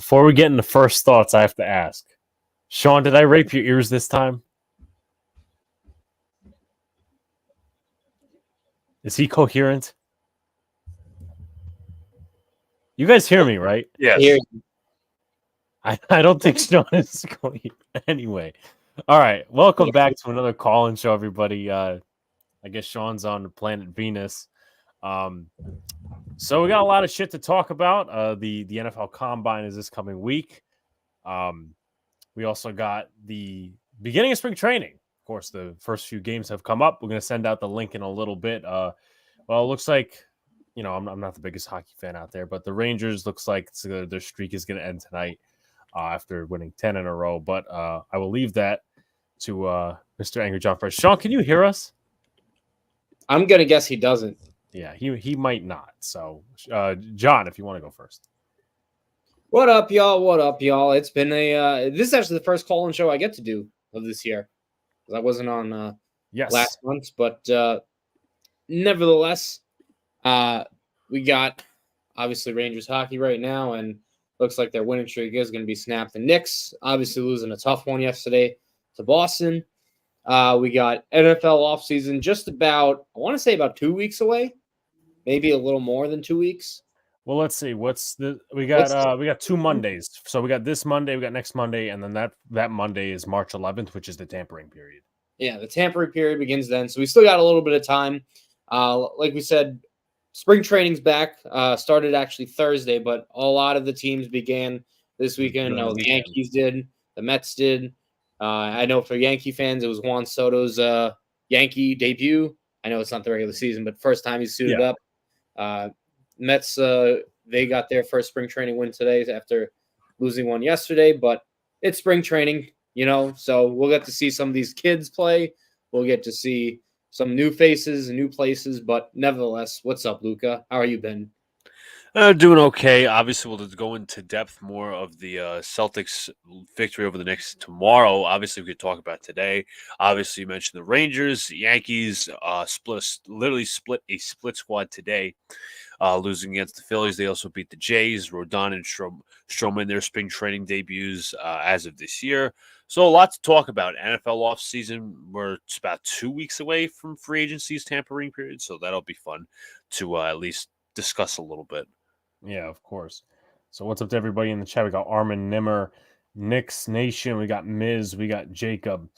Before we get into first thoughts, I have to ask. Sean, did I rape your ears this time? Is he coherent? You guys hear me, right? Yes. I don't think Sean is coherent. Anyway. All right. Welcome back to another call-in show, everybody. I guess Sean's on the planet Venus. So we got a lot of shit to talk about. The NFL Combine is this coming week. We also got the beginning of spring training. Of course, the first few games have come up. We're going to send out the link in a little bit. Well, it looks like, I'm not the biggest hockey fan out there, but the Rangers looks like their streak is going to end tonight after winning 10 in a row. But I will leave that to Mr. Angry John first. Sean, can you hear us? I'm going to guess he doesn't. Yeah, he might not. So, John, if you want to go first. What up, y'all? What up, y'all? It's been this is actually the first call-in show I get to do of this year. I wasn't on last month, but nevertheless, we got obviously Rangers hockey right now, and looks like their winning streak is going to be snapped. The Knicks obviously losing a tough one yesterday to Boston. We got NFL offseason just about, I want to say about 2 weeks away, maybe a little more than 2 weeks. Well, let's see. We got 2 Mondays. So we got this Monday, we got next Monday, and then that Monday is March 11th, which is the tampering period. Yeah, the tampering period begins then. So we still got a little bit of time. Like we said, spring training's back. Started actually Thursday, but a lot of the teams began this weekend. No, the Yankees did. The Mets did. I know for Yankee fans, it was Juan Soto's Yankee debut. I know it's not the regular season, but first time he's suited up. Mets, they got their first spring training win today after losing one yesterday, but it's spring training, so we'll get to see some of these kids play. We'll get to see some new faces and new places, but nevertheless, what's up, Luca? How are you been? Doing okay. Obviously, we'll go into depth more of the Celtics victory over the Knicks tomorrow. Obviously, we could talk about today. Obviously, you mentioned the Rangers, the Yankees split a split squad today, losing against the Phillies. They also beat the Jays. Rodon and Stroman their spring training debuts as of this year. So a lot to talk about. NFL offseason, we're just about 2 weeks away from free agency's tampering period, so that'll be fun to at least discuss a little bit. Yeah, of course. So what's up to everybody in the chat? We got Armin Nimmer, Knicks Nation, we got Miz, we got Jacob.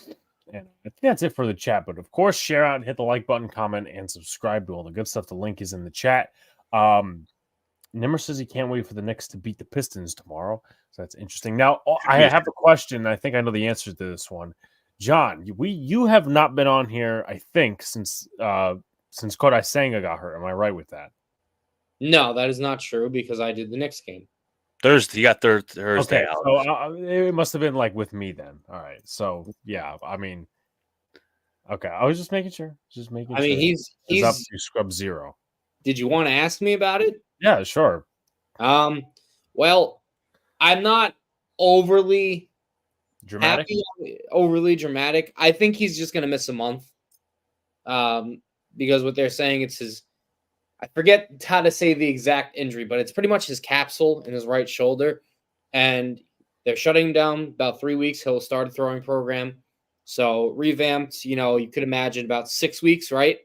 And I think that's it for the chat. But of course, share out, hit the like button, comment, and subscribe to all the good stuff. The link is in the chat. Nimmer says he can't wait for the Knicks to beat the Pistons tomorrow. So that's interesting. Now, I have a question. I think I know the answer to this one. John, you have not been on here, I think, since Kodai Senga got hurt. Am I right with that? No, that is not true because I did the Knicks game. Thursday. You got Thursday. Okay, so it must have been like with me then. All right. So yeah, I mean, okay. I was just making sure. He's up to scrub zero. Did you want to ask me about it? Yeah, sure. Well, I'm not overly dramatic. Overly dramatic. I think he's just gonna miss a month. Because what they're saying it's his. I forget how to say the exact injury, but it's pretty much his capsule in his right shoulder. And they're shutting him down about 3 weeks. He'll start a throwing program. So revamped, you could imagine about 6 weeks, right?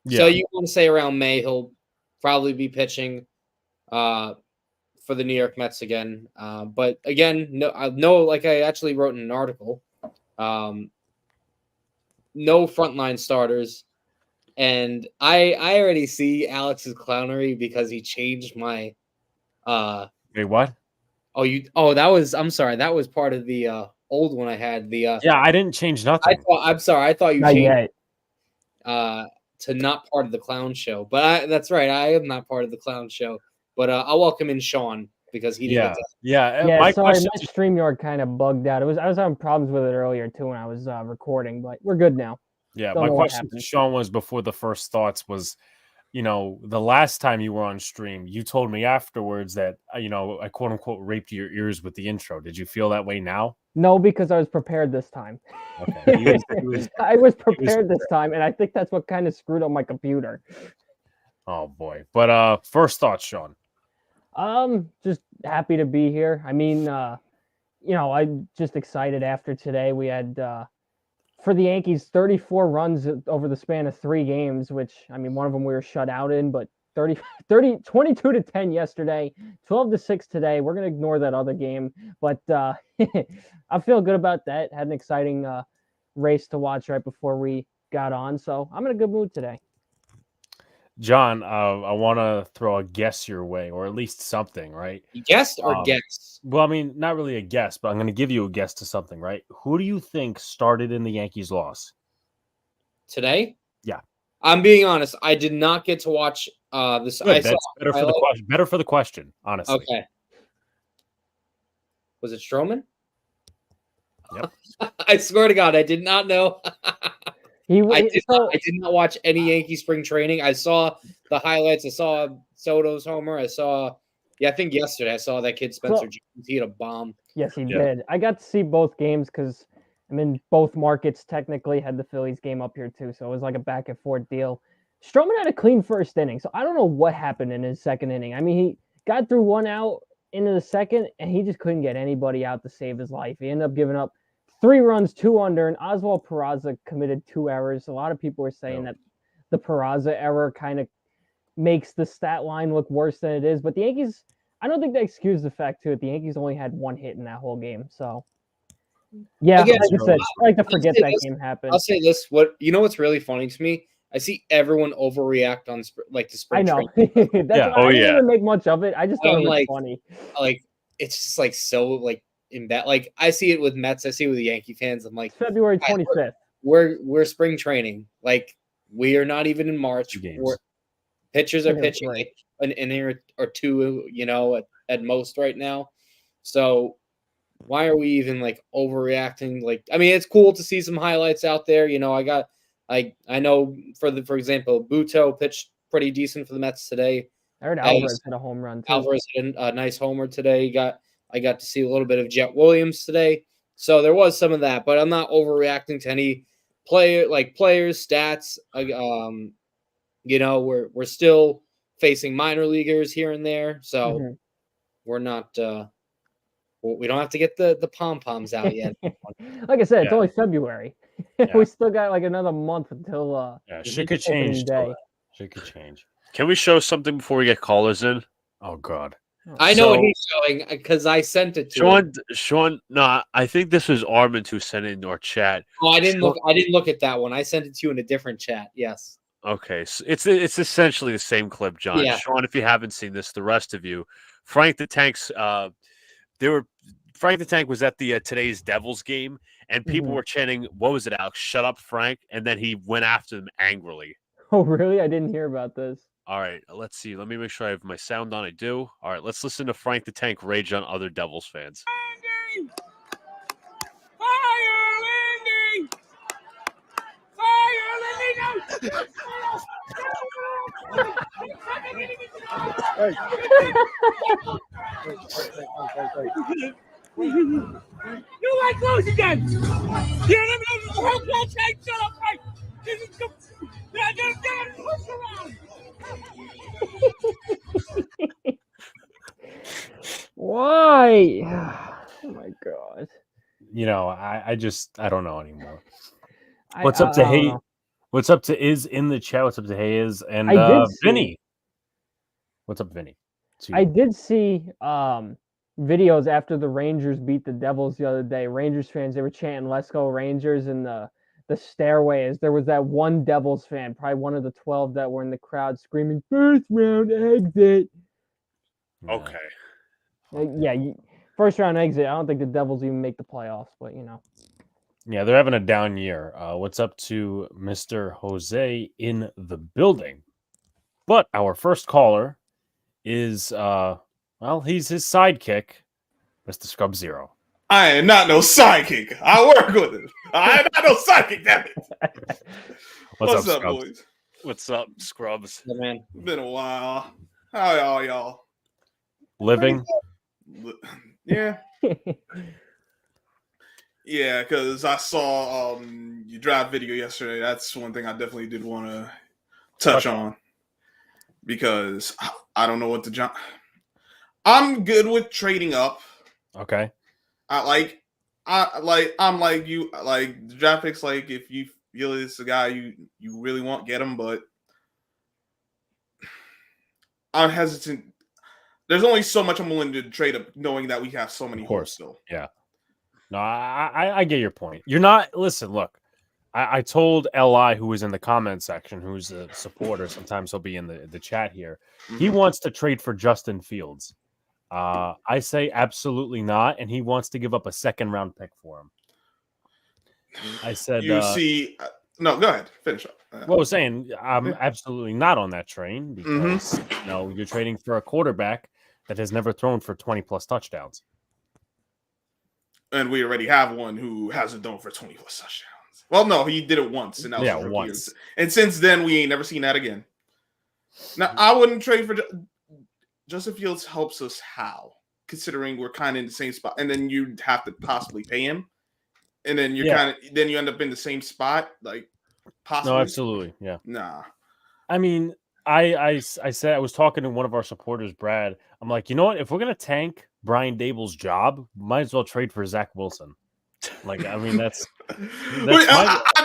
Yeah. So you want to say around May, he'll probably be pitching for the New York Mets again. But again, like I actually wrote in an article, no frontline starters. And I already see Alex's clownery because he changed my Wait, what? I'm sorry, that was part of the old one I had. Yeah, I didn't change nothing. I'm sorry, I thought you not changed yet. To not part of the clown show. But that's right, I am not part of the clown show. But I'll welcome in Sean because he didn't Yeah, sorry, my StreamYard kind of bugged out. I was having problems with it earlier too when I was recording, but we're good now. Yeah, my question to Sean was before the first thoughts was, the last time you were on stream, you told me afterwards that, I quote unquote raped your ears with the intro. Did you feel that way now? No, because I was prepared this time. Okay. I was prepared this time, and I think that's what kind of screwed up my computer. Oh boy. But first thoughts, Sean. Just happy to be here. I mean, I'm just excited after today. We had for the Yankees 34 runs over the span of 3 games, which I mean, one of them we were shut out in, but 22-10 yesterday, 12-6 today. We're gonna ignore that other game, but I feel good about that. Had an exciting race to watch right before we got on, so I'm in a good mood today. John, I want to throw a guess your way, or at least something, right? Guest or guess? Well, I mean, not really a guess, but I'm going to give you a guess to something, right? Who do you think started in the Yankees' loss Today? Yeah. I'm being honest. I did not get to watch this. Good, that's better for the question. Better for the question, honestly. Okay. Was it Stroman? Yep. I swear to God, I did not know. I did not watch any Yankee spring training. I saw the highlights. I saw Soto's homer. I think yesterday I saw that kid Spencer Jones. He had a bomb. Yes, he did. I got to see both games because I'm in both markets. Technically, had the Phillies game up here too, so it was like a back and forth deal. Stroman had a clean first inning, so I don't know what happened in his second inning. I mean, he got through 1 out into the second, and he just couldn't get anybody out to save his life. He ended up giving up 3 runs, 2 under, and Oswald Peraza committed 2 errors. A lot of people were saying that the Peraza error kind of makes the stat line look worse than it is. But the Yankees, I don't think they excuse the fact, too, that the Yankees only had 1 hit in that whole game. So, yeah, like I said, I like to forget that game happened. I'll say this. What's really funny to me, I see everyone overreact on to spring training. I know. That's why I didn't even make much of it. I just thought it was funny. Like, it's just like so like in that, like I see it with Mets, I see it with the Yankee fans. I'm like, February 25th. We're spring training. Like, we are not even in March. Pitchers are pitching like an inning or 2, at most right now. So why are we even like overreacting? Like, I mean, it's cool to see some highlights out there. I know for example, Buto pitched pretty decent for the Mets today. I heard Alvarez hit a home run too. Alvarez hit a nice homer today. I got to see a little bit of Jet Williams today. So there was some of that, but I'm not overreacting to any players, stats. We're still facing minor leaguers here and there. So we're not we don't have to get the pom-poms out yet. Like I said, it's only February. We still got like another month until shit could change day. Shit could change. Can we show something before we get callers in? Oh God. I know what he's showing because I sent it to him. Sean, no, I think this was Armand who sent it in our chat. Oh, I didn't look at that one. I sent it to you in a different chat. Yes. Okay, so it's essentially the same clip, John. Yeah. Sean, if you haven't seen this, the rest of you, Frank the Tank's Frank the Tank was at the today's Devils game, and people were chanting, "What was it, Alex? Shut up, Frank!" And then he went after them angrily. Oh, really? I didn't hear about this. All right, let's see. Let me make sure I have my sound on. I do. All right, let's listen to Frank the Tank rage on other Devils fans. Landing! Fire, Landing! Fire, Landing! You like close again! You're the whole world tank. Shut up, Frank! Why? Oh my God. I don't know anymore. What's up to Hey? What's up to Is in the chat? What's up to Hey Is and Vinny? What's up, Vinny? I did see videos after the Rangers beat the Devils the other day. Rangers fans, they were chanting "Let's go Rangers" in the stairways. There was that one Devils fan, probably one of the 12 that were in the crowd, screaming "First round exit." Okay. First round exit. I don't think the Devils even make the playoffs, but Yeah, they're having a down year. What's up to Mr. Jose in the building? But our first caller is he's his sidekick, Mr. Scrub Zero. I am not no sidekick. I work with him. I am not no sidekick, damn it. What's up, boys? What's up, Scrubs? Yeah, man. Been a while. How y'all? Living? Yeah. Yeah, because I saw your draft video yesterday. That's one thing I definitely did want to touch on. Because I don't know what I'm good with trading up. Okay. I'm like you. Like the draft picks. Like if you feel it's a guy you really want, get him. But I'm hesitant. There's only so much I'm willing to trade up, knowing that we have so many Of holes course. still. Yeah. No, I get your point. You're not. Listen, look. I told Li, who was in the comment section, who's a supporter. Sometimes he'll be in the chat here. He wants to trade for Justin Fields. I say absolutely not, and he wants to give up a second-round pick for him. I said, You see, no, go ahead, finish up. well, I was saying I'm absolutely not on that train because you're trading for a quarterback that has never thrown for 20+ touchdowns. And we already have one who hasn't thrown for 20+ touchdowns. Well, no, he did it once, and that was his rookie once. year. And since then, we ain't never seen that again. Now, I wouldn't trade for Justin Fields. Helps us how, considering we're kind of in the same spot, and then you'd have to possibly pay him, and then you end up in the same spot, like possibly. No, absolutely, yeah. Nah. I mean, I said I was talking to one of our supporters, Brad. I'm like, you know what? If we're gonna tank Brian Dable's job, might as well trade for Zach Wilson. Like, I mean, that's I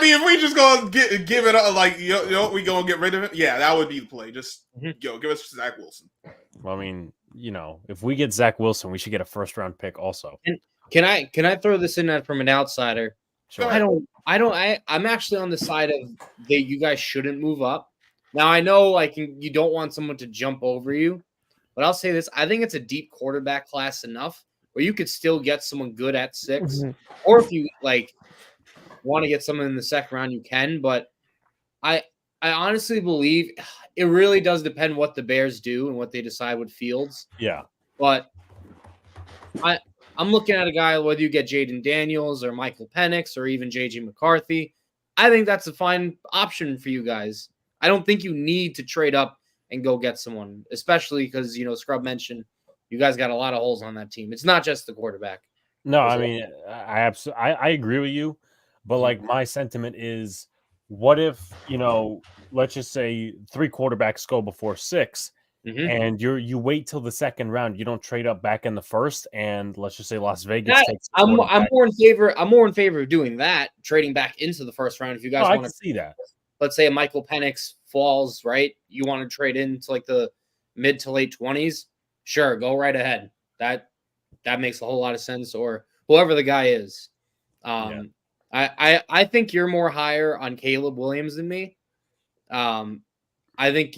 mean, if we just go give it up, like we go and get rid of it, yeah, that would be the play. Just give us Zach Wilson. Well, I mean, if we get Zach Wilson, we should get a first-round pick also. And can I throw this in from an outsider? Sure. I'm actually on the side of that you guys shouldn't move up. Now I know like you don't want someone to jump over you, but I'll say this: I think it's a deep quarterback class enough where you could still get someone good at 6, or if you like want to get someone in the second round, you can. But I honestly believe it really does depend what the Bears do and what they decide with Fields. Yeah, but I'm looking at a guy, whether you get Jaden Daniels or Michael Penix or even JJ McCarthy. I think that's a fine option for you guys. I don't think you need to trade up and go get someone, especially because, Scrub mentioned you guys got a lot of holes on that team. It's not just the quarterback. No, I mean, I agree with you, but like my sentiment is, what if, let's just say 3 quarterbacks go before 6, and you wait till the second round, you don't trade up back in the first, and let's just say Las Vegas takes. I'm more in favor of doing that, trading back into the first round. If you guys want to see that, let's say a Michael Penix falls, right? You want to trade into like the mid to late 20s. Sure, go right ahead. That makes a whole lot of sense. Or whoever the guy is. I think you're more higher on Caleb Williams than me. I think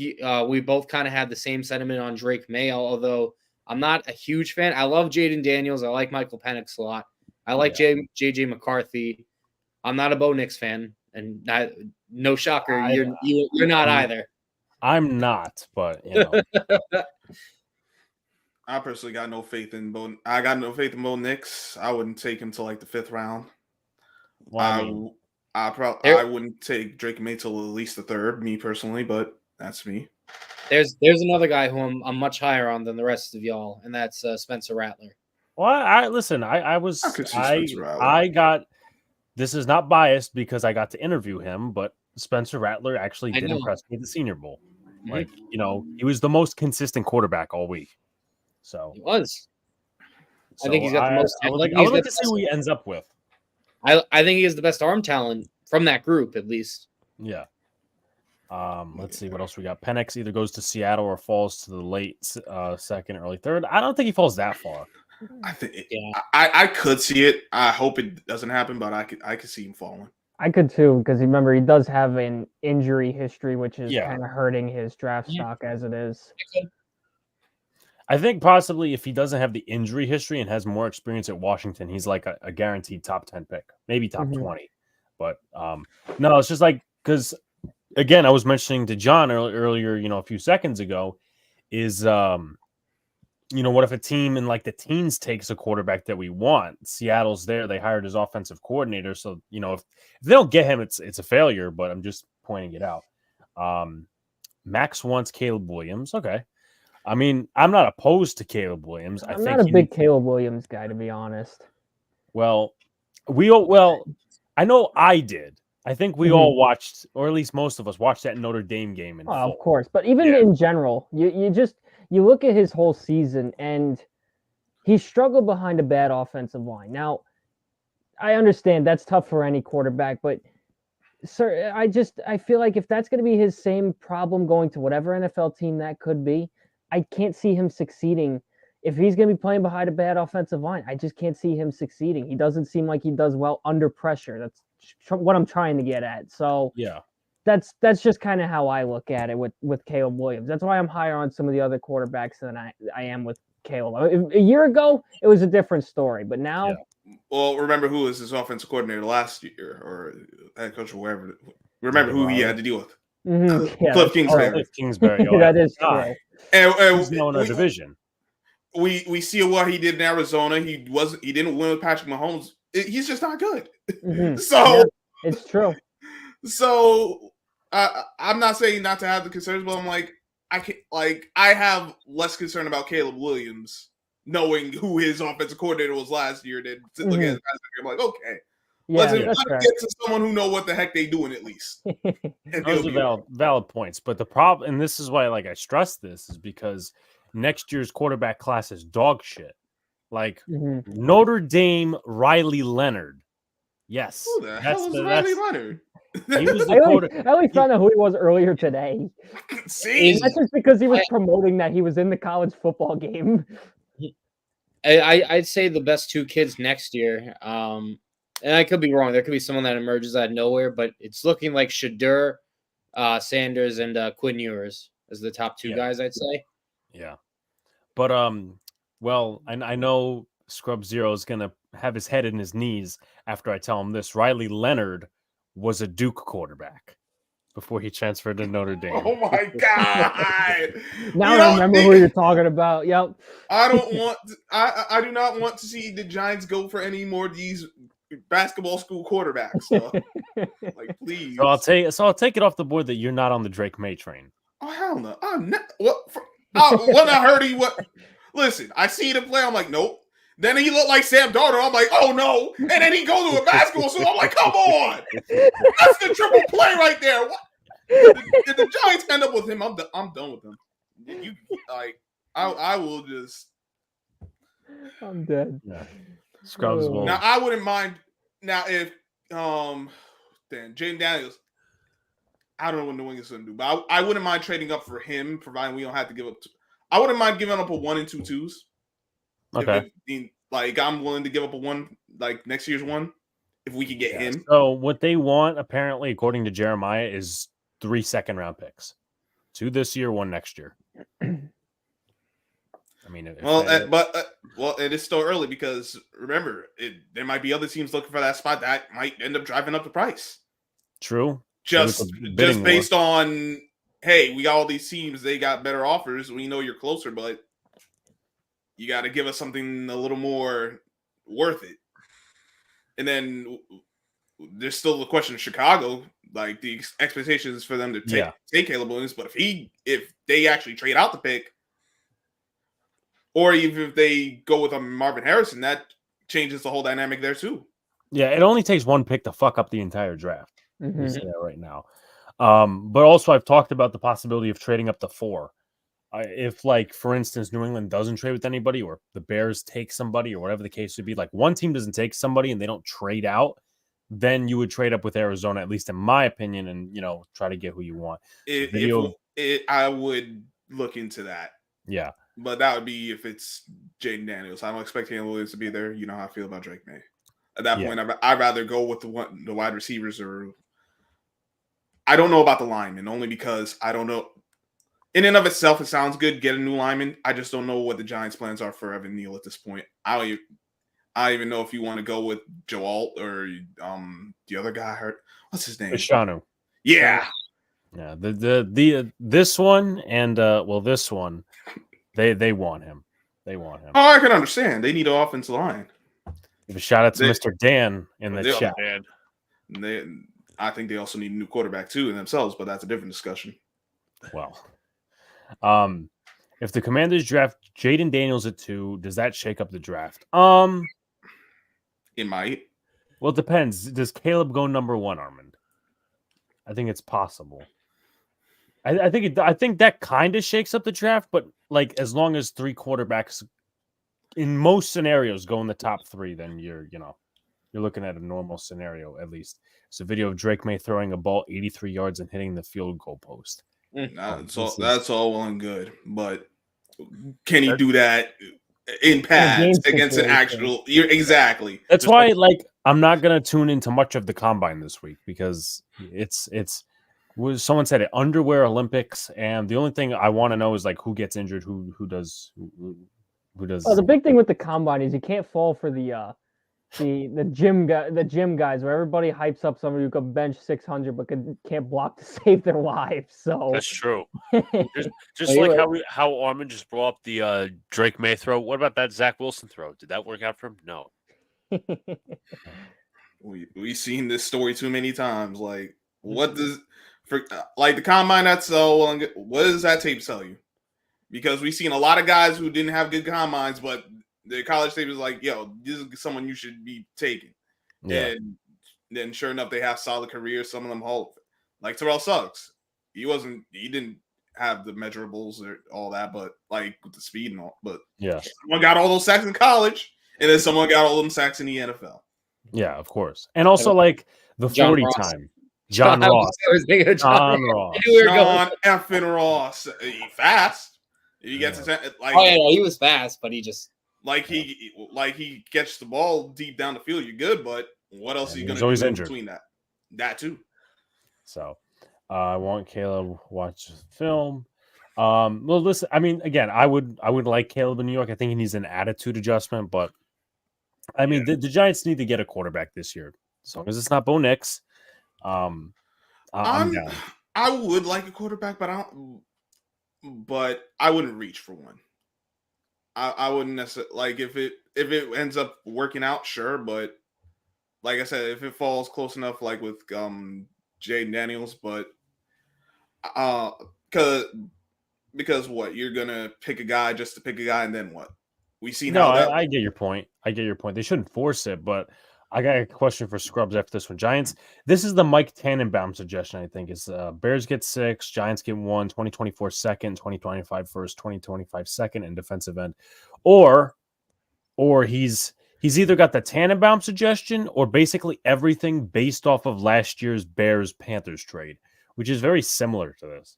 we both kind of had the same sentiment on Drake May, although I'm not a huge fan. I love Jaden Daniels. I like Michael Penix a lot. I like JJ McCarthy. I'm not a Bo Nix fan, and no shocker, you're not either. I'm not, but I personally got no faith in Bo. I got no faith in Bo Nix. I wouldn't take him till like the 5th round. Well, I wouldn't take Drake May till at least the 3rd, me personally, but that's me. There's another guy who I'm much higher on than the rest of y'all, and that's Spencer Rattler. Well, I got. This is not biased because I got to interview him, but Spencer Rattler actually did impress me at the Senior Bowl. Like, he was the most consistent quarterback all week. So he was. I think he's got the most. I would like to see who he ends up with. I think he has the best arm talent from that group, at least. Yeah. Let's see what else we got. Penix either goes to Seattle or falls to the late second, early 3rd. I don't think he falls that far. I think I could see it. I hope it doesn't happen, but I could see him falling. I could too, because remember he does have an injury history, which is kind of hurting his draft stock as it is. I think possibly if he doesn't have the injury history and has more experience at Washington, he's like a guaranteed top 10 pick, maybe top 20. But no, it's just like, because again, I was mentioning to John earlier, a few seconds ago, is what if a team in like the teens takes a quarterback that we want? Seattle's there. They hired his offensive coordinator. So, if they don't get him, it's a failure, but I'm just pointing it out. Max wants Caleb Williams. Okay. I mean, I'm not opposed to Caleb Williams. I'm not a big Caleb Williams guy, to be honest. Well, I know I did. I think we all watched, or at least most of us watched that Notre Dame game. Of course. But even in general, you look at his whole season, and he struggled behind a bad offensive line. Now, I understand that's tough for any quarterback, but sir, I feel like if that's going to be his same problem going to whatever NFL team that could be, I can't see him succeeding. If he's going to be playing behind a bad offensive line, I just can't see him succeeding. He doesn't seem like he does well under pressure. That's what I'm trying to get at. So Yeah. that's just kind of how I look at it with Caleb Williams. That's why I'm higher on some of the other quarterbacks than I am with Caleb. A year ago, it was a different story, but now. Yeah. Well, remember who was his offensive coordinator last year, or head coach, or whoever. Remember who he had to deal with. Yeah, Cliff Kingsbury. Cliff Kingsbury. Oh, that is God. true. And He's known our division. We see what he did in Arizona. He didn't win with Patrick Mahomes. He's just not good. So yeah, it's true. So I'm not saying not to have the concerns, but I'm like, I have less concern about Caleb Williams knowing who his offensive coordinator was last year than to look at his past year. I'm like, okay, Yeah, let's that's fair. get to someone who know what the heck they doing at least. And Those he'll are be valid points. But the problem, and this is why I stress this, is because next year's quarterback class is dog shit. Like Notre Dame Riley Leonard. Yes. Who the hell is Riley Leonard? He was the I only found out who he was earlier today. See, That's just because he was promoting that he was in the college football game. I'd say the best two kids next year. And I could be wrong. There could be someone that emerges out of nowhere, but it's looking like Shadur Sanders and Quinn Ewers as the top two guys, I'd say. Yeah. But well, I know Scrub Zero is gonna have his head in his knees after I tell him this. Riley Leonard was a Duke quarterback before he transferred to Notre Dame. Oh my God! Now I remember who you're talking about. Yep. I don't want. I do not want to see the Giants go for any more of these basketball school quarterbacks. So, like, please. So I'll take it off the board that you're not on the Drake May train. Oh hell no! I'm not. When I heard listen, I see him play. I'm like, nope. Then he looked like Sam Darnold. I'm like, oh no. And then he goes to a basketball school. I'm like, come on. That's the triple play right there. What? If the Giants end up with him, I'm done with them. You I will just. I'm dead. Yeah. Scrubs will. Now I wouldn't mind. Now if then Jaden Daniels, I don't know what New England's gonna do, but I wouldn't mind trading up for him, providing we don't have to give up. I wouldn't mind giving up a 1 and 2 twos. Okay. I'm willing to give up a 1 next year's 1 if we could get him. So what they want, apparently, according to Jeremiah, is 3 second-round picks. 2 this year, 1 next year. I mean, it is still early because remember, there might be other teams looking for that spot that might end up driving up the price. True. Just based on, hey, we got all these teams, they got better offers. We know you're closer, but you got to give us something a little more worth it. And then there's still the question of Chicago, like the expectations for them to take Caleb Williams. But if they actually trade out the pick, or even if they go with a Marvin Harrison, that changes the whole dynamic there too. Yeah, it only takes 1 pick to fuck up the entire draft. We say that right now. But also, I've talked about the possibility of trading up to 4. If, for instance, New England doesn't trade with anybody, or the Bears take somebody, or whatever the case would be, one team doesn't take somebody and they don't trade out, then you would trade up with Arizona, at least in my opinion, and try to get who you want. I would look into that. Yeah, but that would be if it's Jaden Daniels. I don't expect Caleb Williams to be there. You know how I feel about Drake May. At that point, I'd rather go with the wide receivers, or I don't know about the linemen, only because I don't know. In and of itself, it sounds good. Get a new lineman. I just don't know what the Giants' plans are for Evan Neal at this point. I don't even know if you want to go with Joe Alt or the other guy. What's his name? Ishanu. Yeah. Yeah. This one and this one, they want him. They want him. Oh, I can understand. They need an offensive line. Give a shout out to Mr. Dan in the chat. I think they also need a new quarterback too in themselves, but that's a different discussion. Well. If the Commanders draft Jaden Daniels at 2, does that shake up the draft? It might. Well, it depends. Does Caleb go number 1, Armand? I think it's possible. I think that kind of shakes up the draft, but like as long as 3 quarterbacks in most scenarios go in the top 3, then you're looking at a normal scenario at least. It's a video of Drake May throwing a ball 83 yards and hitting the field goal post. That's all well and good, but can he do that in pads against an actual? Exactly. That's why, I'm not gonna tune into much of the combine this week because it's someone said it, underwear Olympics, and the only thing I want to know is like who gets injured, who does. Oh, the big thing with the combine is you can't fall for the gym guys where everybody hypes up somebody who can bench 600 but can't block to save their lives. So that's true. just like how Armin just brought up the Drake May throw. What about that Zach Wilson throw? Did that work out for him? No. We've seen this story too many times. Like, what does the combine? That's what does that tape tell you? Because we've seen a lot of guys who didn't have good combines, but the college tape is like, yo, this is someone you should be taking. Yeah. And then sure enough, they have solid careers. Some of them like Terrell Suggs. He didn't have the measurables or all that, but like with the speed and all. But yeah, someone got all those sacks in college, and then someone got all them sacks in the NFL. Yeah, of course. And also like the 40 time. John Ross. John effing Ross. Fast. He gets he was fast, but he just he gets the ball deep down the field. You're good, but what else are you going to do between that? That too. So, I want Caleb to watch the film. Well, listen. I mean, again, I would like Caleb in New York. I think he needs an attitude adjustment, but I mean, the Giants need to get a quarterback this year, as long as it's not Bo Nix. I'm down. I would like a quarterback, but I wouldn't reach for one. I wouldn't necessarily if it ends up working out, sure, but like I said, if it falls close enough, like with Jaden Daniels, but because what, you're gonna pick a guy just to pick a guy, and then what? We see now. I get your point. They shouldn't force it, but I got a question for Scrubs after this one. Giants, this is the Mike Tannenbaum suggestion, I think. Is Bears get 6, Giants get 1, 2024 second, 2025 first, 2025 second, and defensive end. Or he's either got the Tannenbaum suggestion or basically everything based off of last year's Bears-Panthers trade, which is very similar to this.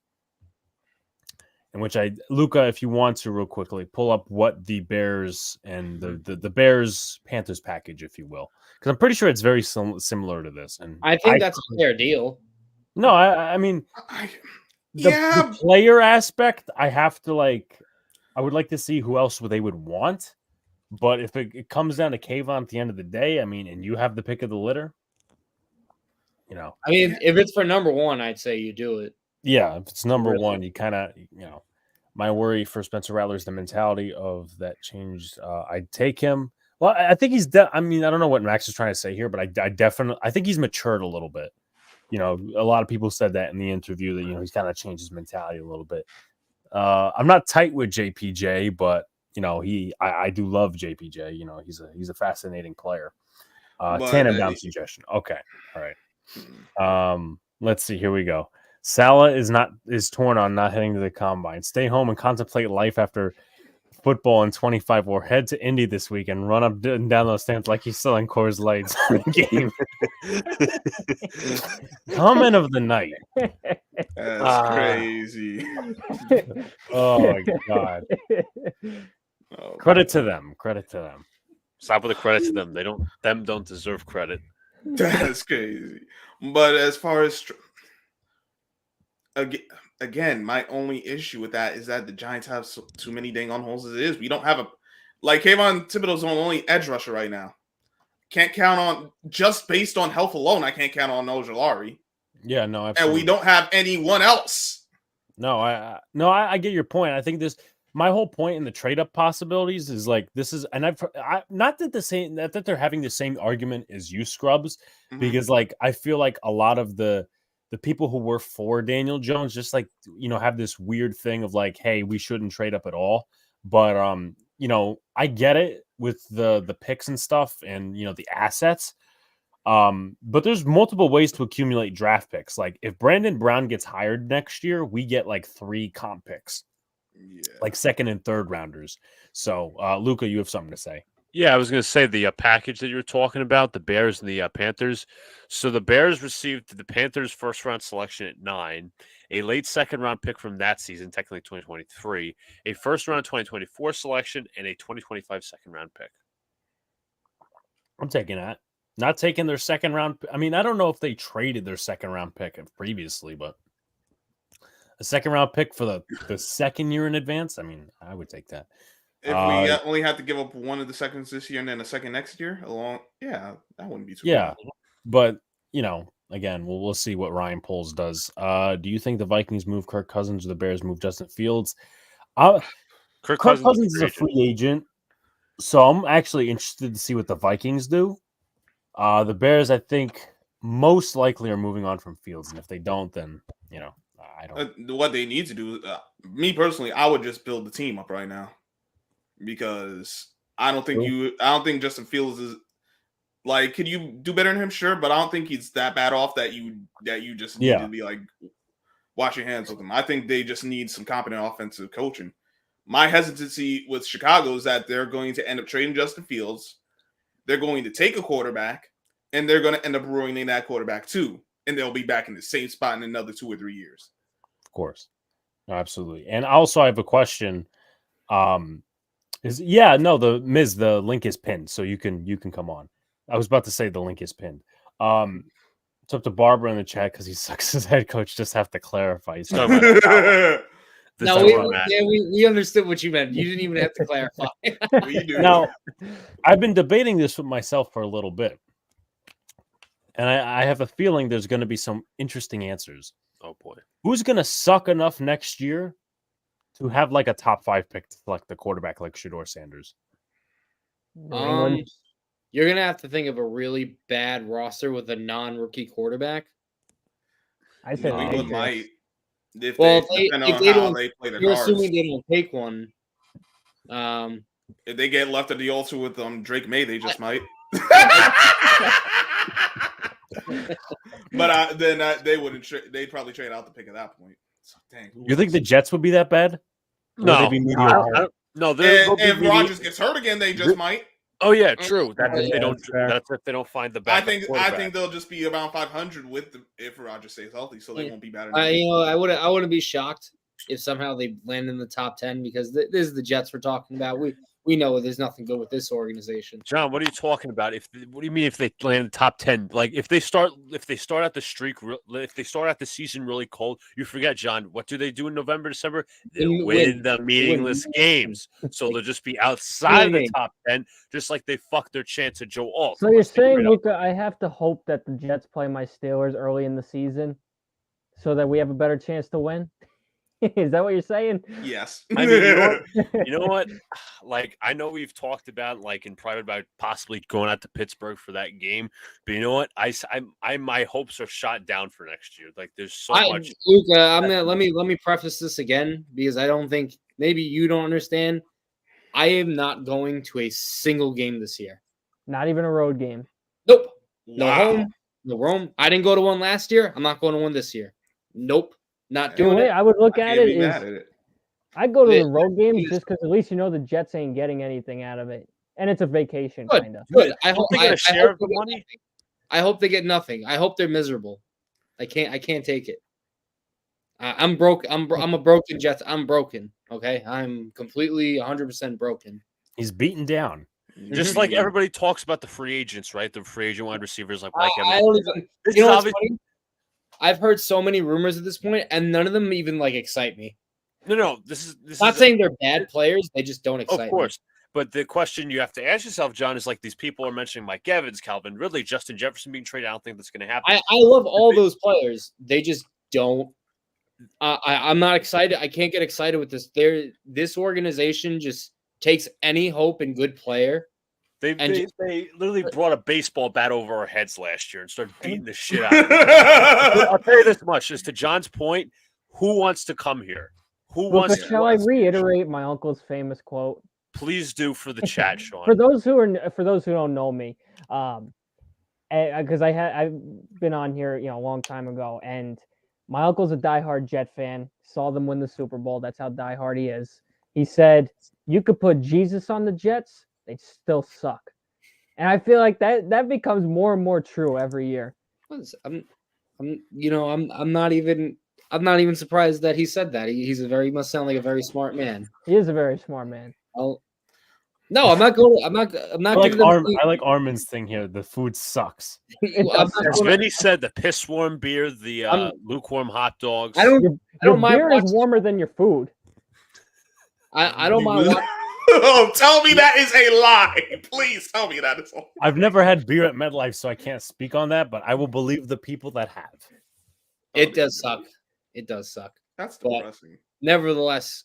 In which Luca, if you want to real quickly, pull up what the Bears and the Bears Panthers package, if you will, because I'm pretty sure it's very similar to this. And I think that's a fair deal. No, I mean, the player aspect, I have to I would like to see who else they would want, but if it comes down to Kayvon at the end of the day, I mean, and you have the pick of the litter, I mean, if it's for number 1, I'd say you do it. Yeah, if it's number 1, you kind of, my worry for Spencer Rattler is the mentality of that changed. I'd take him. Well, I think he's. I mean, I don't know what Max is trying to say here, but I think he's matured a little bit. A lot of people said that in the interview that he's kind of changed his mentality a little bit. I'm not tight with JPJ, but I do love JPJ. He's a fascinating player. Tannenbaum suggestion. Okay, all right. Let's see. Here we go. Salah is torn on not heading to the combine. Stay home and contemplate life after football in 25, or head to Indy this week and run up and down those stands like he's selling Coors Lights in the game. Comment of the night. That's crazy. Oh my god. Credit to them. Stop with the credit to them. Them don't deserve credit. That's crazy. But as far as again, my only issue with that is that the Giants have too many dang on holes as it is. We don't have Kayvon Thibodeau's the only edge rusher right now. Can't count on, just based on health alone, I can't count on Ojulari. Yeah, no, absolutely. And we don't have anyone else. No, I get your point. I think my whole point in the trade up possibilities is this is, and not that they're having the same argument as you, Scrubs, because I feel like a lot of the people who were for Daniel Jones just have this weird thing of hey, we shouldn't trade up at all. But I get it with the picks and stuff and the assets. But there's multiple ways to accumulate draft picks. Like if Brandon Brown gets hired next year, we get like 3 comp picks, like second and third rounders. So, Luca, you have something to say. Yeah, I was going to say the package that you were talking about, the Bears and the Panthers. So the Bears received the Panthers' first-round selection at 9, a late second-round pick from that season, technically 2023, a first-round 2024 selection, and a 2025 second-round pick. I'm taking that. Not taking their second round. I mean, I don't know if they traded their second round pick previously, but a second round pick for the second year in advance. I mean, I would take that. If we only had to give up one of the seconds this year and then a second next year, that wouldn't be too bad. But again, we'll see what Ryan Poles does. Do you think the Vikings move Kirk Cousins or the Bears move Justin Fields? Kirk Cousins is a free agent, so I'm actually interested to see what the Vikings do. The Bears, I think, most likely are moving on from Fields, and if they don't, then I don't. What they need to do, me personally, I would just build the team up right now, because I don't think Justin Fields is like. Could you do better than him? Sure, but I don't think he's that bad off that you just need to be like wash your hands with him. I think they just need some competent offensive coaching. My hesitancy with Chicago is that they're going to end up trading Justin Fields. They're going to take a quarterback, and they're going to end up ruining that quarterback too. And they'll be back in the same spot in another 2 or 3 years. Of course. No, absolutely. And also I have a question. The link is pinned, so you can come on. I was about to say the link is pinned. It's up to Barbara in the chat because he sucks as head coach. Just have to clarify. He's talking about No, we understood what you meant. You didn't even have to clarify. Now, I've been debating this with myself for a little bit, and I have a feeling there's going to be some interesting answers. Oh, boy. Who's going to suck enough next year to have like a top 5 pick to select the quarterback like Shedeur Sanders? You're going to have to think of a really bad roster with a non-rookie quarterback. I said New England might. If they play the you're cards. assuming they don't take one. If they get left at the altar with Drake May, they just might. But then they wouldn't. They'd probably trade out the pick at that point. So, dang. You think the Jets would be that bad? No. No. If Rodgers gets hurt again, they just might. Oh yeah, true. That's if they don't find the backup. I think they'll just be around 500 if Rodgers stays healthy, so they won't be bad. I wouldn't be shocked if somehow they land in the top 10 because this is the Jets we're talking about. We know there's nothing good with this organization. John, what are you talking about? What do you mean if they land in the top 10? Like if they start out the streak, if they start out the season really cold, you forget, John. What do they do in November, December? They win the meaningless games. So they'll just be outside of the top 10, just like they fucked their chance at Joe Alt. So you're saying, Luca, I have to hope that the Jets play my Steelers early in the season so that we have a better chance to win? Is that what you're saying? Yes. I mean, you know what? Like, I know we've talked about, like, in private about possibly going out to Pittsburgh for that game, but you know what? My hopes are shot down for next year. Like, there's so much. Luca, let me preface this again because I don't think maybe you don't understand. I am not going to a single game this year. Not even a road game. Nope. No home. No Rome. I didn't go to one last year. I'm not going to one this year. Nope. Not doing it. I would look at it is I'd go to the road games just because at least you know the Jets ain't getting anything out of it, and it's a vacation kind of. Good. I hope they get a share of the money. I hope they get nothing. I hope they're miserable. I can't take it. I'm broke. I'm a broken Jets. I'm broken. Okay, I'm completely 100% broken. He's beaten down. Just like everybody talks about the free agents, right? The free agent wide receivers like Mike Evans. You know what's funny? I've heard so many rumors at this point, and none of them even like excite me. No. This not saying they're bad players; they just don't excite me. Of course, but the question you have to ask yourself, John, is like these people are mentioning Mike Evans, Calvin Ridley, Justin Jefferson being traded. I don't think that's going to happen. I love all those players. They just don't. I'm not excited. I can't get excited with this. This organization just takes any hope in good player. They literally brought a baseball bat over our heads last year and started beating the shit out of it. I'll tell you this much, as to John's point, who wants to come here? Shall I reiterate my uncle's famous quote? Please do for the chat, Sean. For those who don't know me, because I've been on here, a long time ago, and my uncle's a diehard Jet fan. Saw them win the Super Bowl. That's how diehard he is. He said you could put Jesus on the Jets, they'd still suck. And I feel like that becomes more and more true every year. I'm not even surprised that he said that. He must sound like a very smart man. He is a very smart man. No, I'm not going. I'm not. I like Armin's thing here. The food sucks. As Vinny said, the piss warm beer, the lukewarm hot dogs. I don't mind. Beer is warmer than your food. I don't mind. Oh, tell me that is a lie. Please tell me that is a lie. I've never had beer at MetLife, so I can't speak on that, but I will believe the people that have. It does suck. It does suck. That's depressing. Nevertheless,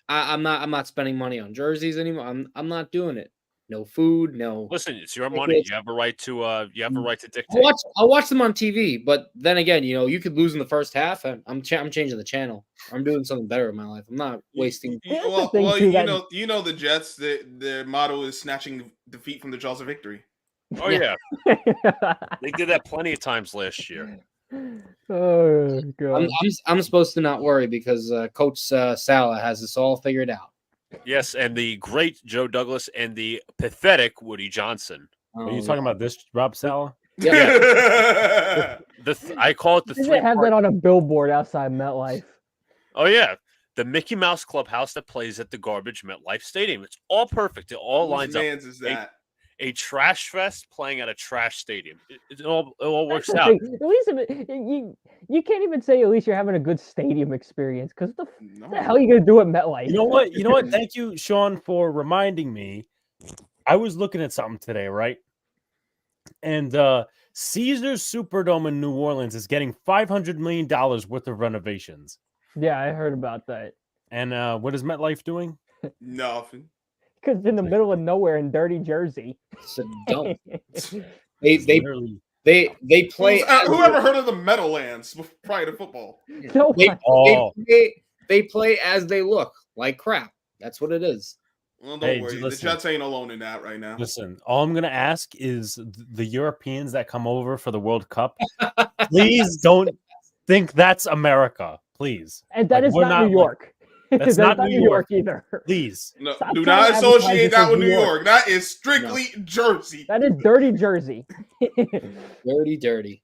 I'm not spending money on jerseys anymore. I'm not doing it. No food, no. Listen, it's your money. You have a right to. Dictate. I'll watch them on TV, but then again, you could lose in the first half. I'm changing the channel. I'm doing something better in my life. I'm not wasting. You know the Jets. Their motto is snatching defeat from the jaws of victory. Oh yeah, they did that plenty of times last year. Oh god. I'm supposed to not worry because Coach Sala has this all figured out. Yes, and the great Joe Douglas and the pathetic Woody Johnson. Are you talking about this, Rob Sala? Yeah. I call it the. They have that on a billboard outside MetLife. Oh yeah, the Mickey Mouse Clubhouse that plays at the garbage MetLife Stadium. It's all perfect. It all lines up. Is that? A trash fest playing at a trash stadium. It all works out. At least you can't even say at least you're having a good stadium experience because what the hell are you gonna do at MetLife? You know what? Thank you, Sean, for reminding me. I was looking at something today, right? And Caesars Superdome in New Orleans is getting $500 million worth of renovations. Yeah, I heard about that. And what is MetLife doing? Nothing. Because in the middle of nowhere in dirty Jersey. It's a dump. They play. Who ever heard of the Meadowlands prior to football? No, they play as they look, like crap. That's what it is. Well, don't worry. The Jets ain't alone in that right now. Listen, all I'm going to ask is the Europeans that come over for the World Cup, please don't think that's America. Please. And that is not New York. That's not New York either. Please. No, do not associate that with New York. That is strictly Jersey. That is dirty Jersey. Dirty.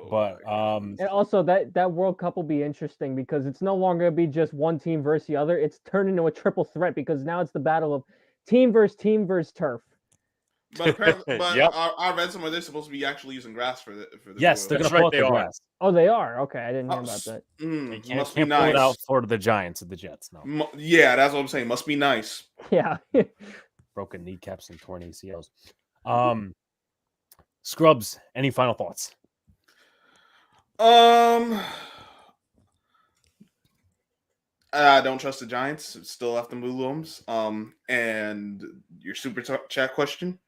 But and also that World Cup will be interesting because it's no longer gonna be just one team versus the other. It's turned into a triple threat because now it's the battle of team versus turf. But yep. I read somewhere they're supposed to be actually using grass for the yes, they're going to pull out the grass. Oh, they are? Okay, I didn't hear about that. They can't pull it out for the Giants of the Jets, no. Yeah, that's what I'm saying. Must be nice. Yeah. Broken kneecaps and torn ACLs. Scrubs, any final thoughts? I don't trust the Giants. Still left them Blue and your super chat question?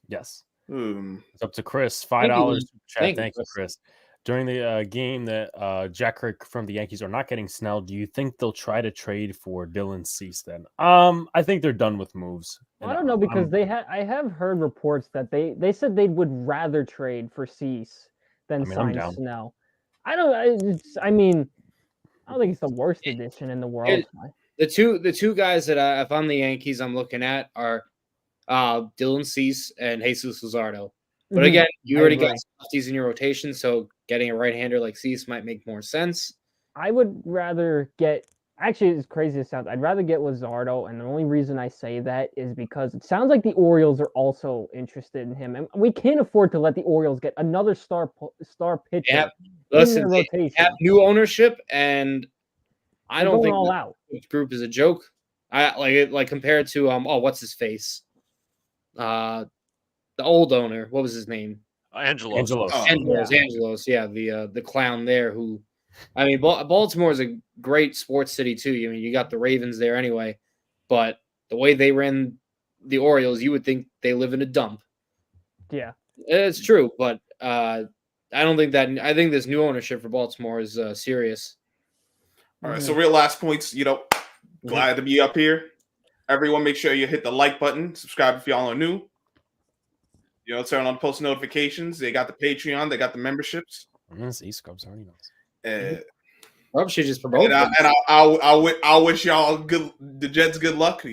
Yes. It's up to Chris. $5 chat. Thank you, Chris. During the game that Jack Kirk from the Yankees are not getting Snell, do you think they'll try to trade for Dylan Cease then? I think they're done with moves. I don't know because I have heard reports that they said they would rather trade for Cease than sign Snell. I don't think it's the worst addition in the world. The two guys that if I'm the Yankees I'm looking at are Dylan Cease and Jesus Luzardo. But again, you already got lefties in your rotation, so getting a right-hander like Cease might make more sense. I would rather get – actually, as crazy as it sounds, I'd rather get Luzardo, and the only reason I say that is because it sounds like the Orioles are also interested in him. And we can't afford to let the Orioles get another star pitcher in their rotation. They have new ownership, and I don't think this group is a joke. I like compared to what's his face? The old owner, what was his name? Angelos. Angelos, yeah, the clown there. Who, I mean, Baltimore is a great sports city too. I mean, you got the Ravens there anyway, but the way they ran the Orioles, you would think they live in a dump. Yeah, it's true, but I don't think that. I think this new ownership for Baltimore is serious. All right, so real last points. Glad to be up here. Everyone, make sure you hit the like button, subscribe if y'all are new. turn on post notifications. They got the Patreon. They got the memberships. Scrubs already knows. Rob should just promote And them. I wish y'all the Jets good luck,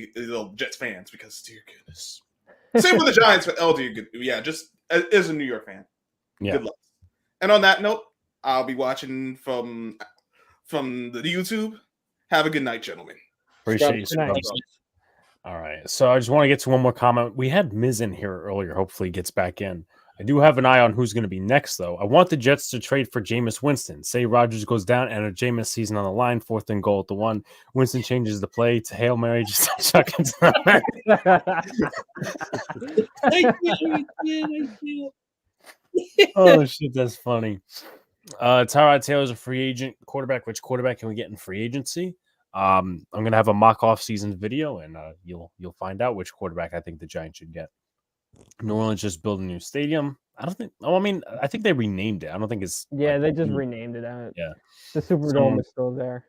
Jets fans, because dear goodness. Same with the Giants, but dear good, yeah, just as a New York fan, good luck. And on that note, I'll be watching from the YouTube. Have a good night, gentlemen. Appreciate you, Scrubs. All right, so I just want to get to one more comment. We had Miz in here earlier. Hopefully, he gets back in. I do have an eye on who's going to be next, though. I want the Jets to trade for Jameis Winston. Say Rodgers goes down and a Jameis season on the line, 4th and goal at the 1. Winston changes the play to Hail Mary, just chuck into the Oh, shit, that's funny. Tyrod Taylor's a free agent quarterback. Which quarterback can we get in free agency? I'm going to have a mock off-season video, and you'll find out which quarterback I think the Giants should get. New Orleans just built a new stadium. I don't think. Oh, I mean, I think they renamed it. I don't think it's. Yeah, they just renamed it out. Yeah, the Superdome is still there.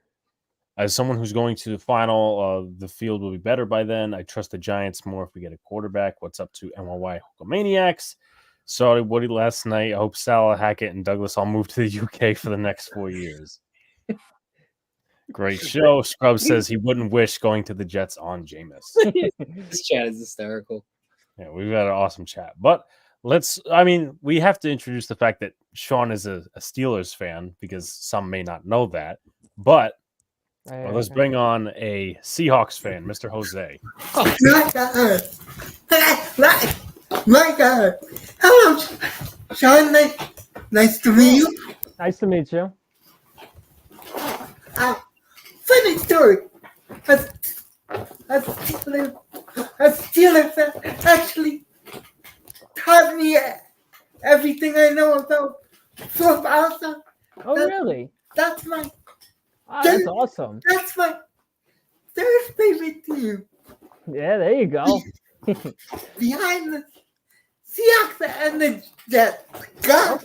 As someone who's going to the final, the field will be better by then. I trust the Giants more if we get a quarterback. What's up to NYY Hulkamaniacs? Sorry, Woody, last night. I hope Salah, Hackett, and Douglas all move to the UK for the next 4 years. Great show. Scrub says he wouldn't wish going to the Jets on Jameis. This chat is hysterical. Yeah, we've had an awesome chat. But we have to introduce the fact that Sean is a Steelers fan because some may not know that. But let's bring on a Seahawks fan, Mr. Jose. Oh, my God. Hello, Sean. Nice to meet you. Nice to meet you. Funny story. A Steelers fan actually taught me everything I know about football. Oh, really? That's my. That's awesome. That's my third favorite team. Yeah, there you go. Behind the Seahawks and the Jets. God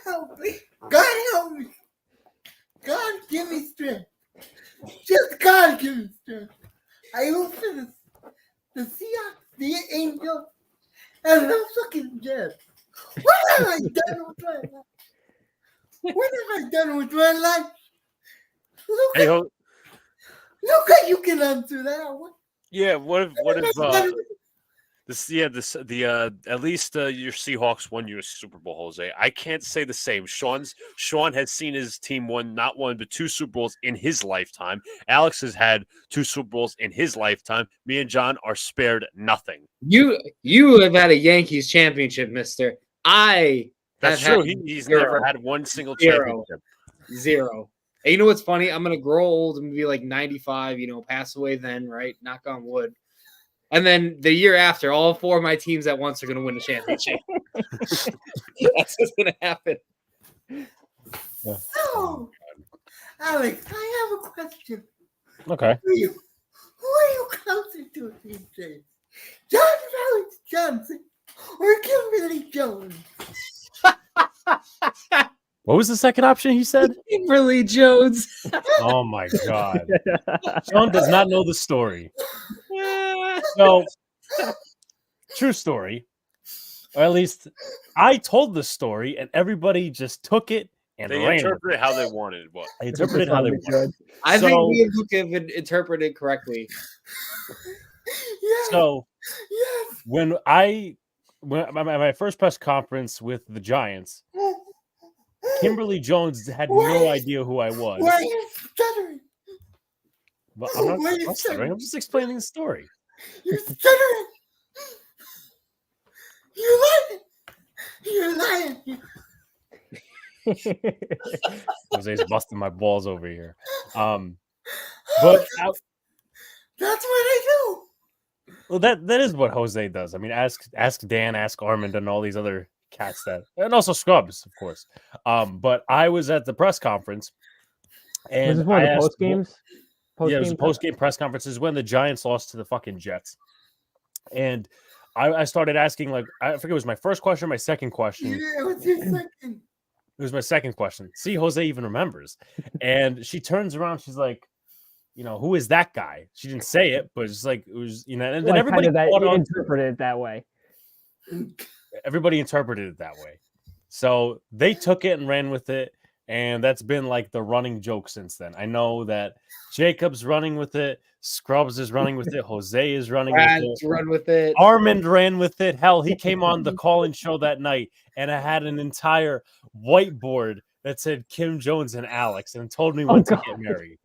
help me. God help me. God give me strength. Just God give me strength. I hope for the Seahawks, the Angels, and the fucking Jets. What have I done with my life? What have I done with my life? Look at you can answer that one. Yeah, what if at least your Seahawks won your Super Bowl, Jose. I can't say the same. Sean has seen his team win not one but 2 Super Bowls in his lifetime. Alex has had 2 Super Bowls in his lifetime. Me and John are spared nothing. You have had a Yankees championship, mister. That's true. He's never had one single championship. Zero. And you know what's funny? I'm gonna grow old and be like 95. Pass away then, right? Knock on wood. And then the year after, all 4 of my teams at once are going to win the championship. That's what's going to happen. So, Alex, I have a question. Okay. Who are you closer to these days? John Alex Johnson or Kimberly Jones? What was the second option he said? Kimberly Jones. Oh, my God. Sean does not know the story. So, true story. Or at least I told the story, and everybody just took it and they ran interpreted it how they wanted. What? They interpreted how they wanted. I think me and Luke have interpreted correctly. Yes. So, Yes. when my first press conference with the Giants, Kimberly Jones had no idea who I was. Why are you stuttering? But I'm not stuttering. I'm just explaining the story. You're stuttering. You're lying. Jose's busting my balls over here. But that's what I do. Well, that is what Jose does. I mean, ask Dan, ask Armand, and all these other cats and also Scrubs, of course. But I was at the press conference, and was this one of the post games? Yeah, it was a post-game press conferences when the Giants lost to the fucking Jets. And I started asking, like, I forget, it was my first question or my second question. Yeah, what's your second? It was my second question. See, Jose even remembers. And she turns around, she's like, who is that guy? She didn't say it, but it's like, it was, and then like everybody interpreted it that way. Everybody interpreted it that way. So they took it and ran with it, and that's been like the running joke since then. I know that Jacob's running with it, Scrubs is running with it, Jose is running Brad's with it, run with it. Armand ran with it. Hell, he came on the call-in show that night, and I had an entire whiteboard that said Kim Jones and Alex, and told me when to get married.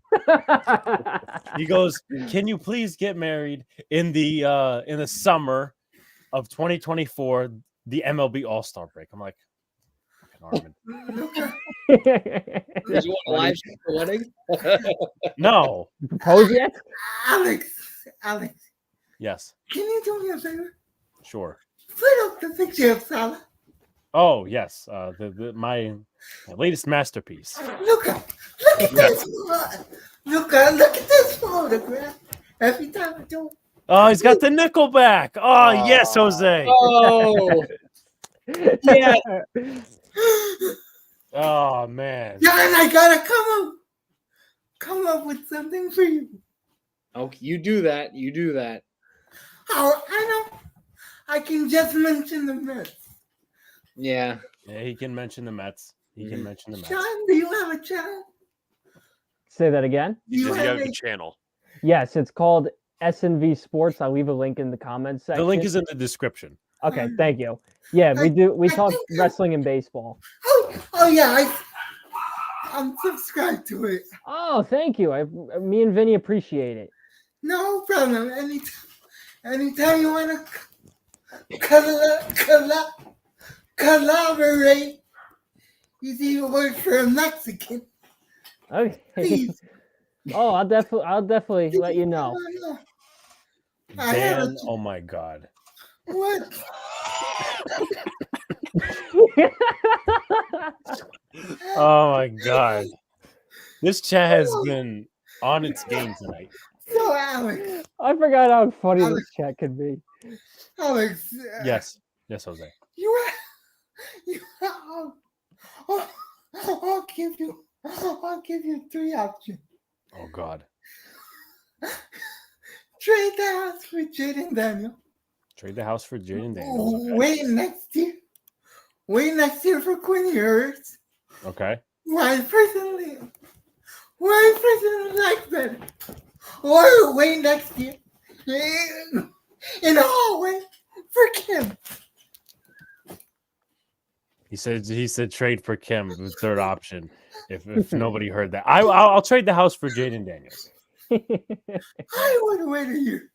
He goes, "Can you please get married in the summer of 2024, the MLB All-Star break?" I'm like, Armin. Did you want a live show for wedding? No. Propose yet? Alex, Yes. can you do me a favor? Sure. Put up the picture of Salah. Oh yes. My latest masterpiece. Look at this. Look at this photograph. Every time I do it. Oh, he's got the Nickelback. Oh yes, Jose. Oh, yeah. Oh man. Yeah, and I gotta come up with something for you. Okay, you do that. You do that. Oh, I know. I can just mention the Mets. Yeah. Yeah, he can mention the Mets. He can mention the Mets. John, do you have a channel? Say that again. Do You you have have a a channel. Yes, it's called SNV Sports. I'll leave a link in the comments section. The link is in the description. Okay, thank you. Yeah, we do. We I talk think- wrestling and baseball. Oh yeah, I'm subscribed to it. Oh, thank you. Me and Vinny appreciate it. No problem. Anytime you want to collaborate, you see you work for a Mexican. Okay. Please. Oh, I'll definitely let you know. I have a- Dan, oh my god. What? Oh my god. This chat has been on its game tonight. So Alex, I forgot how funny this Alex. chat could be. Alex. Yes. Yes, Jose. I'll give you 3 options. Oh god. Trade the house for Jaden Daniel. Trade the house for Jaden Daniels. Okay. Wait next year. Wait next year for Quinn Ewers. Okay. Why personally like better. Or wait next year in a hallway for Kim. He said trade for Kim, the third option. If nobody heard that, I'll trade the house for Jaden Daniels. I would wait a year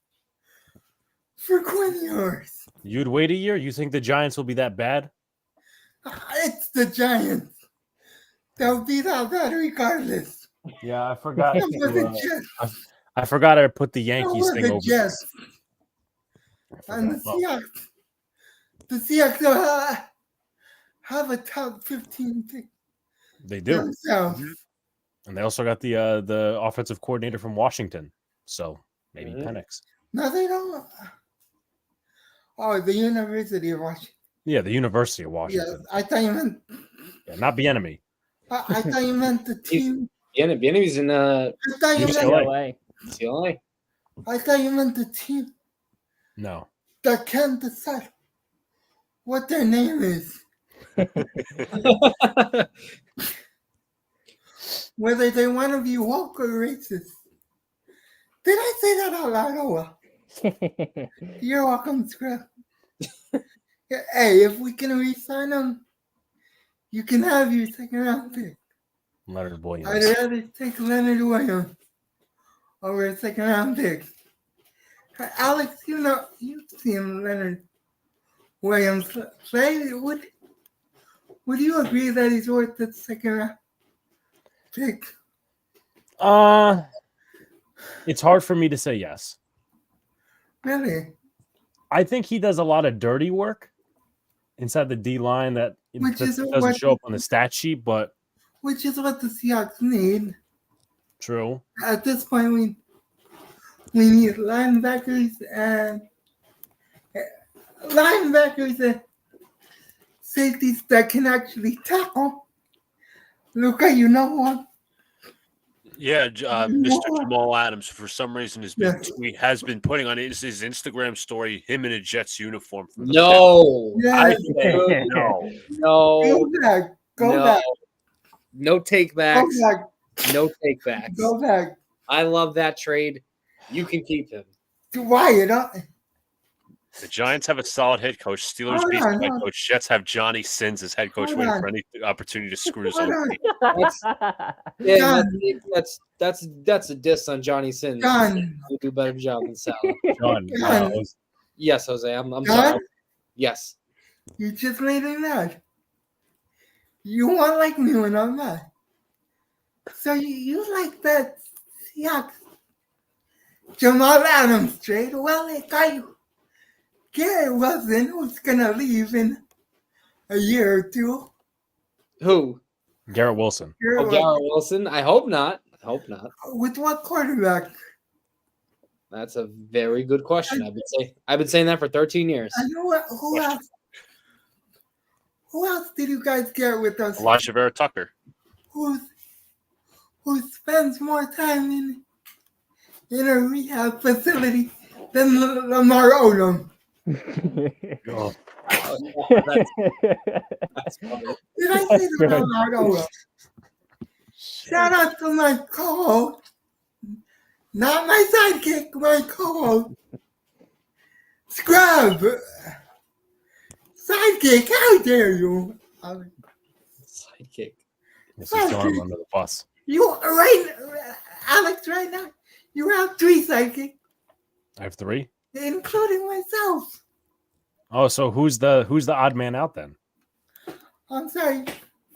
for Quinn Ewers. You'd wait a year? You think the Giants will be that bad? It's the Giants. They'll beat out that regardless. Yeah, I forgot. That was the Jets. I forgot I put the That Yankees was thing the over. Jets. I And the forgot. Seahawks. The Seahawks have a top 15 pick They do, themselves. and they also got the offensive coordinator from Washington. So maybe Mhm. Penix. No, they don't. Oh, the University of Washington. Yeah, the University of Yes, Washington. I thought you meant. Yeah, not the enemy. I thought you meant the team. Vienney's in I thought you UCLA. meant. UCLA. CLA. I thought you meant the team No. that can't decide what their name is, whether they want to be woke or racist. Did I say that out loud? Oh well. You're welcome, Scrub. Hey, if we can re-sign them, you can have your second round pick. Leonard Williams. I'd rather take Leonard Williams over a second round pick. Alex, you've seen Leonard Williams play. Would you agree that he's worth the second round pick? It's hard for me to say yes. Really? I think he does a lot of dirty work inside the D line that Which is doesn't what- show up on the stat sheet, but Which is what the Seahawks need. true. At this point, we need linebackers and safeties that can actually tackle. Luca, you know what? Yeah, Mr. Jamal Adams, for some reason, has been putting on his Instagram story him in a Jets uniform. For the No, I Yes. say no. no, Go back. Go no, back. no Go takebacks. back. No takebacks. Go back. I love that trade. You can keep him. Why you know? The Giants have a solid head coach. Steelers Hold beast on, head hold- coach. Jets have Johnny Sins as head coach, Hold waiting on. for any opportunity to screw his Hold own on. team. Yeah, John. that's a diss on Johnny Sins. John. He'll do a better job than Salah. John, John. Yes, Jose. I'm John? sorry. Yes. You just made it mad. You want like me when I'm mad. So you like that Seahawks Jamal Adams trade? Well, it got you. Garrett Wilson was gonna leave in a year or two. Who? Garrett Wilson. Oh, Garrett Wilson. I hope not. I hope not. With what quarterback? That's a very good question. I've been saying that for 13 years. I know what. Who else? Who else did you guys get with us? Elijah Vera Tucker. Who spends more time in a rehab facility than Lamar Odom? Oh, That's funny. Did I say Lamar Odom? Shout out to my co-host, not my sidekick, my co-host, Scrub. Sidekick, how dare you? Sidekick. this is throwing him under the bus. You Alex, right now, you have 3 sidekicks, I have 3. including myself. Oh, so who's the odd man out then? I'm sorry,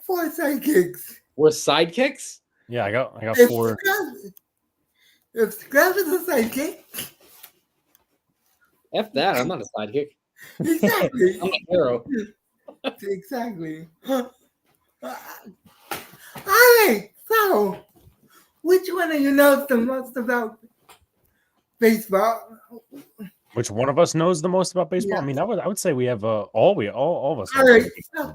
4 sidekicks. We're sidekicks? Yeah, I got If 4. Scrub is a sidekick, F that. I'm not a sidekick. exactly. I'm a hero. Exactly. All right, so which one of you knows the most about baseball? Which one of us knows the most about baseball? Yeah. I mean, I would say we have all of us. All right, so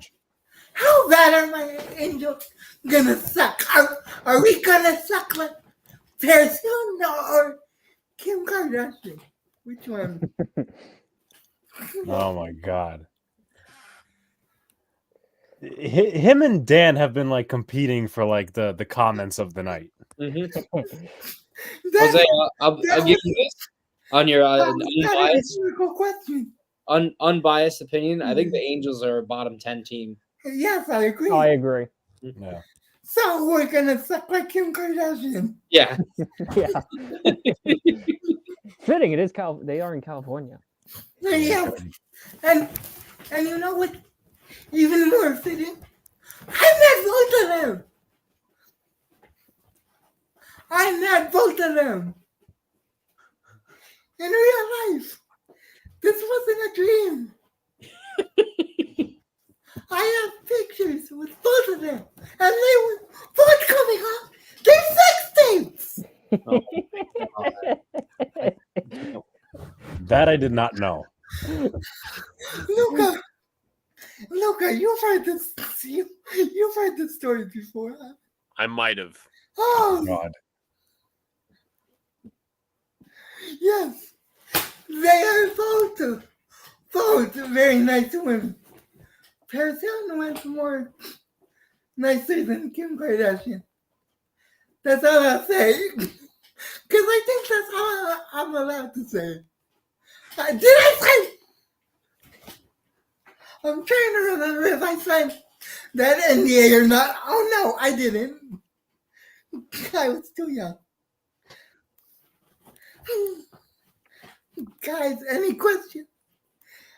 how bad are my Angels gonna suck? Are we gonna suck like Paris Hilton or Kim Kardashian? Which one? Oh my god. Him and Dan have been like competing for like the comments of the night. Mhm. That- Jose, I'll give you this on your that is a unbiased, rhetorical question. unbiased opinion. I think the Angels are a bottom 10 team. Yes, I agree. I agree. Yeah. So we're gonna suck like Kim Kardashian. Yeah. Yeah. Fitting. It is they are in California. Yeah. And you know what? Even more fitting. I met both of them. I met both of them. In real life. This wasn't a dream. I have pictures with both of them. And they were both coming off their sex tapes. That I did not know. Luca, you've heard this. You've heard this story before. Huh? I might have. Oh, God. yes. They are both very nice women. Paris Hilton was more nicer than Kim Kardashian. That's all I'll say. Because I think that's all I'm allowed to say. Did I say? I'm trying to remember if I signed that NDA or not. Oh, no, I didn't. I was too young. Guys, any questions?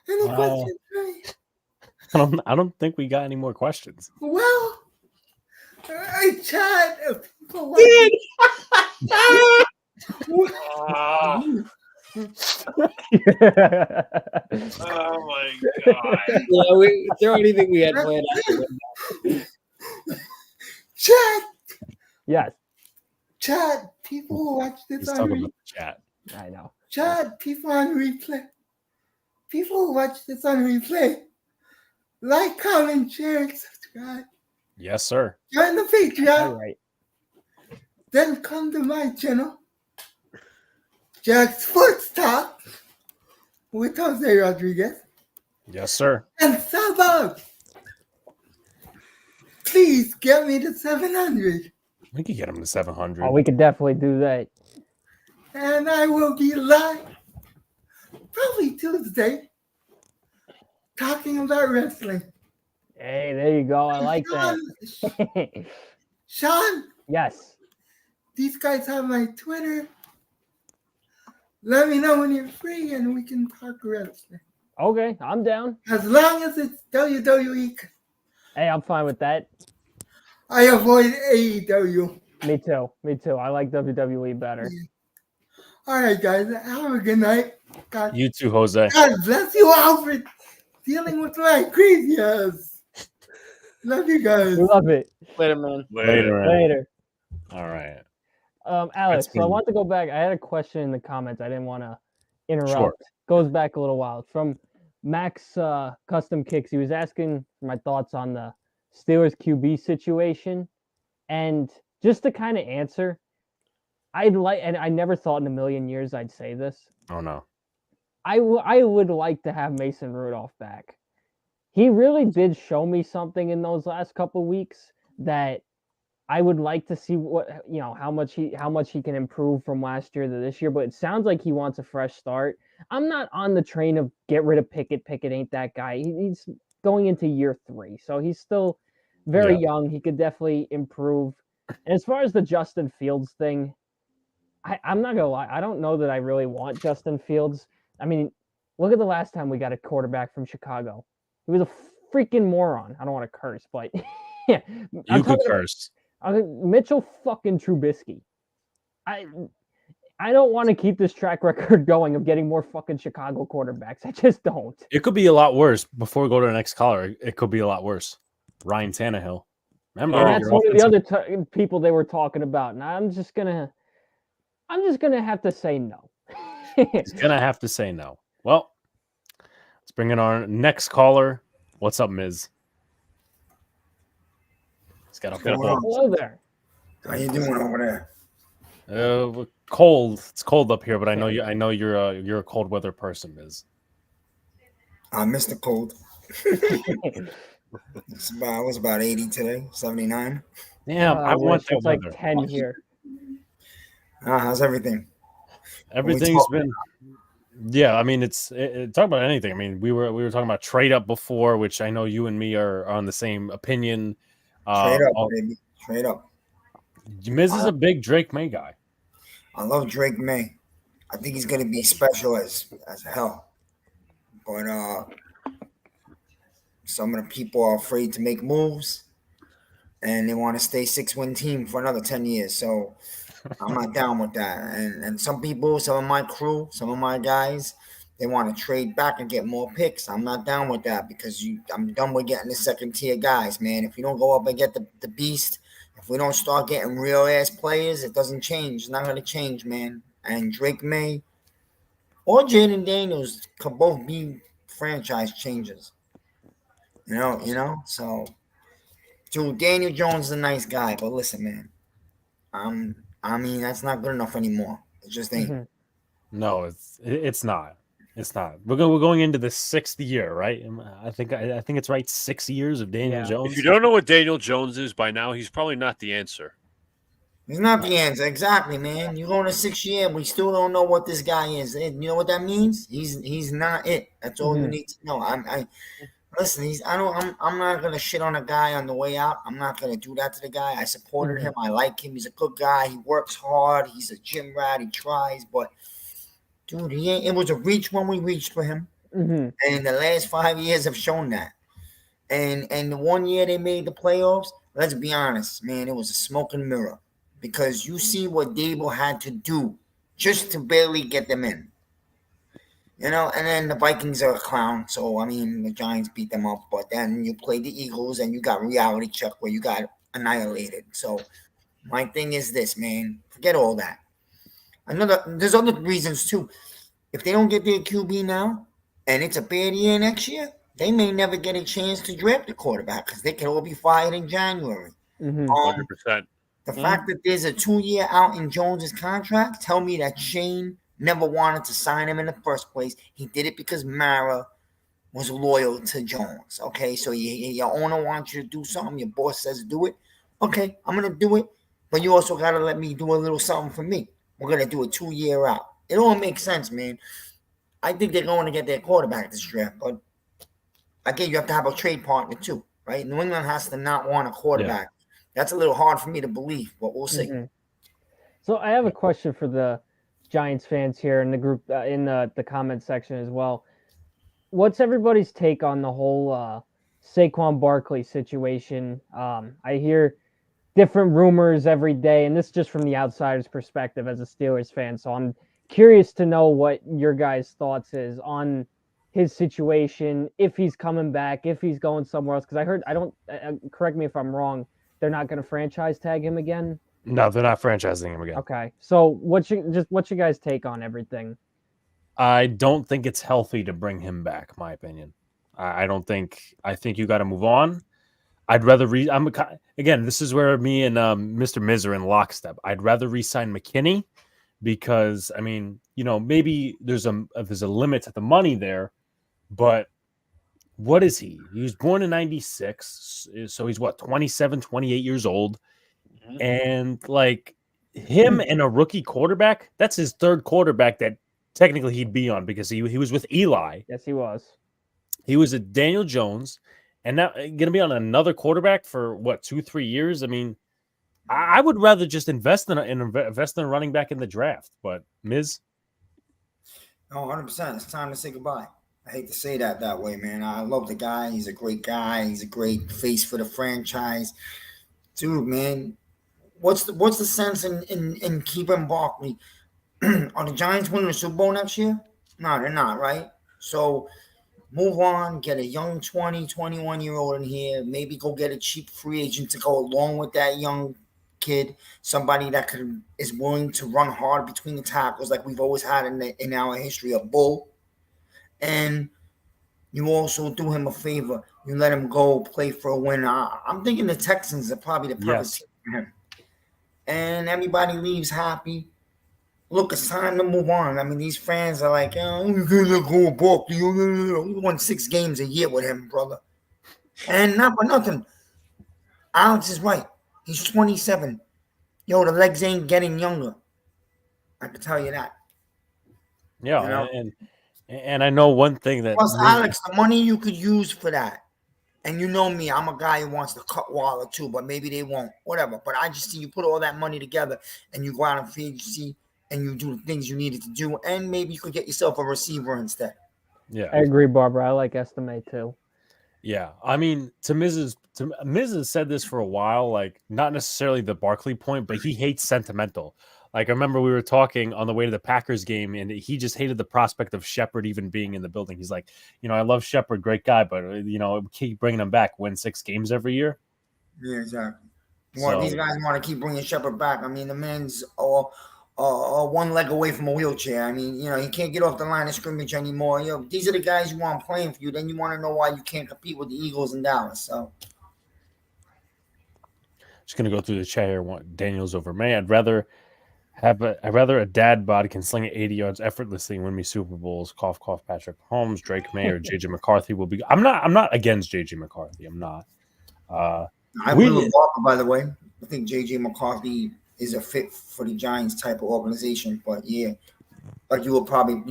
Any questions? Right? I don't think we got any more questions. Well, I chat. People Oh my god. Yeah, throw anything we had planned out. chat. Yes, Chat. People who watch He's this on talking about the chat. I know. chat. People on replay. People who watch this on replay. Like, comment, share, subscribe. Yes, sir. Join the All Patreon. right. then come to my channel, Jack Sports Talk, with Jose Rodriguez, Yes, sir. and sub up. Please get me to 700, We could get him to 700. Oh, we could definitely do that. and I will be live probably Tuesday talking about wrestling. Hey, there you go. I like that. Sean, Yes. these guys have my Twitter. Let me know when you're free and we can talk wrestling. Okay, I'm down. As long as it's WWE, Hey, I'm fine with that. I avoid AEW. Me too. Me too. I like WWE better. All right, guys, have a good night. God, You too, Jose. God bless you all for dealing with my craziness. Love you guys. We love it. Later, man. Later. man. Later. All right. Alex, That's so I been- want to go back. I had a question in the comments. I didn't want to interrupt. Sure. Goes back a little while. From Max Custom Kicks, he was asking for my thoughts on the Steelers QB situation. And just to kind of answer, and I never thought in a million years I'd say this. Oh, no. I would like to have Mason Rudolph back. He really did show me something in those last couple weeks that I would like to see how much he can improve from last year to this year, but it sounds like he wants a fresh start. I'm not on the train of get rid of Pickett. Pickett ain't that guy. He's going into year 3, so he's still very young. He could definitely improve. And as far as the Justin Fields thing, I'm not gonna lie. I don't know that I really want Justin Fields. I mean, look at the last time we got a quarterback from Chicago. He was a freaking moron. I don't want to curse, but yeah, You could curse. Mitchell fucking Trubisky. I don't want to keep this track record going of getting more fucking Chicago quarterbacks. I just don't. It could be a lot worse. Before we go to the next caller, it could be a lot worse. Ryan Tannehill. Remember, And that's your one of the offensive- other people they were talking about. And I'm just gonna have to say no. He's gonna have to say no. Well, let's bring in our next caller. What's up, Miz? He's got a Hello there. How you doing over there? cold. It's cold up here, but I know you. I know you're a cold weather person, Miz. I missed the cold. It was about 80 today, 79. Damn, I want that it's like weather. 10 here. How's everything? Everything's been. Yeah, I mean, talk about anything. I mean, we were talking about trade up before, which I know you and me are on the same opinion. Trade up, baby. Trade up. Miz is a big Drake May guy. I love Drake May. I think he's gonna be special as hell. But some of the people are afraid to make moves, and they want to stay 6-win team for another 10 years. So I'm not down with that. And some people, some of my crew, some of my guys, they want to trade back and get more picks. I'm not down with that because I'm done with getting the second tier guys, man. If you don't go up and get the beast, if we don't start getting real ass players, it doesn't change. It's not going to change, man. And Drake May or Jaden Daniels could both be franchise changers. You know. So, dude, Daniel Jones is a nice guy, but listen, man. I mean, that's not good enough anymore. It just ain't. Mm-hmm. No, it's not. It's not. We're going into the 6th year, right? I think it's right. 6 years of Daniel Jones. If you don't know what Daniel Jones is by now, he's probably not the answer. He's not the answer. Exactly, man. You're going to 6th year, we still don't know what this guy is. And you know what that means? He's not it. That's all you need to know. Listen, I'm not gonna shit on a guy on the way out. I'm not gonna do that to the guy. I supported him. I like him. He's a good guy. He works hard. He's a gym rat. He tries, but dude, it was a reach when we reached for him. And the last 5 years have shown that. And the 1 year they made the playoffs, let's be honest, man, it was a smoke and mirror. Because you see what Dable had to do just to barely get them in. You know, and then the Vikings are a clown. So, I mean, the Giants beat them up. But then you played the Eagles and you got reality check where you got annihilated. So, my thing is this, man. Forget all that. There's other reasons, too. If they don't get their QB now and it's a bad year next year, they may never get a chance to draft a quarterback because they can all be fired in January. 100%. The fact that there's a 2-year out in Jones's contract tell me that Shane never wanted to sign him in the first place. He did it because Mara was loyal to Jones. Okay, so your owner wants you to do something. Your boss says do it. Okay, I'm gonna do it, but you also gotta let me do a little something for me. We're gonna do a 2-year out. It all makes sense, man. I think they're going to get their quarterback this draft, but again, you have to have a trade partner too, right? New England has to not want a quarterback. Yeah. That's a little hard for me to believe, but we'll see. Mm-hmm. So I have a question for the Giants fans here in the group, in the comment section as well. What's everybody's take on the whole Saquon Barkley situation? I hear different rumors every day, and this is just from the outsider's perspective as a Steelers fan. So I'm curious to know what your guys' thoughts is on his situation, if he's coming back, if he's going somewhere else. Because correct me if I'm wrong, they're not going to franchise tag him again? No, they're not franchising him again. Okay. So what's your guys' take on everything? I don't think it's healthy to bring him back, my opinion. I think you got to move on. I'd rather again, this is where me and Mr. Miz are in lockstep. I'd rather re-sign McKinney because, I mean, maybe there's a limit to the money there, but what is he? He was born in 96, so he's 27, 28 years old. And like him and a rookie quarterback, that's his third quarterback that technically he'd be on because he was with Eli. Yes, he was. He was a Daniel Jones, and now going to be on another quarterback for 2-3 years. I mean, I would rather just invest in a running back in the draft. But Miz, 100%. It's time to say goodbye. I hate to say that way, man. I love the guy. He's a great guy. He's a great face for the franchise, dude. Man, what's the sense in keeping Barkley? Are the Giants winning the Super Bowl next year? No, they're not, right? So move on, get a young 20, 21-year-old in here. Maybe go get a cheap free agent to go along with that young kid. Somebody that is willing to run hard between the tackles like we've always had in our history, a bull. And you also do him a favor. You let him go play for a win. I'm thinking the Texans are probably the perfect team for him. And everybody leaves happy. Look, it's time to move on. I mean, these fans are like, we're going to go Barkley. We won 6 games a year with him, brother. And not for nothing. Alex is right. He's 27. Yo, the legs ain't getting younger. I can tell you that. Yeah, and I know one thing that... Plus, Alex, the money you could use for that. And you know me, I'm a guy who wants to cut Waller too, but maybe they won't. Whatever. But I just see you put all that money together and you go out and free agency and you do the things you needed to do, and maybe you could get yourself a receiver instead. Yeah, I agree, Barbara. I like Estimate too. Yeah, I mean, Miz has said this for a while, like not necessarily the Barkley point, but he hates sentimental. Like I remember we were talking on the way to the Packers game, and he just hated the prospect of Shepard even being in the building. He's like, I love Shepard, great guy, but keep bringing him back, win 6 games every year. Yeah, exactly. Well, these guys want to keep bringing Shepard back. I mean, the man's one leg away from a wheelchair. I mean, he can't get off the line of scrimmage anymore. These are the guys you want playing for you. Then you want to know why you can't compete with the Eagles in Dallas. So, just gonna go through the chat here. Daniels over May. I'd rather a dad bod can sling it 80 yards effortlessly and win me Super Bowls. Cough, cough. Patrick Mahomes, Drake May, or JJ McCarthy will be. I'm not against JJ McCarthy. I'm not. I agree with Walker, by the way. I think JJ McCarthy is a fit for the Giants type of organization. But yeah, like you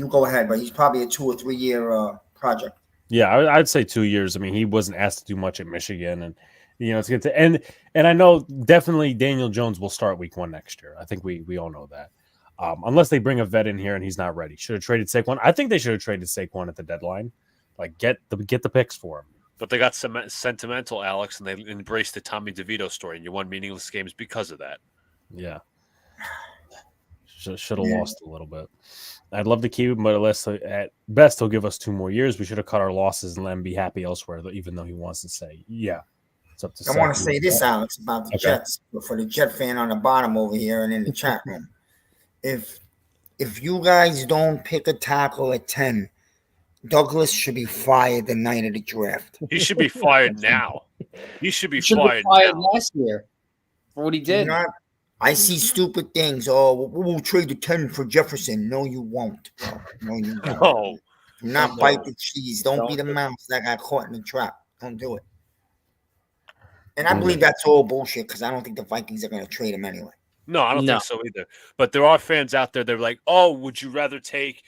go ahead, but he's probably a 2 or 3 year project. Yeah, I'd say 2 years. I mean, he wasn't asked to do much at Michigan, and it's good to and I know definitely Daniel Jones will start week 1 next year. I think we all know that. Unless they bring a vet in here and he's not ready. Should have traded Saquon. I think they should have traded Saquon at the deadline. Like get the picks for him. But they got sentimental, Alex, and they embraced the Tommy DeVito story, and you won meaningless games because of that. Yeah. Should have lost a little bit. I'd love to keep him, but at best he'll give us 2 more years. We should have cut our losses and let him be happy elsewhere, even though he wants to say, it's up to I want to say this, Alex, about the Jets, but for the Jet fan on the bottom over here and in the chat room. If you guys don't pick a tackle at 10, Douglas should be fired the night of the draft. He should be fired now. He should be fired now. last year for what he did. I see stupid things. Oh, we'll trade the 10 for Jefferson. No, you won't. No, you won't. No. Do not Don't bite do the cheese. Don't be the Don't. mouse that got caught in the trap. Don't do it. And I believe that's all bullshit because I don't think the Vikings are going to trade him anyway. No, I don't No. think so either. But there are fans out there. They're like, "Oh, would you rather take?"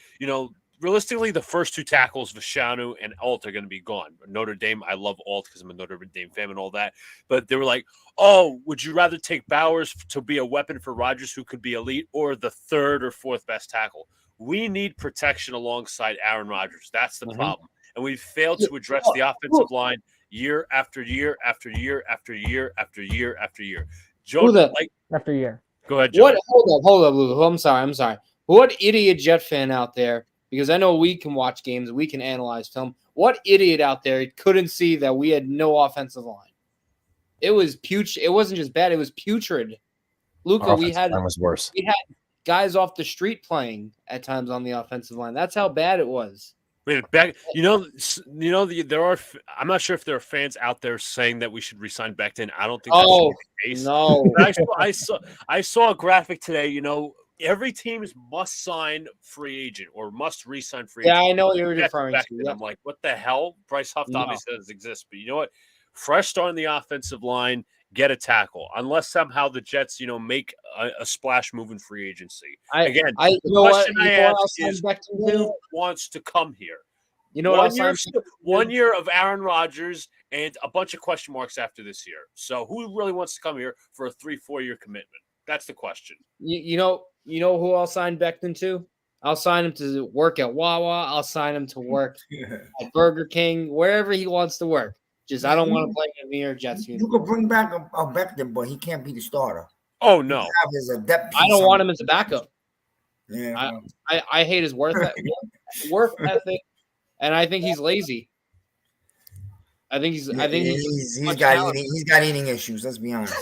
Realistically, the first two tackles, Vashanu and Alt, are going to be gone. Notre Dame, I love Alt because I'm a Notre Dame fan and all that. But they were like, "Oh, would you rather take Bowers to be a weapon for Rodgers, who could be elite, or the third or fourth best tackle?" We need protection alongside Aaron Rodgers. That's the problem, and we've failed to address the offensive line year after year after year after year after year after year. Joe, After year. Go ahead, Joe. Hold up, Lou. I'm sorry. What idiot Jet fan out there? Because I know we can watch games, we can analyze film. What idiot out there couldn't see that we had no offensive line? It was putrid. It wasn't just bad; it was putrid. Luca, we had was worse. We had guys off the street playing at times on the offensive line. That's how bad it was. Back, there are. I'm not sure if there are fans out there saying that we should resign Becton. I don't think that's the case. No. I saw a graphic today. Every team must sign free agent or must re-sign free agent. Yeah, I know what you're referring to. Yep. I'm like, what the hell? Bryce Huff obviously doesn't exist, but you know what? Fresh start on the offensive line. Get a tackle, unless somehow the Jets, make a splash move in free agency. The question I ask is, who wants to come here? You know what? 1 year of Aaron Rodgers and a bunch of question marks after this year. So who really wants to come here for a 3-4 year commitment? That's the question. You know who I'll sign Becton to? I'll sign him to work at Wawa. I'll sign him to work at Burger King, wherever he wants to work. Just I don't want to play in the New York Jets. You could bring back a Becton, but he can't be the starter. Oh no! I don't want him as a backup. Yeah, I hate his work ethic, and I think he's lazy. I think he's got eating issues. Let's be honest.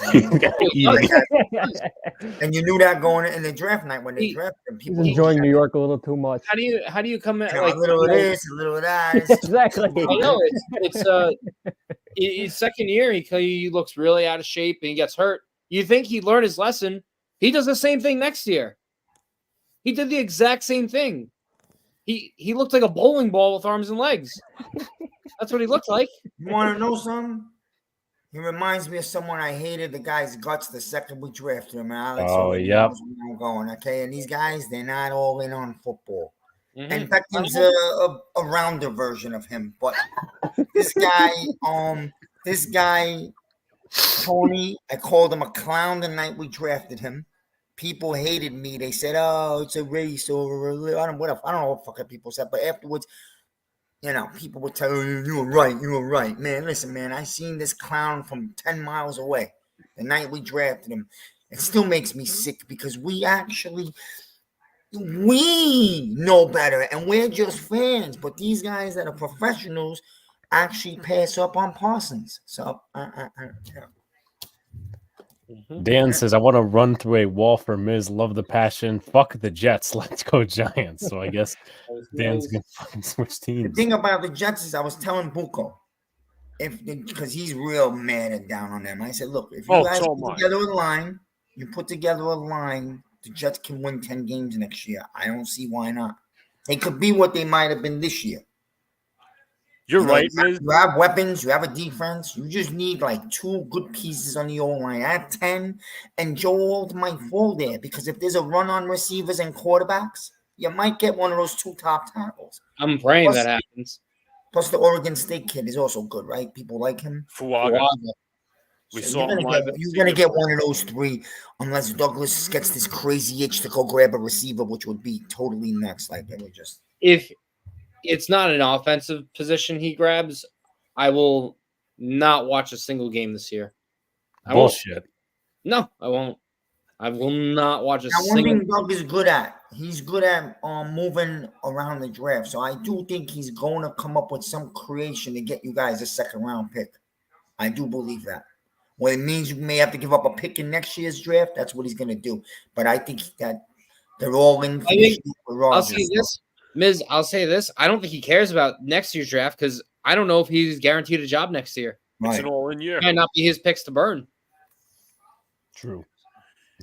And you knew that going in the draft night when they drafted him. He's enjoying New York a little too much. How do you come in like a little of this, a little of that? Exactly. I know it's his second year. He looks really out of shape and he gets hurt. You think he'd learn his lesson? He does the same thing next year. He did the exact same thing. He looked like a bowling ball with arms and legs. That's what he looked like. You want to know something? He reminds me of someone I hated the guy's guts the second we drafted him. Alex. Yep. I'm going, okay? And these guys, they're not all in on football. Mm-hmm. And Becton's a rounder version of him. But this guy, Tony, I called him a clown the night we drafted him. People hated me. They said, "Oh, it's a race," or I don't know what fucking people said. But afterwards, people would tell you, "You were right, man." Listen, man, I seen this clown from 10 miles away the night we drafted him. It still makes me sick because we know better and we're just fans. But these guys that are professionals actually pass up on Parsons. So, Dan says, I want to run through a wall for Miz. Love the passion. Fuck the Jets. Let's go Giants. So I guess Dan's going to fucking switch teams. The thing about the Jets is I was telling Buko, because he's real mad and down on them. I said, look, if you guys put together a line, the Jets can win 10 games next year. I don't see why not. They could be what they might have been this year. You're right, Miz. You have weapons. You have a defense. You just need like 2 good pieces on the O-line. Add 10, and Joe Alt might fall there because if there's a run on receivers and quarterbacks, you might get one of those 2 top tackles. I'm praying that happens. Plus, the Oregon State kid is also good, right? People like him. Fuaga. We saw him live. You're going to get one of those 3 unless Douglas gets this crazy itch to go grab a receiver, which would be totally nuts. Like, it would just... If it's not an offensive position he grabs, I will not watch a single game this year. Bullshit. No, I won't. I will not watch a single. One thing Doug is good at, he's good at moving around the draft. So I do think he's going to come up with some creation to get you guys a 2nd round pick. I do believe that. Well, it means you may have to give up a pick in next year's draft. That's what he's going to do. But I think that they're all in. I'll say this. Miz, I'll say this. I don't think he cares about next year's draft because I don't know if he's guaranteed a job next year. It's an all-in year. It might not be his picks to burn. True.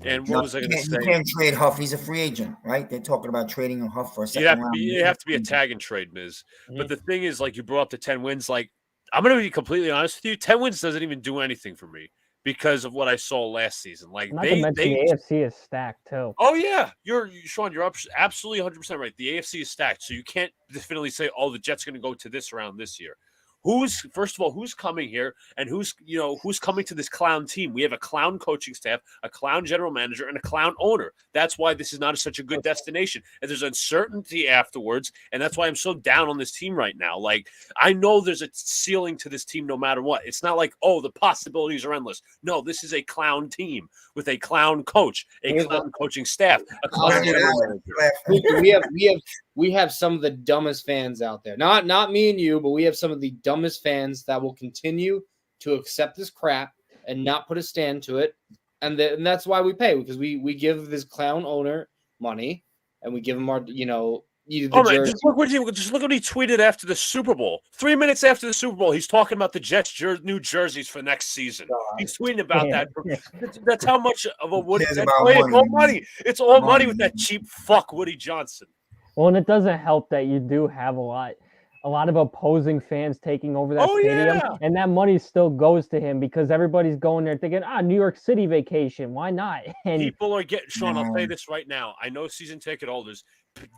And No, what was I going to you say? can't trade Huff. He's a free agent, right? They're talking about trading a Huff for a You second have to round. be you have to be a tag and trade, Miz. But the thing is, like you brought up the 10 wins. Like I'm going to be completely honest with you, 10 wins doesn't even do anything for me because of what I saw last season. Like Not to mention the AFC is stacked too. Oh yeah, Sean. You're absolutely 100% right. The AFC is stacked, so you can't definitely say, "Oh, the Jets going to go to this round this year." First of all, who's coming here, and who's coming to this clown team? We have a clown coaching staff, a clown general manager, and a clown owner. That's why this is not such a good destination, and there's uncertainty afterwards, and that's why I'm so down on this team right now. Like I know there's a ceiling to this team, no matter what. It's not like the possibilities are endless. No, this is a clown team with a clown coach, a clown coaching staff, a clown general manager. We have some of the dumbest fans out there. Not me and you, but we have some of the dumbest fans that will continue to accept this crap and not put a stand to it. And that's why we pay, because we give this clown owner money and we give him our just look what he tweeted after the Super Bowl. 3 minutes after the Super Bowl, he's talking about the Jets' new jerseys for next season. He's tweeting about that. That's how much of a Woody. It's all money. It's all money with that cheap fuck Woody Johnson. Well, and it doesn't help that you do have a lot of opposing fans taking over that stadium, and that money still goes to him because everybody's going there thinking, New York City vacation, why not? And people are getting Sean. I'll say this right now. I know season ticket holders.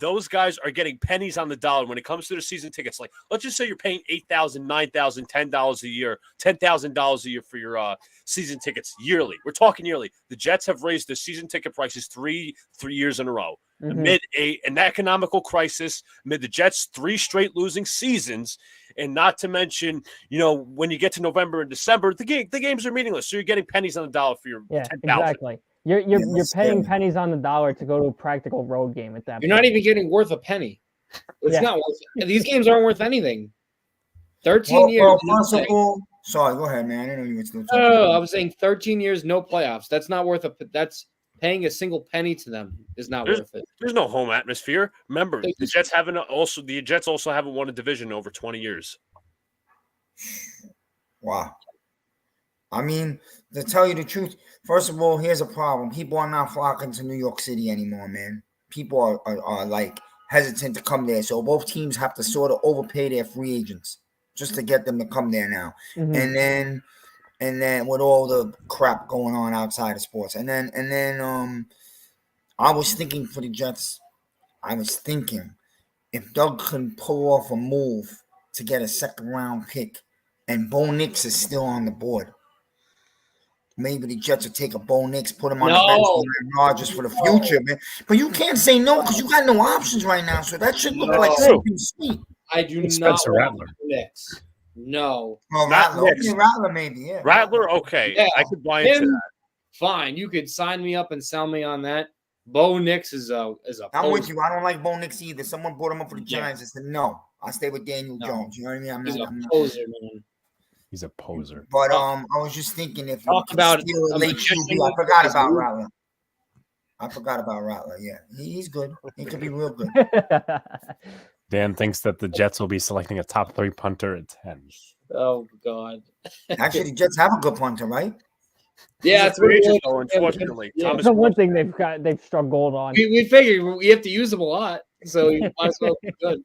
Those guys are getting pennies on the dollar when it comes to their season tickets. Like, let's just say you're paying $8,000, $9,000, $10 a year, $10,000 a year for your season tickets yearly. We're talking yearly. The Jets have raised their season ticket prices three years in a row. Amid an economical crisis, amid the Jets' 3 straight losing seasons, and not to mention, when you get to November and December, the games are meaningless. So you're getting pennies on the dollar for your $10,000. Exactly. You're paying pennies on the dollar to go to a practical road game at that point. You're not even getting worth a penny. It's not worth. These games aren't worth anything. 13 years. Sorry, go ahead, man. I didn't know you were still talking. No, I was saying 13 years, no playoffs. That's not worth that's paying a single penny to them is not worth it. There's no home atmosphere. Remember, the Jets also haven't won a division in over 20 years. Wow. I mean, to tell you the truth, first of all, here's a problem. People are not flocking to New York City anymore, man. People are like hesitant to come there. So both teams have to sort of overpay their free agents just to get them to come there now. And then with all the crap going on outside of sports. And then I was thinking for the Jets, if Doug can pull off a move to get a second round pick and Bo Nix is still on the board, maybe the Jets will take a Bo Nix, put him on the bench for Rodgers for the future, man. But you can't say no because you got no options right now. So that should look like something sweet. I do not want Nix. No. Well, Rattler maybe, yeah. Rattler, okay. Yeah. I could buy into that. Fine. You could sign me up and sell me on that. Bo Nix is a I'm with you. I don't like Bo Nix either. Someone brought him up for the Giants. I said, no. I'll stay with Daniel Jones. You know what I mean? He's a poser, man. He's a poser. But I was just thinking if talk about late QB, I forgot about Rattler. Yeah. He's good. He could be real good. Dan thinks that the Jets will be selecting a top 3 punter at 10. Oh, God. Actually, the Jets have a good punter, right? Yeah, it's really unfortunately. That's the one thing they've struggled on. We figured we have to use them a lot, so you might as well be good.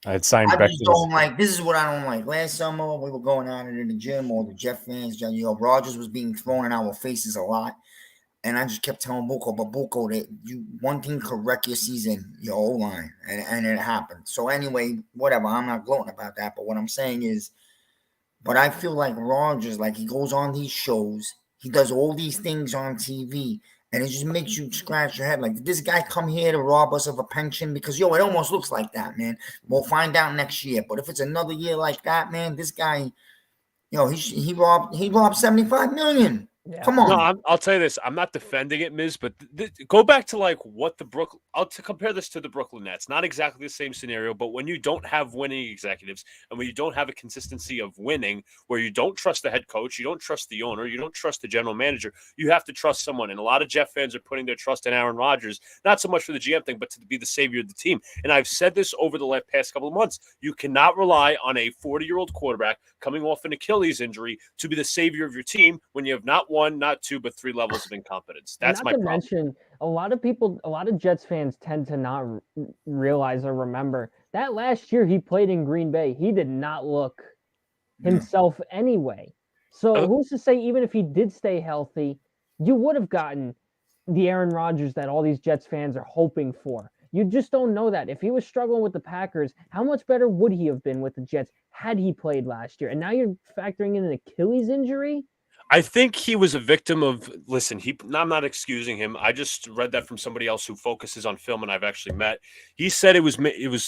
I'd sign I back just don't like. This is what I don't like. Last summer, we were going out in the gym, all the Jet fans, Rodgers was being thrown in our faces a lot. And I just kept telling Buko, that one thing could wreck your season, your O-line, and it happened. So anyway, whatever. I'm not gloating about that, but what I'm saying is, but I feel like Rodgers, like he goes on these shows, he does all these things on TV, and it just makes you scratch your head. Like, did this guy come here to rob us of a pension? Because it almost looks like that, man. We'll find out next year. But if it's another year like that, man, this guy, he robbed 75 million. Yeah. Come on. No, I'll tell you this. I'm not defending it, Miz, but go back to like what I'll compare this to the Brooklyn Nets. Not exactly the same scenario, but when you don't have winning executives and when you don't have a consistency of winning, where you don't trust the head coach, you don't trust the owner, you don't trust the general manager, you have to trust someone. And a lot of Jet fans are putting their trust in Aaron Rodgers, not so much for the GM thing, but to be the savior of the team. And I've said this over the past couple of months. You cannot rely on a 40-year-old quarterback coming off an Achilles injury to be the savior of your team when you have not one, not two, but 3 levels of incompetence. And That's not my to problem. mention, a lot of Jets fans tend to not realize or remember that last year he played in Green Bay, he did not look himself anyway. So who's to say, even if he did stay healthy, you would have gotten the Aaron Rodgers that all these Jets fans are hoping for. You just don't know that. If he was struggling with the Packers, how much better would he have been with the Jets had he played last year? And now you're factoring in an Achilles injury? I think he was a victim of. Listen, I'm not excusing him. I just read that from somebody else who focuses on film, and I've actually met. He said it was.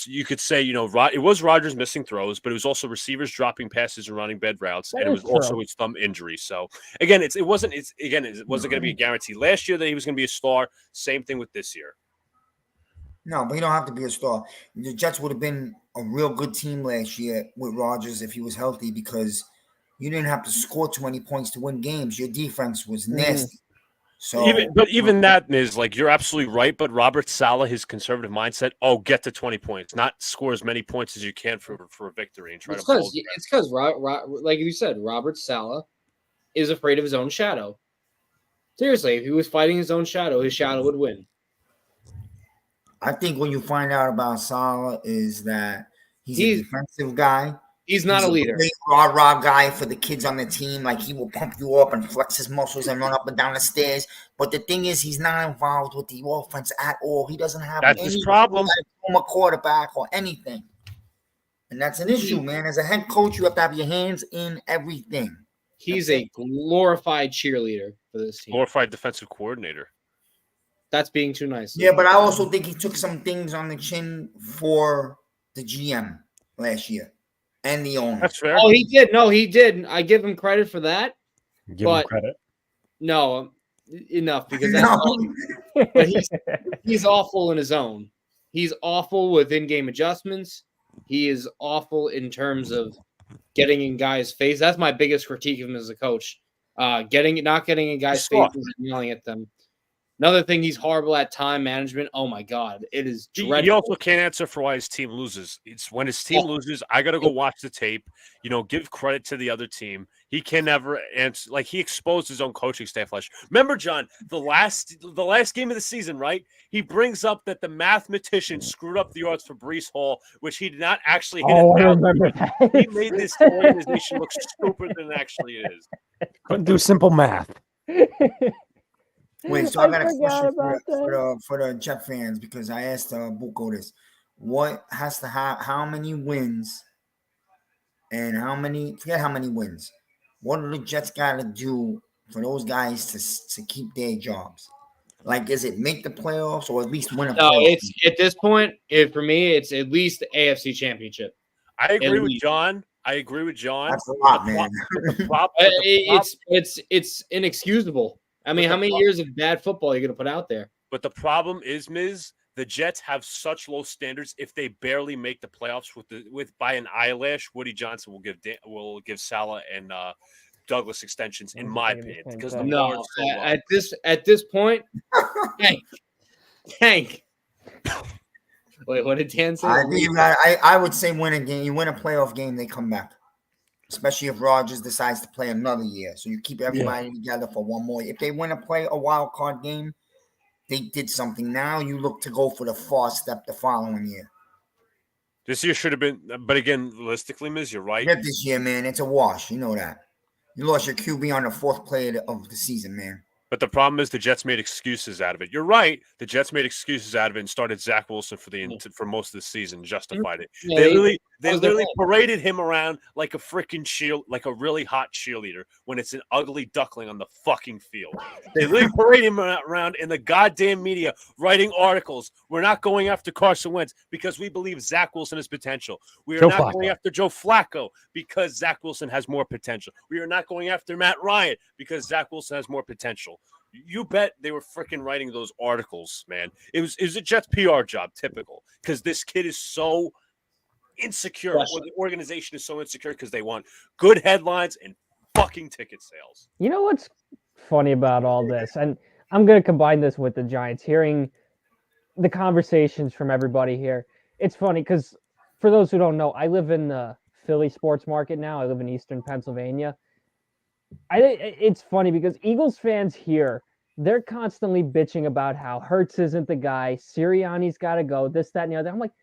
You could say, it was Rodgers missing throws, but it was also receivers dropping passes and running bad routes, That and it was is also true. his thumb injury. So again, it wasn't going to be a guarantee. Last year that he was going to be a star. Same thing with this year. No, but you don't have to be a star. The Jets would have been a real good team last year with Rodgers if he was healthy, because you didn't have to score too many points to win games. Your defense was nasty. So, Even that is like, you're absolutely right. But Robert Saleh, his conservative mindset, get to 20 points, not score as many points as you can for a victory and try It's to. because like you said, Robert Saleh is afraid of his own shadow. Seriously, if he was fighting his own shadow, his shadow would win. I think what you find out about Saleh is that he's a defensive guy. He's not a leader. Great rah guy for the kids on the team. Like, he will pump you up and flex his muscles and run up and down the stairs. But the thing is, he's not involved with the offense at all. He doesn't have That's his problem. Former quarterback or anything, and that's an issue, man. As a head coach, you have to have your hands in everything. He's a glorified cheerleader for this team. Glorified defensive coordinator. That's being too nice. Yeah, but I also think he took some things on the chin for the GM last year and the owner. That's fair. Oh, he did. No, he did. I give him credit for that. Give him credit. No, enough, because that's but he's awful in his own. He's awful with in-game adjustments. He is awful in terms of getting in guys' face. That's my biggest critique of him as a coach. Not getting in guys' faces and yelling at them. Another thing, he's horrible at time management. Oh my God, it is dreadful. He also can't answer for why his team loses. It's when his team loses, I got to go watch the tape. Give credit to the other team. He can never answer. Like, he exposed his own coaching staff last year. Remember, John, the last game of the season, right? He brings up that the mathematician screwed up the odds for Breece Hall, which he did not actually hit. I remember that. He made this organization look stupider than it actually is. Couldn't do simple math. Wait, so I got a question for the Jet fans, because I asked Buko this. What has to have, how many wins and forget how many wins. What do the Jets got to do for those guys to keep their jobs? Like, is it make the playoffs or at least win a playoff? No, it's at this point, for me, it's at least the AFC Championship. I agree with John. That's a lot, man. It's inexcusable. I mean, how many years of bad football are you going to put out there? But the problem is, Miz, the Jets have such low standards. If they barely make the playoffs with by an eyelash, Woody Johnson will give Saleh and Douglas extensions, in my opinion. Because at this point, Hank. Wait, what did Dan say? I would say win a game. You win a playoff game, they come back. Especially if Rodgers decides to play another year. So you keep everybody together for one more year. If they win a wild card game, they did something. Now you look to go for the far step the following year. This year should have been, but again, realistically, Miz, you're right. Get this year, man. It's a wash. You know that. You lost your QB on the fourth play of the season, man. But the problem is the Jets made excuses out of it. You're right. The Jets made excuses out of it and started Zach Wilson for most of the season, justified it. They literally paraded him around like a freaking like a really hot cheerleader when it's an ugly duckling on the fucking field. They literally paraded him around in the goddamn media writing articles. We're not going after Carson Wentz because we believe Zach Wilson has potential. We are not going after Joe Flacco because Zach Wilson has more potential. We are not going after Matt Ryan because Zach Wilson has more potential. You bet they were freaking writing those articles, man. It was a Jets PR job, typical, because this kid is so insecure. Or the organization is so insecure because they want good headlines and fucking ticket sales. You know what's funny about all this? And I'm going to combine this with the Giants. Hearing the conversations from everybody here, it's funny because for those who don't know, I live in the Philly sports market now. I live in Eastern Pennsylvania. It's funny because Eagles fans here, they're constantly bitching about how Hurts isn't the guy, Sirianni's got to go, this, that, and the other. I'm like,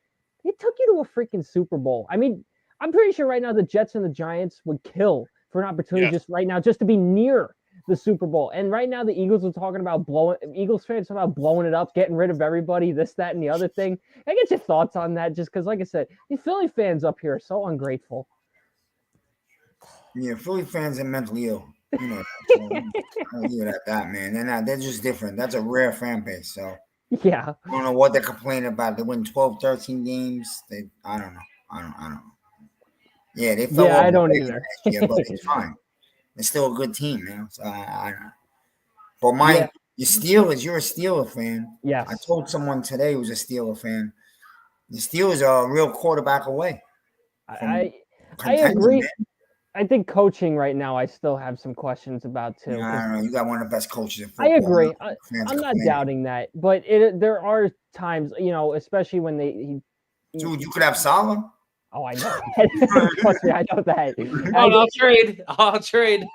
it took you to a freaking Super Bowl. I mean, I'm pretty sure right now the Jets and the Giants would kill for an opportunity Yes. just right now just to be near the Super Bowl. And right now the Eagles are talking about Eagles fans talking about blowing it up, getting rid of everybody, this, that, and the other thing. I get your thoughts on that just because, like I said, these Philly fans up here are so ungrateful. Yeah, Philly fans are mentally ill. You know, so I'll leave it at that, man. They're just different. That's a rare fan base. So Yeah. I don't know what they're complaining about. They win 12, 13 games. I don't know. I don't know. Yeah, they fell off I the don't wagon either. last year, but it's fine. They're still a good team, man. So I don't know. But Mike, your Steelers, you're a Steeler fan. Yes. I told someone today who was a Steeler fan. The Steelers are a real quarterback away. I contending, agree. man. I think coaching right now, I still have some questions about too. Yeah, I don't know. You got one of the best coaches in I football. agree. I'm not doubting that, but there are times, you know, especially when Dude, you could have Salah. Oh, I know that. Trust me, I know that. I'll trade.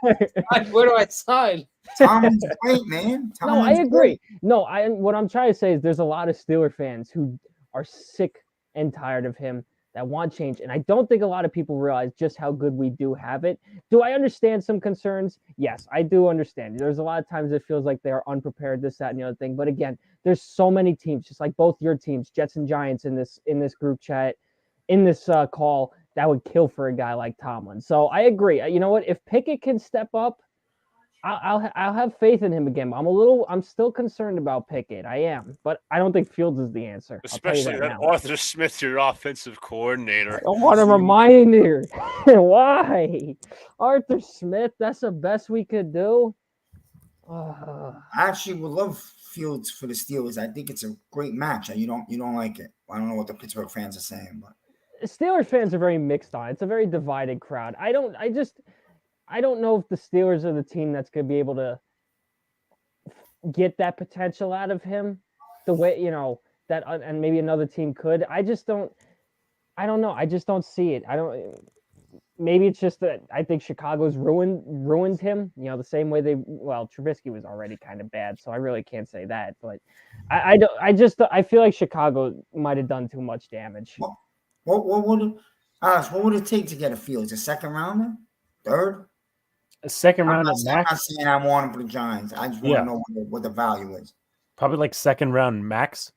Where do I sign? Tomlin's great, man. No, I agree. No, what I'm trying to say is there's a lot of Steeler fans who are sick and tired of him that want change. And I don't think a lot of people realize just how good we do have it. Do I understand some concerns? Yes, I do understand. There's a lot of times it feels like they're unprepared, this, that, and the other thing. But again, there's so many teams, just like both your teams, Jets and Giants in this group chat, in this call, that would kill for a guy like Tomlin. So I agree. You know what? If Pickett can step up, I'll have faith in him again. I'm still concerned about Pickett. I am, but I don't think Fields is the answer. Especially that Arthur Smith, your offensive coordinator. I don't want to remind you. Why? Arthur Smith, that's the best we could do. I actually would love Fields for the Steelers. I think it's a great match. You don't like it. I don't know what the Pittsburgh fans are saying, but Steelers fans are very mixed on it. It's a very divided crowd. I don't know if the Steelers are the team that's going to be able to get that potential out of him the way, you know, that, and maybe another team could. I don't know. I just don't see it. Maybe it's just that I think Chicago's ruined him, you know, the same way Trubisky was already kind of bad. So I really can't say that, but I feel like Chicago might've done too much damage. What would it take to get a Fields? A second rounder? Third? A second round I'm not saying I want him for the Giants. I just want to know what the value is. Probably like second round max.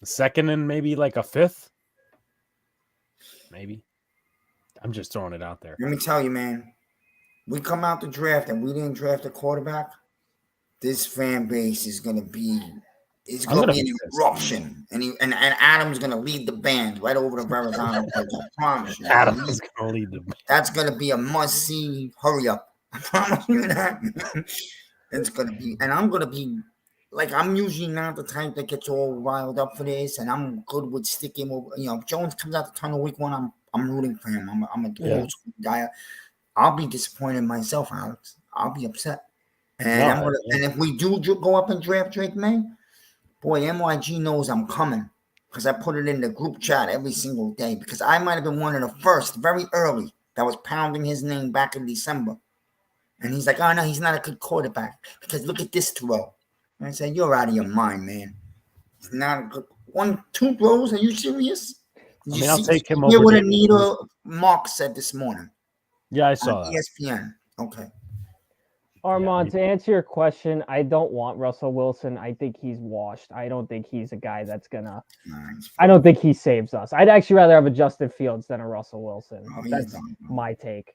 A second and maybe like a fifth. Maybe. I'm just throwing it out there. Let me tell you, man. We come out the draft and we didn't draft a quarterback. This fan base is gonna be an eruption, and Adam's gonna lead the band right over the Verrazano Bridge. I promise you. Adam's gonna lead the band. That's gonna be a must-see. Hurry up! I promise you that. It's gonna be, and I'm gonna be like, I'm usually not the type that gets all riled up for this, and I'm good with sticking with. You know, if Jones comes out the tunnel week one, I'm rooting for him. I'm a old school guy. I'll be disappointed in myself, Alex. I'll be upset. And and if we do go up and draft Drake May, boy, MYG knows I'm coming because I put it in the group chat every single day because I might have been one of the first, very early, that was pounding his name back in December. And he's like, oh, no, he's not a good quarterback because look at this throw. And I said, you're out of your mind, man. He's not a good 1-2 throws. Are you serious? I'll take him over. Hear what Anita Mark said this morning. Yeah, I saw that. ESPN. Okay. Armand, to answer your question, I don't want Russell Wilson. I think he's washed. I don't think he's a guy that's gonna. I don't think he saves us. I'd actually rather have a Justin Fields than a Russell Wilson. That's my take.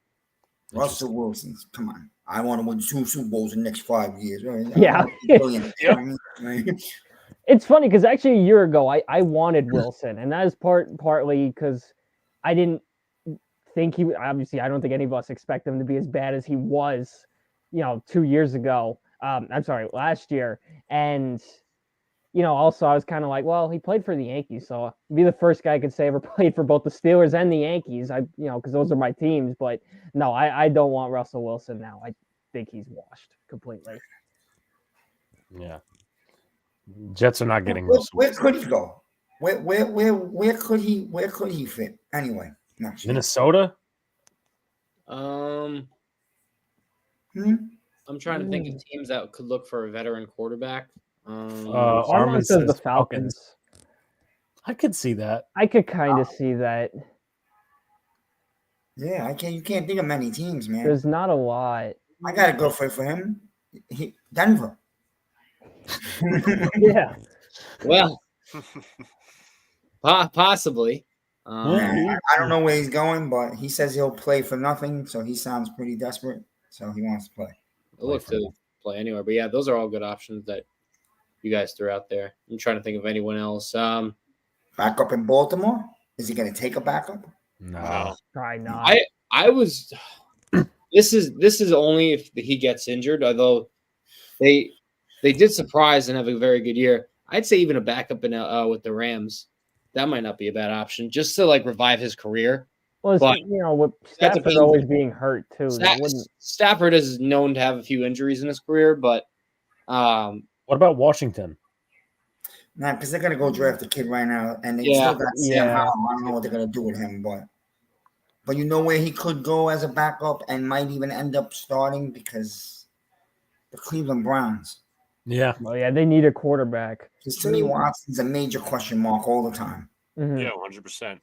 Russell Wilson, come on. I want to win 2 Super Bowls in the next 5 years. Right? Yeah. It's funny because actually a year ago I wanted Wilson, and that is partly because I didn't think he. Obviously, I don't think any of us expect him to be as bad as he was. 2 years ago. Last year. And, also I was kind of like, well, he played for the Yankees. So be the first guy I could say ever played for both the Steelers and the Yankees. Because those are my teams. But no, I don't want Russell Wilson now. I think he's washed completely. Yeah. Jets are not getting Russell. Where could he go? Where could he fit? Anyway, next Minnesota? I'm trying to think of teams that could look for a veteran quarterback. Armand Armin says the says Falcons. I could see that. I could kind of see that. Yeah, you can't think of many teams, man. There's not a lot. I gotta go for him. Denver. Yeah. Well, possibly. I don't know where he's going, but he says he'll play for nothing, so he sounds pretty desperate. So he wants to play. I'll look to play anywhere. But yeah, those are all good options that you guys threw out there. I'm trying to think of anyone else. Backup in Baltimore? Is he going to take a backup? No, probably not. I was. This is only if he gets injured. Although they did surprise and have a very good year. I'd say even a backup in with the Rams. That might not be a bad option, just to like revive his career. Well, but, with Stafford always being hurt too. Stafford is known to have a few injuries in his career, but what about Washington? Nah, because they're gonna go draft a kid right now, and they still got Sam Howell. I don't know what they're gonna do with him, but you know where he could go as a backup and might even end up starting because the Cleveland Browns. Yeah. Oh yeah, they need a quarterback. Because to me, Watson's a major question mark all the time. Mm-hmm. Yeah, 100%.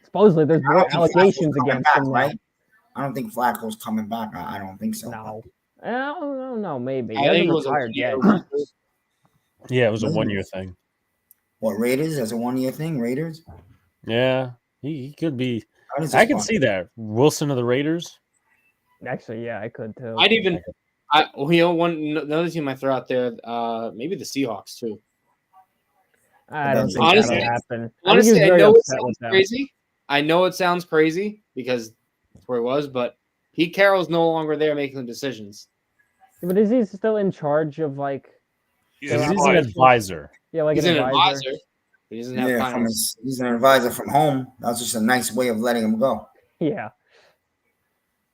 Supposedly, there's more allegations against him, right? I don't think Flacco's coming back. I don't think so. No, I don't know. Maybe I think it was retired yet. Yeah, it was a 1 year thing. What, Raiders as a 1 year thing? Raiders? Yeah, he could be. I can see that. Wilson of the Raiders. Actually, yeah, I could too. Another team I throw out there, maybe the Seahawks too. I don't think that'll happen. Honestly, I know it sounds crazy. I know it sounds crazy because that's where he was, but Pete Carroll's no longer there making the decisions. But is he still in charge of like? He's an advisor. Yeah, like he's an advisor. But he doesn't have he's an advisor from home. That's just a nice way of letting him go. Yeah.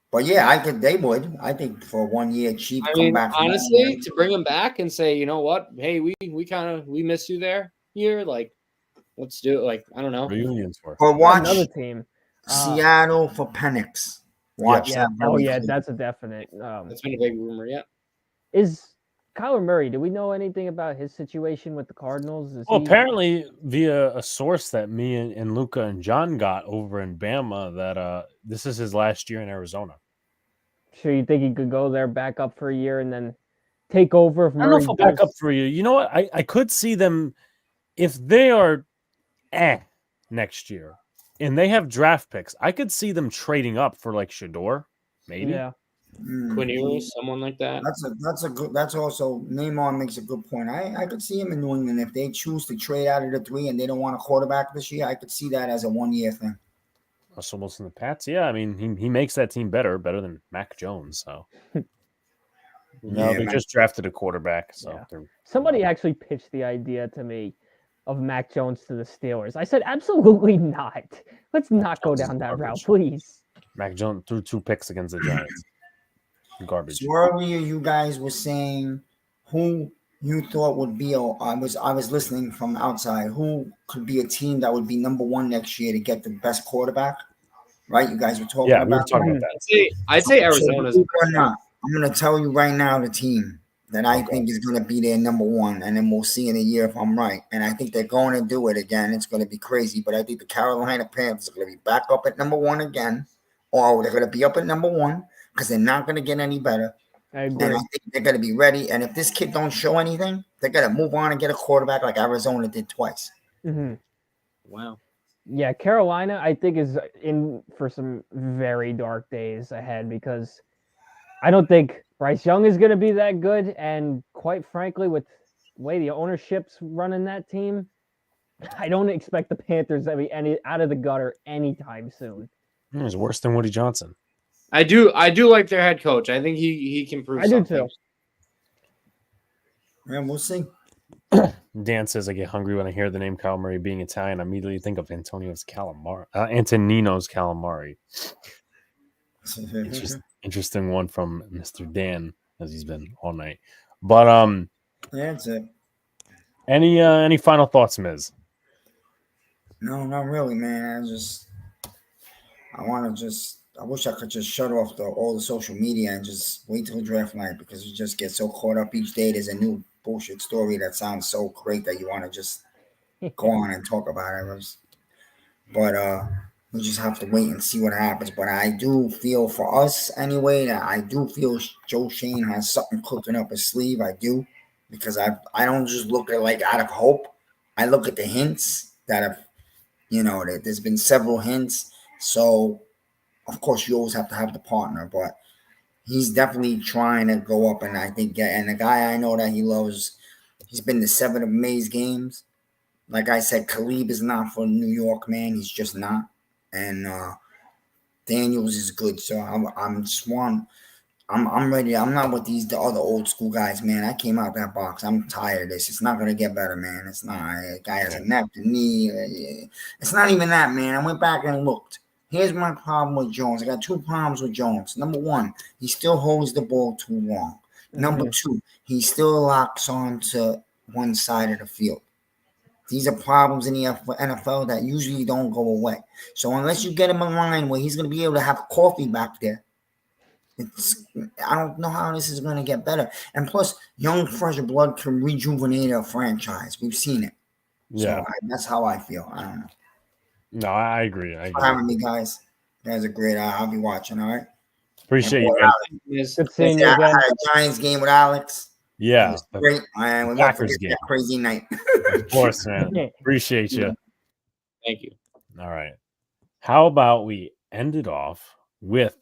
But yeah, they would. I think for 1 year cheap. I mean, honestly, to bring him back and say, you know what? Hey, we miss you there here. Like, let's do it. Like, I don't know. Reunions for. Or watch another team. Seattle for Penix. Watch that. Oh yeah, that's a definite. That's been a big rumor. Yeah. Is Kyler Murray? Do we know anything about his situation with the Cardinals? Apparently via a source that me and Luca and John got over in Bama that this is his last year in Arizona. So you think he could go there back up for a year and then take over? If I don't know if he'll back up for a year. You know what? I could see them if they are next year and they have draft picks. I could see them trading up for like Shador, maybe. Yeah. Quinn Ewers, someone like that. That's also Neymar makes a good point. I could see him in New England if they choose to trade out of the 3 and they don't want a quarterback this year. I could see that as a 1 year thing. Russell Wilson, the Pats. Yeah, I mean he makes that team better than Mac Jones. So they just drafted a quarterback. So somebody actually pitched the idea to me of Mac Jones to the Steelers. I said absolutely not. Let's not go down that route, please. Mac Jones threw 2 picks against the Giants. Garbage. So earlier, you guys were saying who you thought would be. I was listening from outside. Who could be a team that would be number 1 next year to get the best quarterback? Right? You guys were talking about. Yeah, we were talking about that. I'd say Arizona's. I'm going to tell you right now the team that I think is going to be their number 1, and then we'll see in a year if I'm right. And I think they're going to do it again. It's going to be crazy, but I think the Carolina Panthers are going to be back up at number 1 again, or they're going to be up at number 1. Because they're not going to get any better. I agree. And I think they're going to be ready. And if this kid don't show anything, they're going to move on and get a quarterback like Arizona did twice. Mm-hmm. Wow. Yeah, Carolina, I think, is in for some very dark days ahead because I don't think Bryce Young is going to be that good. And quite frankly, with the way the ownership's running that team, I don't expect the Panthers to be out of the gutter anytime soon. It's worse than Woody Johnson. I do like their head coach. I think he can prove something. I do too. Yeah, we'll see. Dan says, I get hungry when I hear the name Kyle Murray being Italian. I immediately think of Antonino's calamari. Interesting one from Mr. Dan, as he's been all night. But yeah, that's it. Any final thoughts, Miz? No, not really, man. I want to I wish I could just shut off all the social media and just wait till draft night because you just get so caught up each day. There's a new bullshit story that sounds so great that you want to just go on and talk about it. But we just have to wait and see what happens. But I do feel for us anyway that I do feel Joe Shane has something cooking up his sleeve. I do, because I don't just look at it like out of hope. I look at the hints that have, that there's been several hints. So of course you always have to have the partner, but he's definitely trying to go up. And I think, and the guy I know that he loves, he's been to 7 of May's games. Like I said, Khalib is not for New York, man. He's just not. And Daniels is good. So I'm ready. I'm not with the other old school guys, man. I came out that box. I'm tired of this. It's not gonna get better, man. It's not. A guy has a neck, a knee. It's not even that, man. I went back and looked. Here's my problem with Jones. I got 2 problems with Jones. Number 1, he still holds the ball too long. Number 2, he still locks on to one side of the field. These are problems in the NFL that usually don't go away. So unless you get him in line where he's going to be able to have coffee back there, I don't know how this is going to get better. And plus, young, fresh blood can rejuvenate a franchise. We've seen it. Yeah. So that's how I feel. I don't know. No, I agree. I Thanks for agree. having me, guys. You guys are great. I'll be watching, all right? Appreciate you, And man. Good seeing you I again. had a Giants game with Alex. Yeah. It was great. And we won't Packers forget game. that crazy night. Of course, man. Appreciate you. Thank you. All right. How about we end it off with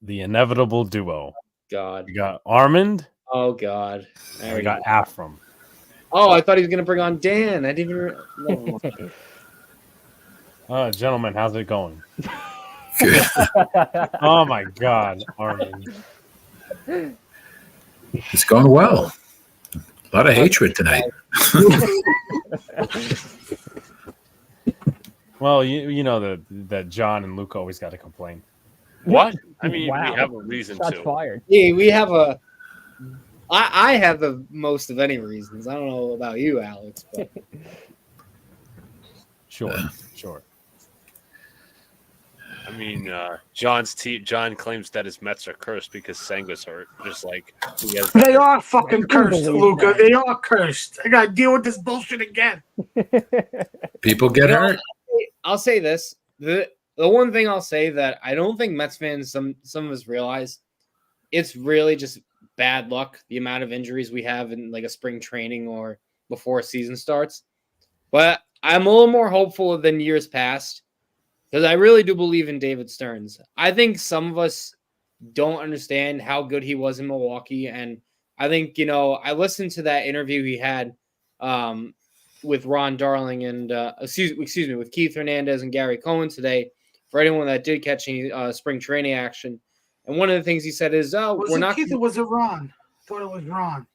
the inevitable duo? God. We got Armand. Oh God. There And we we got go. Afram. Oh, I thought he was gonna bring on Dan. I didn't even. Gentlemen, how's it going? Good. Oh my God, Armand. It's going well. A lot of hatred tonight. Well, you know that John and Luke always got to complain. What? I mean, Wow. we have a reason Shots to. fired. Yeah, we have a. I have the most of any reasons. I don't know about you, Alex, but Sure. I mean, John claims that his Mets are cursed because Senga's hurt. Just like he has. They are fucking cursed, believe Luca. that. They are cursed. I gotta deal with this bullshit again. People get hurt. I'll say this: the one thing I'll say that I don't think Mets fans, some of us realize, it's really just bad luck. The amount of injuries we have in like a spring training or before a season starts. But I'm a little more hopeful than years past because I really do believe in David Stearns. I think some of us don't understand how good he was in Milwaukee, and I think I listened to that interview he had with Ron Darling and excuse me, with Keith Hernandez and Gary Cohen today. For anyone that did catch any spring training action, and one of the things he said is, Was we're it not. Keith or was it Ron? Thought it was Ron.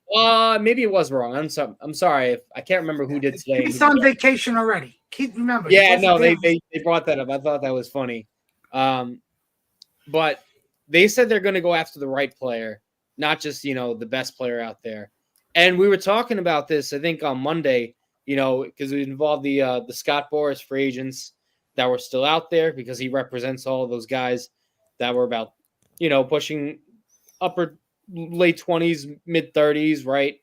Maybe it was wrong. I'm sorry if I can't remember who did today. He's on vacation already. Keith, remember? Yeah, no, they brought that up. I thought that was funny. But they said they're going to go after the right player, not just the best player out there. And we were talking about this, I think, on Monday. Because it involved the Scott Boras free agents that were still out there because he represents all of those guys that were about pushing upper late 20s, mid 30s, right?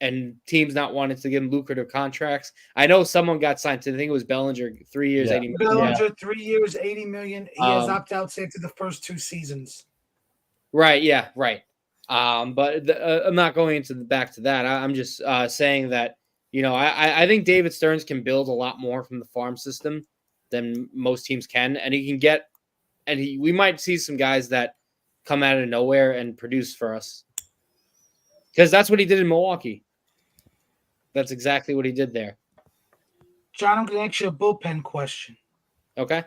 And teams not wanting to give him lucrative contracts. I know someone got signed to, I think it was Bellinger, 3 years, Yeah. 80 million. Bellinger, 3 years, $80 million. He has opt-outs after the first 2 seasons. Right, yeah, right. But I'm not going into back to that. I'm just saying that, I think David Stearns can build a lot more from the farm system than most teams can. And he can get, we might see some guys that come out of nowhere and produce for us. Because that's what he did in Milwaukee. That's exactly what he did there. John, I'm going to ask you a bullpen question. Okay.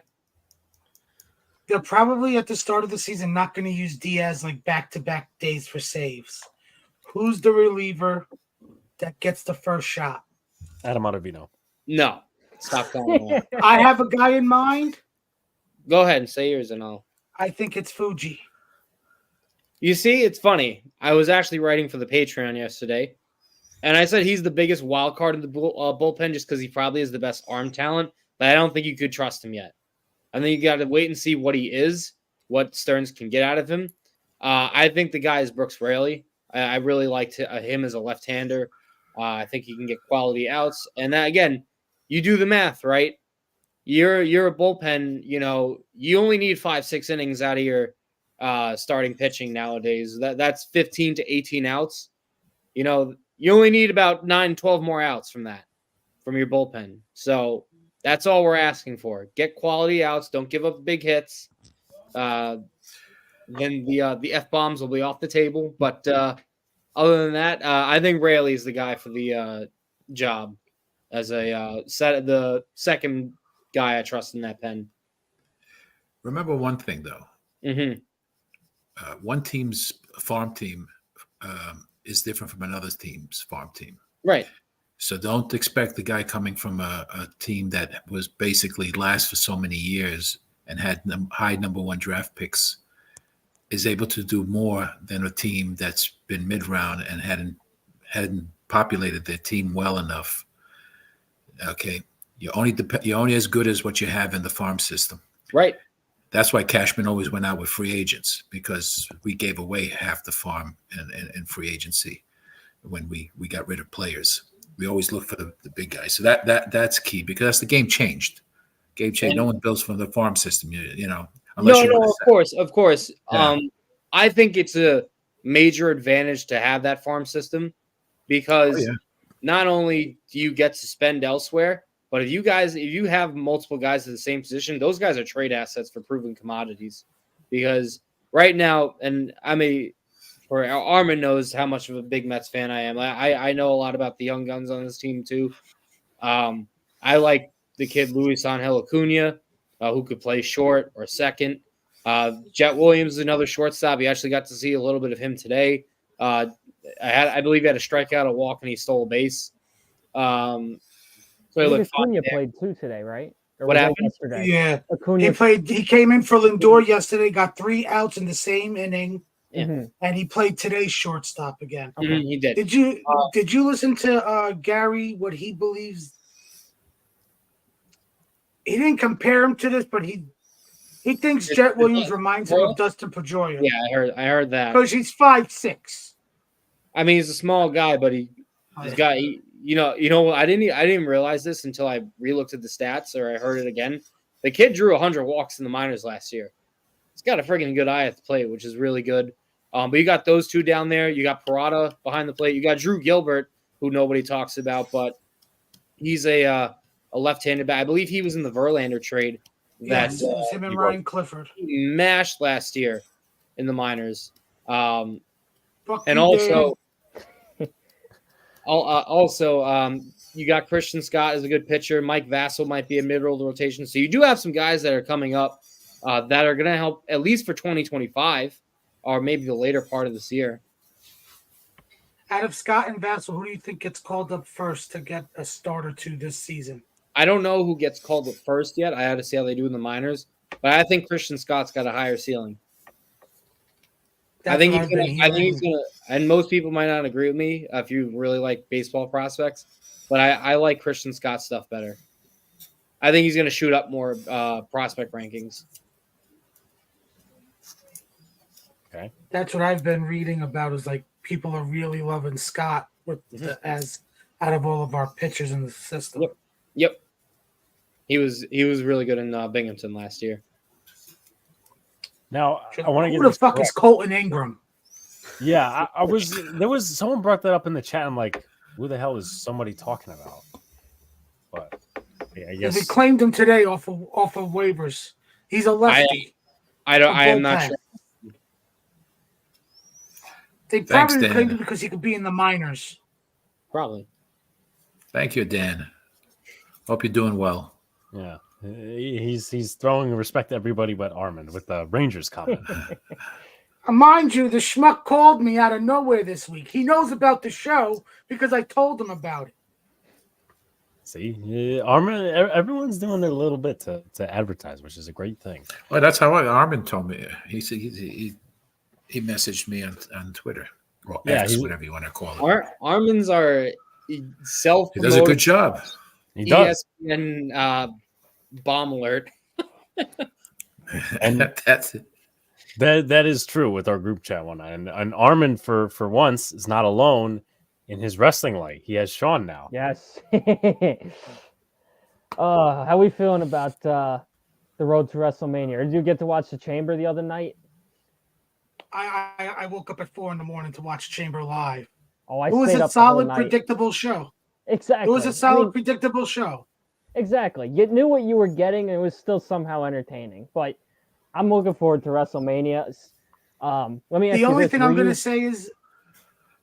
They're probably at the start of the season not going to use Diaz like back-to-back days for saves. Who's the reliever that gets the first shot? Adam Ottavino. No. Stop calling him. I have a guy in mind. Go ahead and say yours and I'll. I think it's Fuji. You see, it's funny. I was actually writing for the Patreon yesterday, and I said he's the biggest wild card in the bullpen just because he probably is the best arm talent, but I don't think you could trust him yet. I think you got to wait and see what he is. what Stearns can get out of him. I think the guy is Brooks Raley. I really liked him as a left-hander. I think he can get quality outs. And that, again, you do the math, right? You're a bullpen. You only need 5-6 innings out of your starting pitching nowadays. That's 15 to 18 outs. You only need about 9-12 more outs from your bullpen. So that's all we're asking for. Get quality outs. Don't give up big hits. Then the F-bombs will be off the table. But other than that, I think Raley is the guy for the job as the second guy I trust in that pen. Remember one thing, though. Mm-hmm. One team's farm team is different from another team's farm team. Right. So don't expect the guy coming from a team that was basically last for so many years and had high number one draft picks is able to do more than a team that's been mid-round and hadn't populated their team well enough. Okay, you're only as good as what you have in the farm system. Right. That's why Cashman always went out with free agents, because we gave away half the farm in free agency when we got rid of players. We always look for the big guys. So that's key, because the game changed. No one builds from the farm system, unless of course. Yeah. I think it's a major advantage to have that farm system, because not only do you get to spend elsewhere, but if you have multiple guys in the same position, those guys are trade assets for proven commodities. Because right now, and Armin knows how much of a big Mets fan I am. I know a lot about the young guns on this team too. I like the kid Luis Angel Acuna, who could play short or second. Jet Williams is another shortstop. You actually got to see a little bit of him today. I believe he had a strikeout, a walk, and he stole a base. So Acuna played too today, right? Or what happened yesterday? Yeah, Acuna He came in for Lindor yesterday, got 3 outs in the same inning, Mm-hmm. and he played today's shortstop again. Okay. He did. Did you listen to Gary? What he believes? He didn't compare him to this, but he thinks Jet Williams reminds him of Dustin Pedroia. Yeah, I heard that. Because he's 5'6". I mean, he's a small guy, but he's got. I didn't even realize this until I relooked at the stats, or I heard it again. The kid drew 100 walks in the minors last year. He's got a freaking good eye at the plate, which is really good. But you got those two down there. You got Parada behind the plate. You got Drew Gilbert, who nobody talks about, but he's a left-handed bat. I believe he was in the Verlander trade. Yes, it was him and Ryan Clifford. He mashed last year in the minors. And you got Christian Scott as a good pitcher. Mike Vassell might be a mid-roll rotation. So you do have some guys that are coming up that are going to help at least for 2025 or maybe the later part of this year. Out of Scott and Vassell, who do you think gets called up first to get a start or two this season? I don't know who gets called up first yet. I had to see how they do in the minors. But I think Christian Scott's got a higher ceiling. I think he's gonna, and most people might not agree with me if you really like baseball prospects, but I like Christian Scott's stuff better. I think he's gonna shoot up more prospect rankings. Okay, that's what I've been reading about. Is like people are really loving Scott as out of all of our pitchers in the system. Yep. He was really good in Binghamton last year. Now I want to get who the fuck is Colton Ingram? Yeah, there was someone brought that up in the chat. I'm like, who the hell is somebody talking about? But I guess they claimed him today off of waivers. He's a lefty. I am not sure. They probably claimed him because he could be in the minors. Probably. Thank you, Dan. Hope you're doing well. Yeah, he's throwing respect to everybody but Armin with the Rangers comment. Mind you, the schmuck called me out of nowhere this week. He knows about the show because I told him about it. See, Armin, everyone's doing their little bit to advertise, which is a great thing. Well, that's how Armin told me. He said he messaged me on Twitter. Or X, whatever you want to call it. Armin's are self-promoted. He does a good job. He does. ESPN bomb alert. And that's it. That is true with our group chat one night. And Armin for once is not alone in his wrestling light. He has Sean now. Yes. How we feeling about the road to WrestleMania? Or did you get to watch the Chamber the other night? I woke up at 4 a.m. to watch Chamber live. Oh, I It was stayed a up the whole solid, night. predictable show. Exactly. It was a solid, predictable show. Exactly. You knew what you were getting, and it was still somehow entertaining. But I'm looking forward to WrestleMania. Let me ask The you only this, thing I'm going to say is,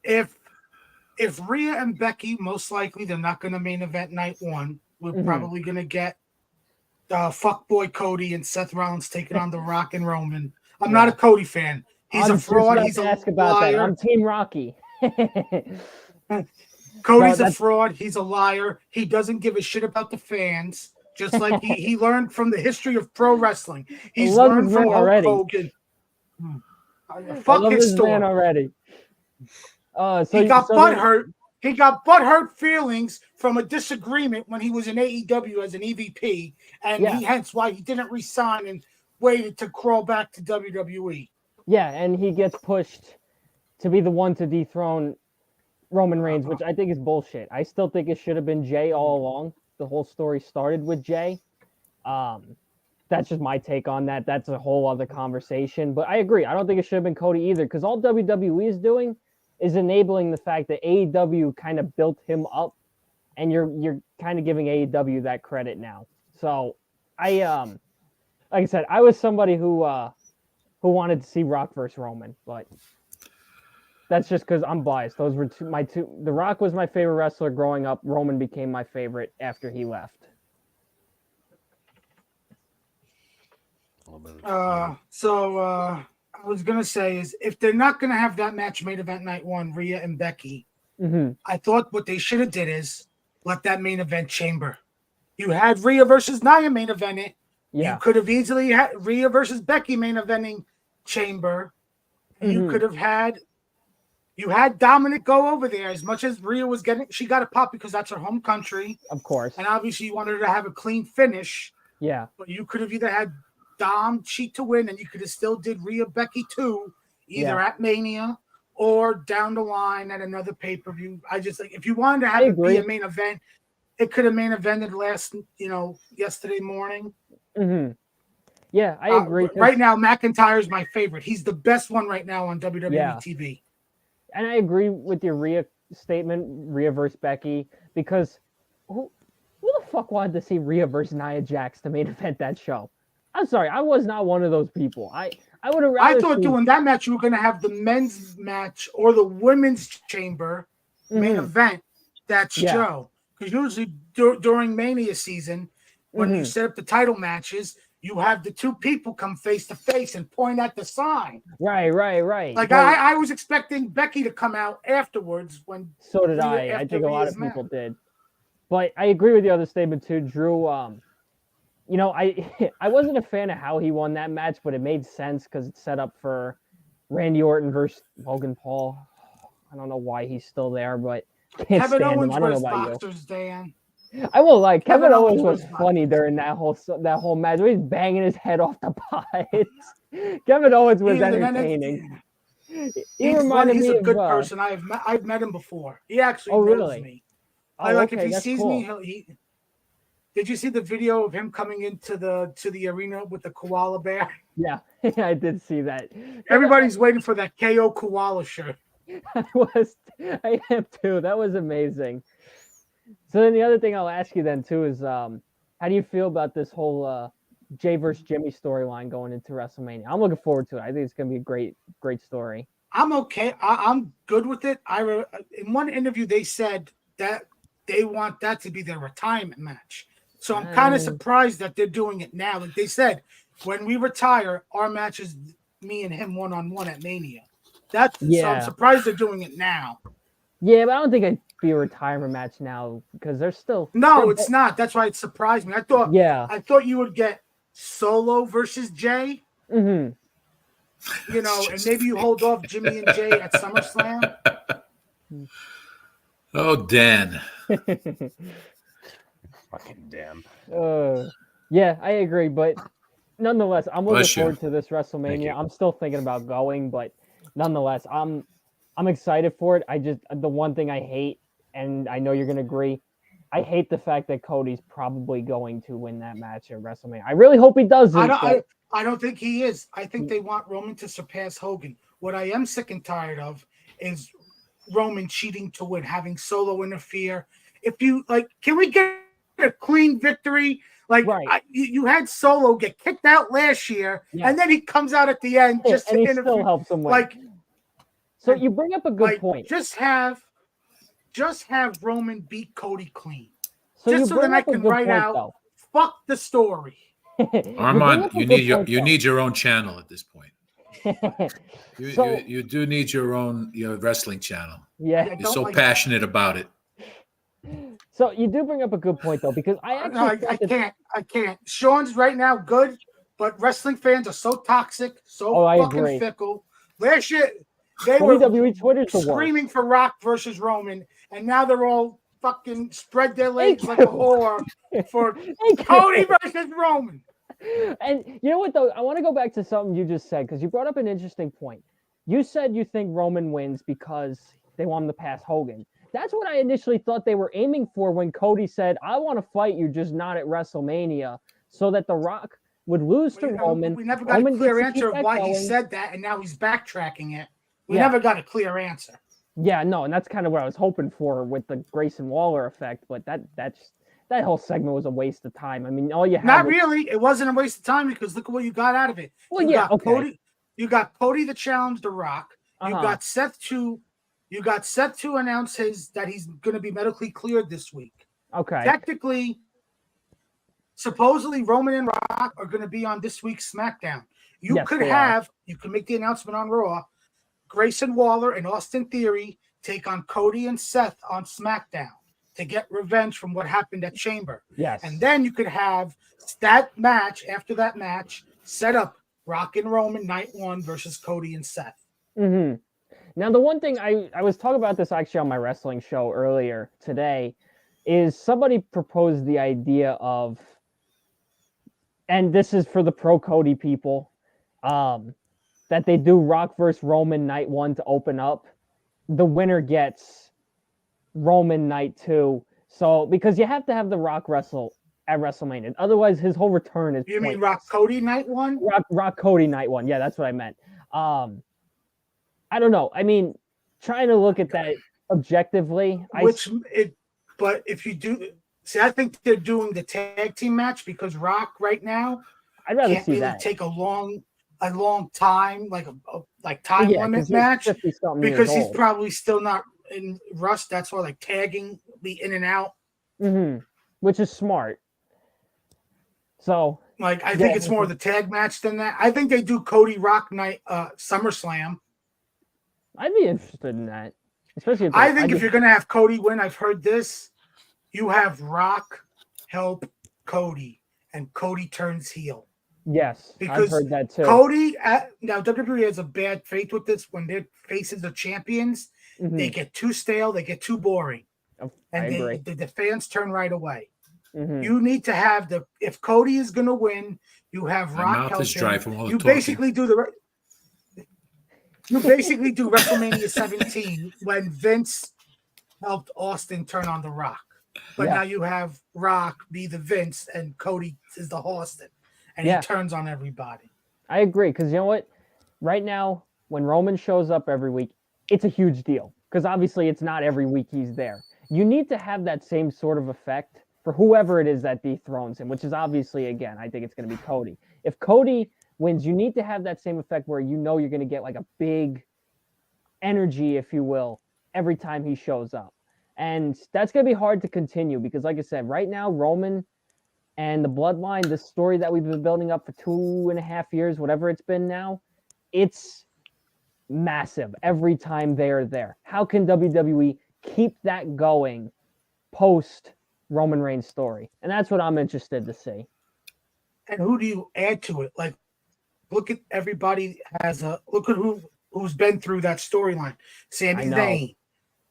if Rhea and Becky, most likely they're not going to main event night one. We're probably going to get fuckboy Cody and Seth Rollins taking on The Rock and Roman. I'm not a Cody fan. He's a fraud. He's a liar. That. I'm Team Rocky. Cody's a fraud. He's a liar. He doesn't give a shit about the fans. Just like he learned from the history of pro wrestling. He's learned from Hulk Hogan. Fuck his story already. So he got butthurt. He got butthurt feelings from a disagreement when he was in AEW as an EVP, and hence why he didn't resign and waited to crawl back to WWE. Yeah, and he gets pushed to be the one to dethrone Roman Reigns, which I think is bullshit. I still think it should have been Jay all along. The whole story started with Jay. That's just my take on that. That's a whole other conversation. But I agree. I don't think it should have been Cody either, because all WWE is doing is enabling the fact that AEW kind of built him up, and you're kind of giving AEW that credit now. So I like I said, I was somebody who wanted to see Rock versus Roman, but that's just because I'm biased. Those were my two. The Rock was my favorite wrestler growing up. Roman became my favorite after he left. I was gonna say is, if they're not gonna have that match main event night one, Rhea and Becky, I thought what they should have did is let that main event Chamber. You had Rhea versus Nia main event it. Yeah. You could have easily had Rhea versus Becky main eventing Chamber. You could have had. You had Dominic go over there. As much as Rhea was she got a pop because that's her home country, of course, and obviously you wanted her to have a clean finish. Yeah, but you could have either had Dom cheat to win, and you could have still did Rhea Becky too, either at Mania or down the line at another pay-per-view. I just if you wanted to have it be a main event, it could have main evented yesterday morning. Yeah, I agree. Right now, McIntyre's my favorite. He's the best one right now on WWE TV. And I agree with your Rhea statement, Rhea versus Becky, because who the fuck wanted to see Rhea versus Nia Jax to main event that show? I'm sorry, I was not one of those people. I would have rather. I thought doing that match you were going to have the men's match or the women's chamber main event that show, because usually during Mania season, when you set up the title matches, you have the two people come face to face and point at the sign. Right. Like I was expecting Becky to come out afterwards. So did I. I think a lot of people did. But I agree with the other statement too, Drew. I wasn't a fan of how he won that match, but it made sense because it's set up for Randy Orton versus Logan Paul. I don't know why he's still there, but Kevin Owens wears boxers, Dan. I won't lie. Kevin Owens was funny during that whole match. He's banging his head off the pipes. Kevin Owens was entertaining. He reminded me of a good person. I've met him before. He actually knows me. If he sees me, did you see the video of him coming into the arena with the koala bear? Yeah, I did see that. Everybody's waiting for that KO koala shirt. I am too. That was amazing. So then the other thing I'll ask you then too is, how do you feel about this whole Jay versus Jimmy storyline going into WrestleMania? I'm looking forward to it. I think it's going to be a great story. I'm okay. I'm good with it. In one interview they said that they want that to be their retirement match. So I'm kind of surprised that they're doing it now. Like they said, when we retire, our match is me and him one-on-one at Mania. So I'm surprised they're doing it now. Yeah, but I don't think it'd be a retirement match now because they're still. No, it's not. That's why it surprised me. I thought you would get Solo versus Jay. And maybe you hold off Jimmy and Jay at SummerSlam. Oh, Dan. Fucking damn. Yeah, I agree, but nonetheless, I'm looking Bless you. forward to this WrestleMania. you. I'm still thinking about going, but nonetheless, I'm excited for it. The one thing I hate, and I know you're gonna agree, I hate the fact that Cody's probably going to win that match at WrestleMania. I really hope he doesn't. I don't think he is. I think they want Roman to surpass Hogan. What I am sick and tired of is Roman cheating to win, having Solo interfere. If you can we get a clean victory? Right. You had Solo get kicked out last year, and then he comes out at the end just and to he interfere. still helps him win. So you bring up a good point. Just have Roman beat Cody clean. So just so that I can write out, though. Fuck the story. Armand, you need your own channel at this point. You do need your wrestling channel. Yeah, you're so passionate about it. So you do bring up a good point though, because I can't. Sean's right now good, but wrestling fans are so toxic, fucking fickle. Last year they WWE Twitter's were screaming for Rock versus Roman, and now they're all fucking spread their legs like a whore for Cody versus Roman. And you know what though? I want to go back to something you just said, because you brought up an interesting point. You said you think Roman wins because they want him to pass Hogan. That's what I initially thought they were aiming for when Cody said, I want to fight you, just not at WrestleMania, so that The Rock would lose to Roman. We never got a clear answer of why he said that, and now he's backtracking it. We never got a clear answer. Yeah, no, and that's kind of what I was hoping for with the Grayson Waller effect, but that whole segment was a waste of time. I mean, all you had Not really. It wasn't a waste of time because look at what you got out of it. Well, You got Cody to challenge The Rock. You got Seth to announce that he's going to be medically cleared this week. Okay. Technically, supposedly Roman and Rock are going to be on this week's SmackDown. You could make the announcement on Raw. Grayson Waller and Austin Theory take on Cody and Seth on SmackDown to get revenge from what happened at Chamber. Yes. And then you could have that match, after that match, set up Rock and Roman night 1 versus Cody and Seth. Mm-hmm. Now, the one thing I was talking about this actually on my wrestling show earlier today is somebody proposed the idea of, and this is for the pro Cody people, that they do Rock versus Roman night 1 to open up. The winner gets Roman night 2. So, because you have to have The Rock wrestle at WrestleMania. Otherwise, his whole return is You mean Rock Cody night 1? Rock Cody night 1. Yeah, that's what I meant. I don't know. I mean, trying to look at that objectively. But if you do... See, I think they're doing the tag team match because Rock right now I'd rather can't see really that. take a long time, like time limit match, because he's probably still not in rust. That's why tagging be in and out, which is smart. So I think it's more the tag match than that. I think they do Cody Rock night SummerSlam. I'd be interested in that, especially. If you're gonna have Cody win, I've heard this. You have Rock help Cody, and Cody turns heel. Yes, because I've heard that too. Cody, now WWE has a bad faith with this. When their faces are champions, they get too stale, they get too boring, and the fans turn right away. You need to have if Cody is going to win, you have Rock help him. You basically do WrestleMania 17 when Vince helped Austin turn on The Rock, but now you have Rock be the Vince and Cody is the Austin. And he turns on everybody. I agree, because you know what? Right now, when Roman shows up every week, it's a huge deal. Because obviously it's not every week he's there. You need to have that same sort of effect for whoever it is that dethrones him, which is obviously, again, I think it's going to be Cody. If Cody wins, you need to have that same effect where you're going to get a big energy, if you will, every time he shows up. And that's going to be hard to continue because, like I said, right now, Roman and the bloodline, the story that we've been building up for 2.5 years, whatever it's been now, it's massive every time they're there. How can WWE keep that going post Roman Reigns story? And that's what I'm interested to see. And who do you add to it? Look at everybody look at who's been through that storyline. Sami Zayn.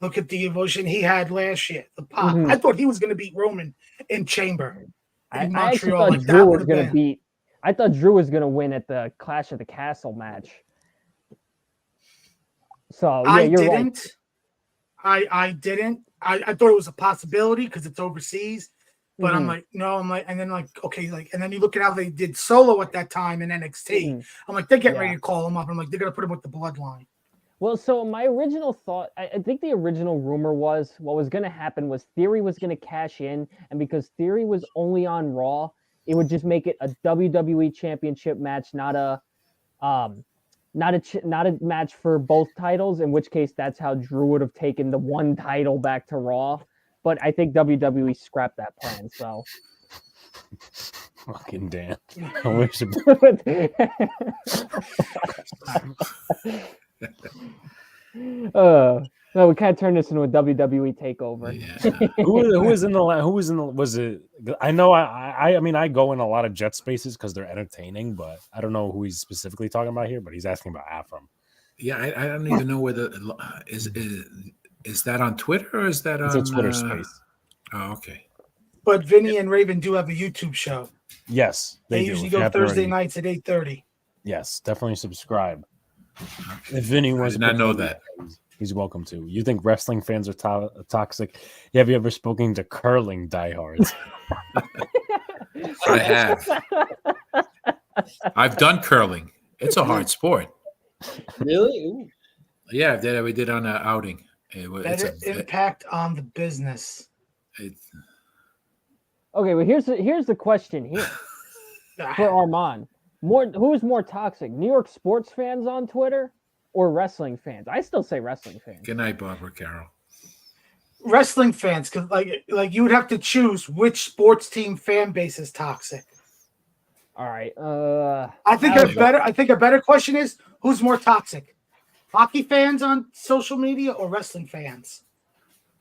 Look at the emotion he had last year. The Pac. I thought he was going to beat Roman in Chamber. I actually thought Drew was going to beat I thought Drew was gonna win at the Clash of the Castle match. So yeah, you're right. I didn't. I thought it was a possibility because it's overseas. But I'm Mhm. like, no, I'm like, and then like, okay, like, and then you look at how they did Solo at that time in NXT. Mhm. I'm like, they're getting Yeah. ready to call him up. I'm like, they're gonna put him with the Bloodline. Well, so my original thought, I think the original rumor was what was going to happen was Theory was going to cash in, and because Theory was only on Raw, it would just make it a WWE Championship match, not a match for both titles. In which case, that's how Drew would have taken the one title back to Raw. But I think WWE scrapped that plan. So. Fucking Dan. I wish it. No, we kind of turned this into a WWE takeover. Yeah. Who was in the? Was it? I know. I mean, I go in a lot of Jet spaces because they're entertaining, but I don't know who he's specifically talking about here. But he's asking about Afram. Yeah, I don't even know whether is that on Twitter or is that It's on a Twitter space. Oh, okay. But Vinny and Raven do have a YouTube show. Yes, They do. usually If you go haven't Thursday already- nights at 8:30. Yes, definitely subscribe. If Vinny I wants did to not put know some- that. he's welcome to. You think wrestling fans are toxic? Have you ever spoken to curling diehards? I have. I've done curling. It's a hard sport. Really? Ooh. Yeah, that we did on an outing. Better impact on the business. Okay, well here's the question here for Armand. Who's more toxic, New York sports fans on Twitter or wrestling fans? I still say wrestling fans. Good night, Barbara Carroll. Wrestling fans, because like you would have to choose which sports team fan base is toxic. All right. I think a better question is who's more toxic, hockey fans on social media or wrestling fans?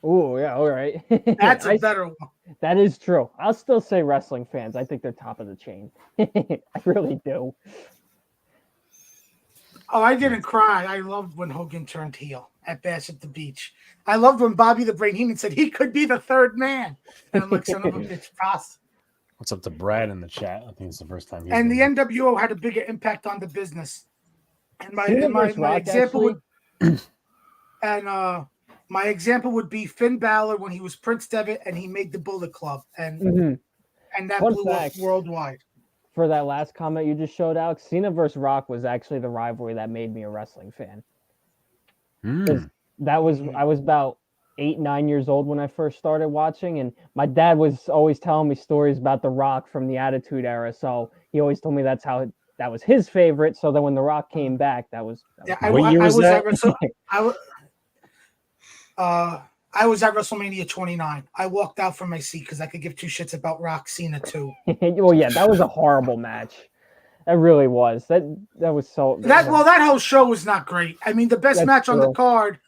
Oh yeah, all right. That's a better one. That is true. I'll still say wrestling fans. I think they're top of the chain. I really do. Oh, I didn't cry. I loved when Hogan turned heel at Bash at the Beach. I loved when Bobby the Brain Heenan said he could be the third man. And I'm like, son of a bitch, Ross. What's up to Brad in the chat? I think it's the first time. And the NWO had a bigger impact on the business. And my example my example would be Finn Balor when he was Prince Devitt and he made the Bullet Club, and that Fun blew fact. up worldwide. For that last comment you just showed, Alex, Cena versus Rock was actually the rivalry that made me a wrestling fan. I was about 8-9 years old when I first started watching, and my dad was always telling me stories about The Rock from the Attitude Era. So he always told me that was his favorite. So then when The Rock came back, that was What year was that? I was at WrestleMania 29. I walked out from my seat because I could give two shits about Rock Cena too. Well, yeah, that was a horrible match. That really was. That was so. That whole show was not great. I mean, the best That's match on the true. card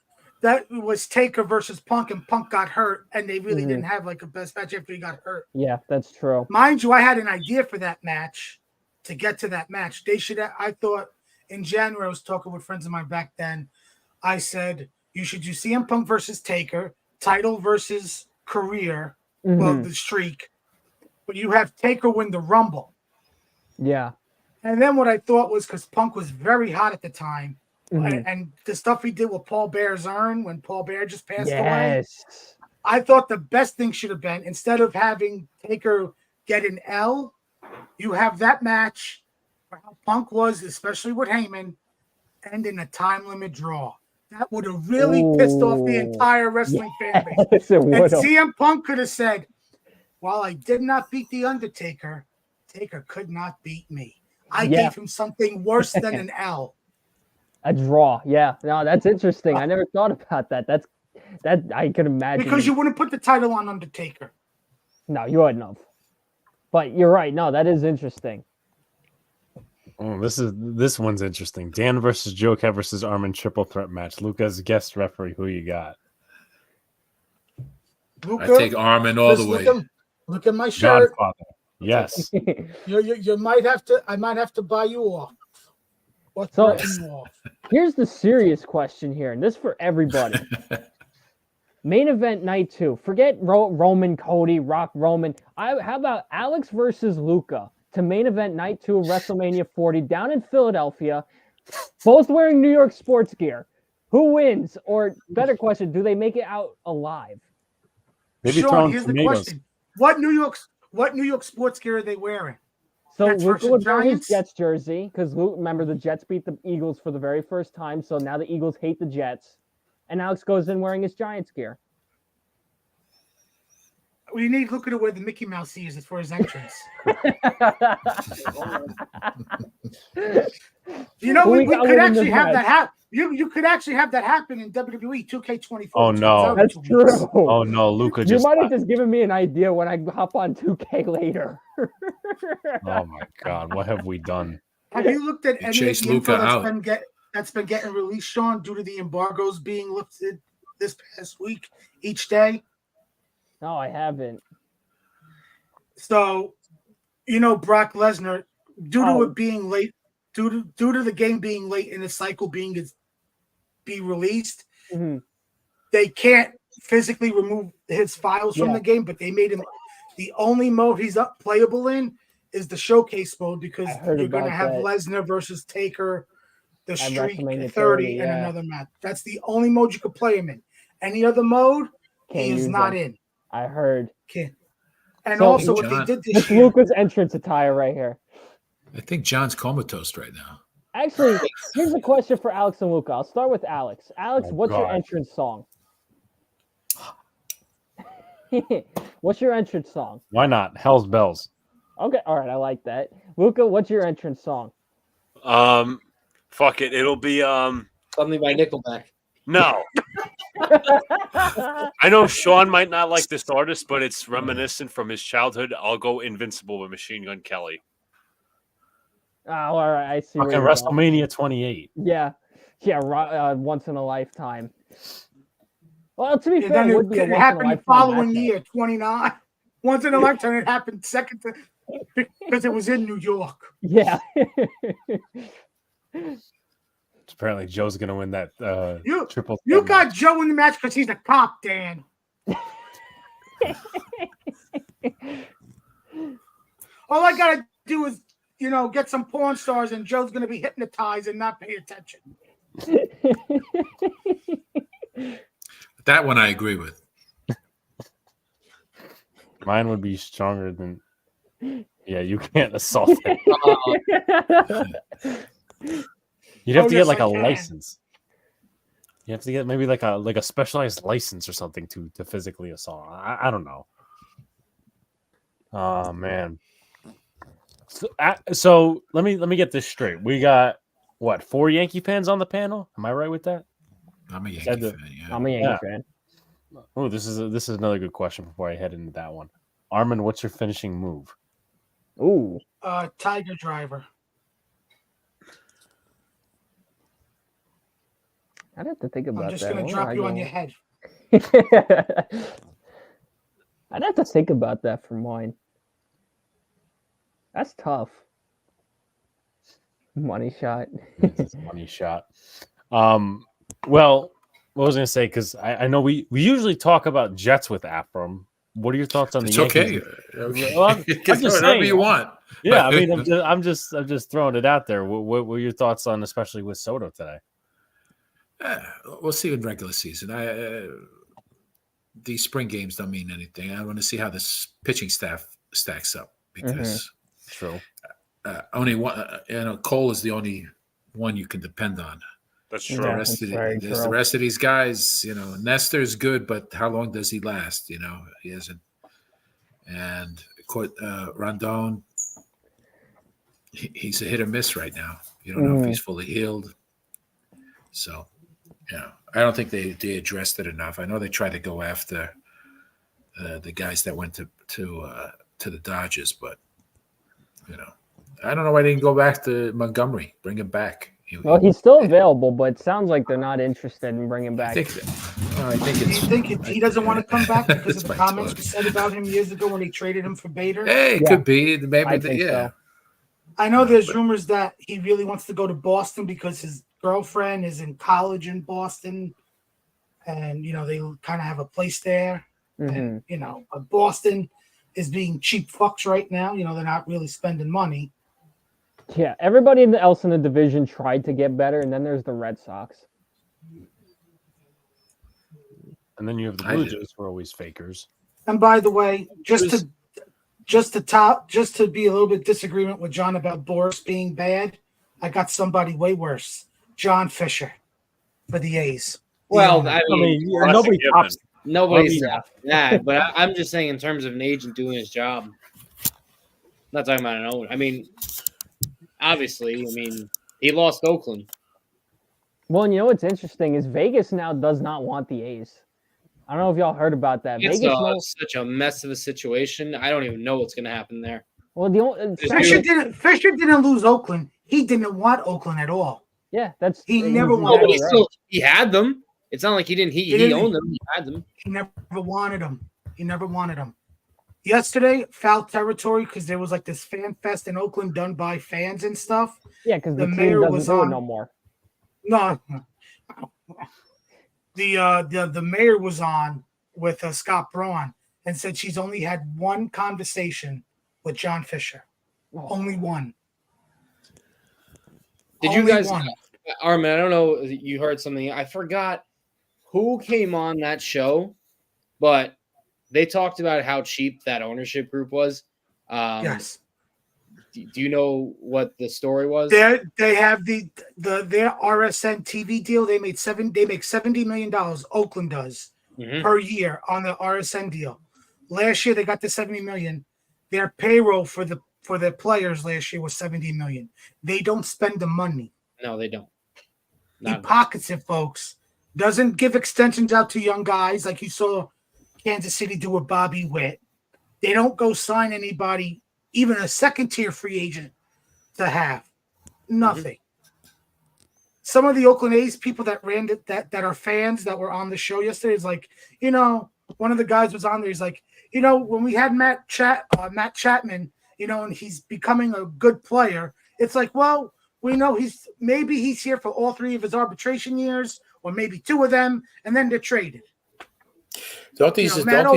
that was Taker versus Punk, and Punk got hurt, and they really didn't have like a best match after he got hurt. Yeah, that's true. Mind you, I had an idea for that match. To get to that match, they should. I thought in January, I was talking with friends of mine back then. I said you should do CM Punk versus Taker, title versus career, well, the streak, but you have Taker win the Rumble. Yeah. And then what I thought was, because Punk was very hot at the time, and the stuff he did with Paul Bear's urn when Paul Bear just passed away, I thought the best thing should have been, instead of having Taker get an L, you have that match where how Punk was, especially with Heyman, and in a time limit draw. That would have really pissed off the entire wrestling fan base. And CM Punk could have said, while I did not beat The Undertaker, Taker could not beat me. I gave him something worse than an L. A draw. Yeah. No, that's interesting. I never thought about that. That I could imagine. Because you wouldn't put the title on Undertaker. No, you wouldn't have. But you're right. No, that is interesting. Oh, this one's interesting. Dan versus Joe Cat versus Armin triple threat match. Luca's guest referee. Who you got? Luca, I take Armin all the way. Look at my shirt. Godfather. Yes. You might have to. I might have to buy you off. What's So- you off? Here's the serious question here, and this for everybody. Main event night 2. Forget Roman, Cody, Rock, Roman. How about Alex versus Luca to main event night 2 of WrestleMania 40 down in Philadelphia, both wearing New York sports gear. Who wins? Or better question, do they make it out alive? Maybe Sean, throwing here's tomatoes. the question: What New York sports gear are they wearing? So Jets Luca versus would wear his Giants? Jets jersey because remember the Jets beat the Eagles for the very first time, so now the Eagles hate the Jets. And Alex goes in wearing his Giants gear. We need Luca to wear the Mickey Mouse ears for his entrance. You know, we got could one in the actually have match. that happen. You could actually have that happen in WWE 2K24. Oh, which no. comes out in That's 2 true. weeks. Oh no, Luca You just. might have just given me an idea when I hop on 2K later. Oh my God, what have we done? Have you looked at You any of chased the info Luca out. that's been getting released, Sean, due to the embargoes being lifted this past week each day? No, I haven't. So, Brock Lesnar, due to Oh. it being late, due to the game being late and the cycle be released, Mhm. they can't physically remove his files from Yeah. the game, but they made him the only mode he's up playable in is the showcase mode because I heard you're going to about have that. Lesnar versus Taker, the At Streak WrestleMania 30, and yeah. another match. That's the only mode you could play him in. Any other mode, Can't he is use not them. in. I heard. Can't. And So- also, what they John- did this It's year. Luca's entrance attire right here. I think John's comatose right now. Actually, here's a question for Alex and Luca. I'll start with Alex. Alex, Oh, what's your God. entrance song? What's your entrance song? Why not? Hell's Bells. Okay, all right, I like that. Luca, what's your entrance song? Fuck it. It'll be Something by Nickelback. no. I know Sean might not like this artist, but it's reminiscent from his childhood. I'll go Invincible with Machine Gun Kelly. Oh, all right, I see. where Fucking you're going. WrestleMania 28. Yeah, once in a lifetime. Well, to be And fair, then it would be a it once in a happened the lifetime following matchup. year, 29. Once in a lifetime, it happened second because it was in New York. Yeah. Apparently, Joe's gonna win that triple. You threat got match. Joe in the match because he's a cop, Dan. All I gotta do is, get some porn stars, and Joe's gonna be hypnotized and not pay attention. That one I agree with. Mine would be stronger than. Yeah, you can't assault it. You'd have to yes, get like I a can. license. You have to get maybe like a specialized license or something to physically assault. I don't know. Oh man. So let me get this straight. We got what 4 Yankee fans on the panel? Am I right with that? I'm a Yankee Said the- fan. Yeah. I'm a Yankee Yeah. fan. Oh, this is another good question before I head into that one. Armin, what's your finishing move? Ooh. Tiger Driver. I'd have to think about I'm just that. gonna Where drop would you I on go? your head. I'd have to think about that for mine. That's tough. Money shot. It's a money shot. Well, what was I gonna say? Because I know we usually talk about Jets with Afram. What are your thoughts on It's the okay. Yankees? Okay. Well, I'm Get just whatever saying. you want. Yeah, I mean, I'm just throwing it out there. What were your thoughts on, especially with Soto today? We'll see in regular season. These spring games don't mean anything. I want to see how this pitching staff stacks up because True. only one. Cole is the only one you can depend on. That's Yeah. true. The rest of very there's the true. rest of these guys. Nestor's good, but how long does he last? He hasn't. And Rondon, he's a hit or miss right now. You don't know if he's fully healed. So, I don't think they addressed it enough. I know they tried to go after the guys that went to the Dodgers, but I don't know why they didn't go back to Montgomery. Bring him back. Well, he's still available, but it sounds like they're not interested in bringing back. I think Do you think he doesn't want to come back because of It's the my comments talk. we said about him years ago when they traded him for Bader? Hey, it Yeah. could be. Maybe I think so. I know there's rumors that he really wants to go to Boston because his girlfriend is in college in Boston, and they kind of have a place there. Mhm. And, Boston, is being cheap fucks right now. You know, they're not really spending money. Yeah, everybody else in the division tried to get better, and then there's the Red Sox. And then you have the Blue Jays, who are always fakers. And by the way, just to be a little bit disagreement with John about Boris being bad, I got somebody way worse. John Fisher for the A's. Well, I mean nobody's that, but I'm just saying in terms of an agent doing his job. I'm not talking about an owner. I mean, obviously, he lost Oakland. Well, and you know what's interesting is Vegas now does not want the A's. I don't know if y'all heard about that. It's Vegas such a mess of a situation. I don't even know what's going to happen there. Well, Fisher didn't lose Oakland. He didn't want Oakland at all. Yeah, he never wanted. But he had them. It's not like he didn't. He owned them. He had them. He never wanted them. Yesterday, foul territory because there was like this fan fest in Oakland done by fans and stuff. Yeah, because the mayor was do it no more. No. The mayor was on with Scott Braun and said she's only had one conversation with John Fisher. Only one. Did you guys, Armin, I don't know if you heard something. I forgot who came on that show, but they talked about how cheap that ownership group was. Yes. Do you know what the story was? They have their RSN TV deal. They make $70 million. Oakland does per year on the RSN deal. Last year they got the $70 million. Their payroll for their players last year was $70 million. They don't spend the money. No, they don't. He pockets it, folks. Doesn't give extensions out to young guys like you saw Kansas City do with Bobby Witt. They don't go sign anybody, even a second-tier free agent, to have nothing. Some of the Oakland A's people that ran it, that are fans that were on the show yesterday is like, one of the guys was on there. He's like, when we had Matt Chapman, and he's becoming a good player. It's like, well, we know he's here for all three of his arbitration years, or maybe two of them, and then they're traded. Don't these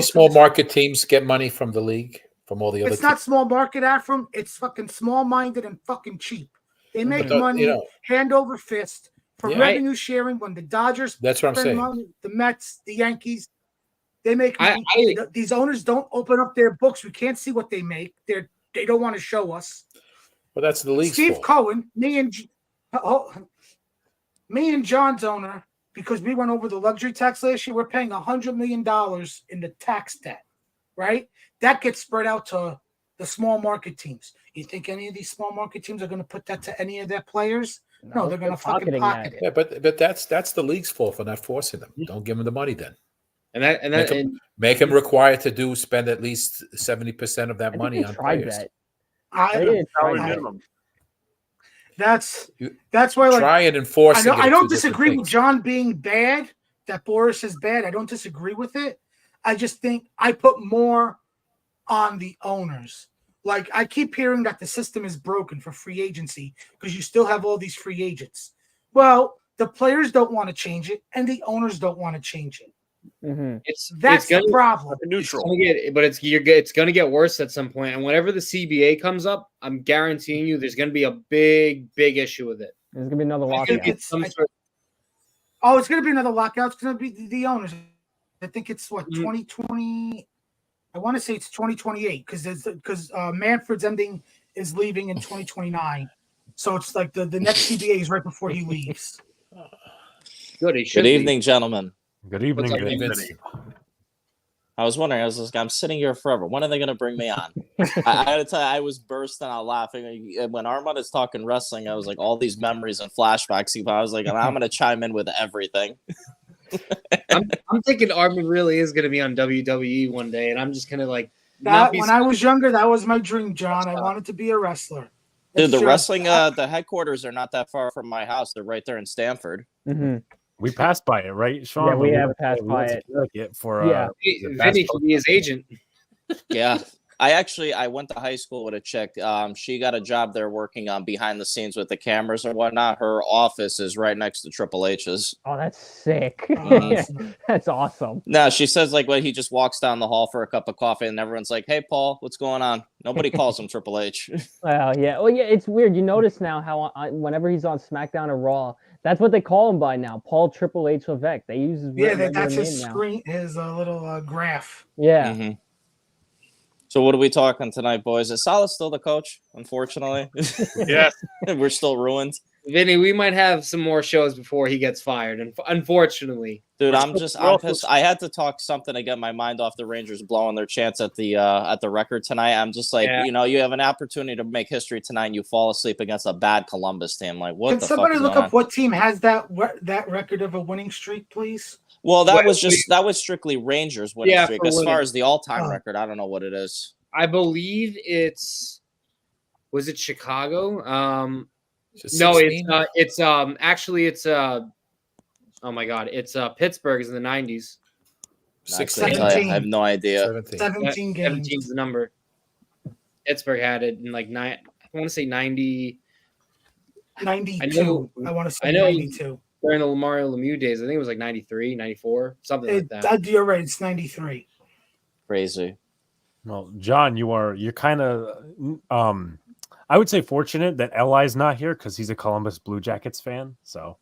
small market teams get money from the league, from all the other? It's not small market, Afram. It's fucking small minded and fucking cheap. They make money hand over fist for revenue sharing. When the Dodgers, that's what I'm saying. Money, the Mets, the Yankees, they make money. These owners don't open up their books. We can't see what they make. They don't want to show us. Well, that's the league's Steve fault. Cohen, me and John's owner, because we went over the luxury tax last year, we're paying $100 million in the tax debt, right? That gets spread out to the small market teams. You think any of these small market teams are going to put that to any of their players? No, they're going to fucking pocket it. Yeah, but that's the league's fault for not forcing them. Don't give them the money then. And make them required to spend at least 70% of that money on players. That's why, like, try and enforce. I don't disagree with John being bad. That Boris is bad. I don't disagree with it. I just think I put more on the owners. Like, I keep hearing that the system is broken for free agency because you still have all these free agents. Well, the players don't want to change it, and the owners don't want to change it. That's the problem. It's going to get worse at some point. And whenever the CBA comes up, I'm guaranteeing you there's going to be a big issue with it. There's going to be another lockout. It's going to be another lockout. It's going to be the owners. I think it's 2020. I want to say it's 2028 because Manfred's is leaving in 2029. So it's like the next CBA is right before he leaves. Good evening, gentlemen. Good evening. I was wondering. I'm sitting here forever. When are they going to bring me on? I got to tell you, I was bursting out laughing when Armand is talking wrestling. I was like, all these memories and flashbacks. I was like, I'm going to chime in with everything. I'm thinking Armin really is going to be on WWE one day, and I'm just going to like. When I was younger, that was my dream, John. I wanted to be a wrestler. Dude, the wrestling, the headquarters are not that far from my house. They're right there in Stanford. We passed by it, right, Sean? Yeah, we have passed by it. For Vinny can be his agent. Yeah, I went to high school with a chick. She got a job there working on behind the scenes with the cameras and whatnot. Her office is right next to Triple H's. Oh, that's sick. Mhm. That's awesome. No, she says like when he just walks down the hall for a cup of coffee and everyone's like, "Hey, Paul, what's going on?" Nobody calls him Triple H. Well, yeah. Well, yeah. It's weird. You notice now how whenever he's on SmackDown or Raw, that's what they call him by now. Paul Triple H Levesque. They use his regular that's his name now. screen, his little graph. Yeah. Mhm. So what are we talking tonight, boys? Is Salah still the coach? Unfortunately, Yes. we're still ruined. Vinny, we might have some more shows before he gets fired, and unfortunately, Dude, I'm pissed. I had to talk something to get my mind off the Rangers blowing their chance at the record tonight. I'm just like, Yeah. you have an opportunity to make history tonight, and you fall asleep against a bad Columbus team. Like, what Can the somebody fuck is look going up on? what team has that record of a winning streak, please? Well, that Well, was strictly Rangers winning Yeah, streak. for As winning. far as the all-time Oh. record, I don't know what it is. I believe was it Chicago? Is it No, 16? it's actually it's oh my god, it's Pittsburgh's in the 90s. I couldn't tell you. I have no idea. 17. 17 games. 17's the number. Pittsburgh had it in like I want to say 90 92. I want to say I know 92. during the Mario Lemieux days. I think it was like 93, 94, something like that. You're right. It's 93. Crazy. Well, John, you're kind of I would say fortunate that Li's not here because he's a Columbus Blue Jackets fan. So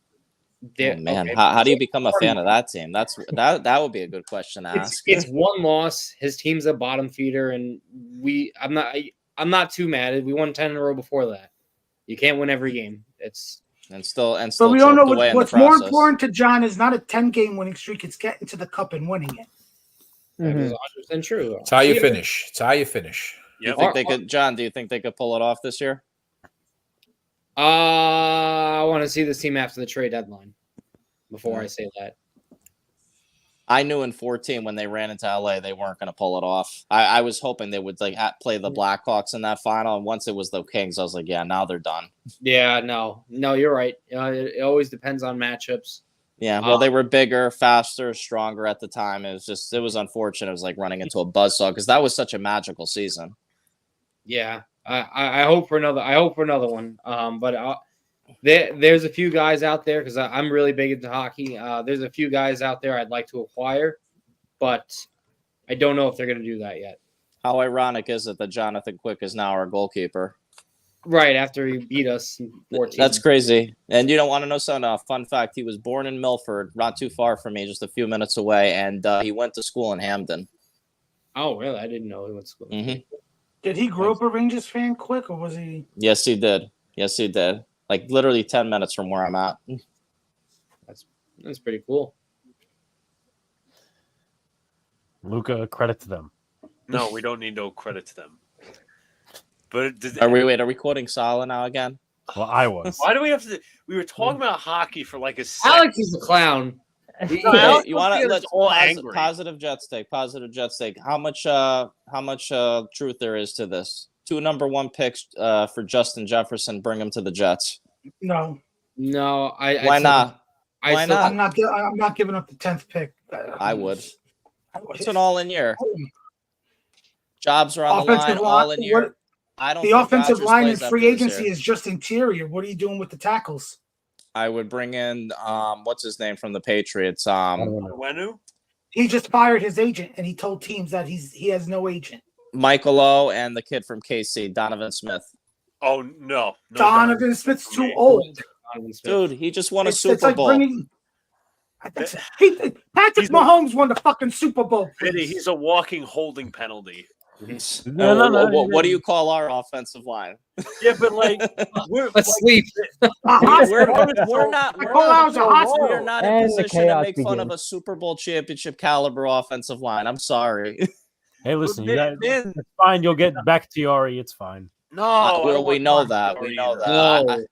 Yeah, Oh, man, okay. how do you become a fan of that team? That would be a good question to ask. It's one loss. His team's a bottom feeder, and I'm not too mad. We won 10 in a row before that. You can't win every game. It's and still But we all know choked away in the what's more process. important to John is not a 10-game winning streak. It's getting to the cup and winning it. that is Mhm. 100% true. It's how you finish. It's how you finish. Do you Yep. think they could, John? Do you think they could pull it off this year? I want to see this team after the trade deadline before I say that. I knew in 14 when they ran into LA, they weren't going to pull it off. I was hoping they would play the Blackhawks in that final, and once it was the Kings, I was like, yeah, now they're done. Yeah, no, you're right. It always depends on matchups. Yeah, well, they were bigger, faster, stronger at the time. It was unfortunate. It was like running into a buzzsaw because that was such a magical season. Yeah, I hope for another. I hope for another one. But there's a few guys out there because I'm really big into hockey. There's a few guys out there I'd like to acquire, but I don't know if they're going to do that yet. How ironic is it that Jonathan Quick is now our goalkeeper? Right after he beat us in 14. That's crazy. And you don't want to know something? Fun fact: he was born in Milford, not too far from me, just a few minutes away, and he went to school in Hamden. Oh, really? I didn't know he went to school. Mm-hmm. Did he grow up a Rangers fan quick, or was he? Yes, he did. Yes, he did. Like literally 10 minutes from where I'm at. That's pretty cool. Luca, credit to them. No, we don't need no credit to them. But Are we quoting Salah now again? Well, I was. why do we have to? We were talking about hockey for like a second. Alex is a clown. Hey, Alex you want to is let's all angry. positive jet stake. Positive jet stake. How much truth there is to this? 2 number 1 picks for Justin Jefferson. Bring him to the Jets. No, No, Why not? Why not? I'm not giving up the 10th pick. I would. It's an all-in year. Jobs are on the line. Offensive All line- in year. what- I don't. The think offensive Rodgers line in plays after free this agency year. is just interior. What are you doing with the tackles? I would bring in what's his name from the Patriots? Wenu? He just fired his agent, and he told teams that he has no agent. Michael O and the kid from KC, Donovan Smith. Oh no, Donovan Smith's too old. Dude, he just won a It's Super like Bowl. bringing. Patrick He's a- Mahomes won the fucking Super Bowl. Vinny, he's a walking holding penalty. What do you call our offensive line? Yeah, but like we're Let's like, sleep. We're not I call ours a hospital. we're not in And the position to chaos make fun of begins. a Super Bowl championship caliber offensive line. I'm sorry. Hey, listen, Man, it's fine. You'll get back to Yari. It's fine. no. I well, don't we want know Mark that. Story We know either. that. No.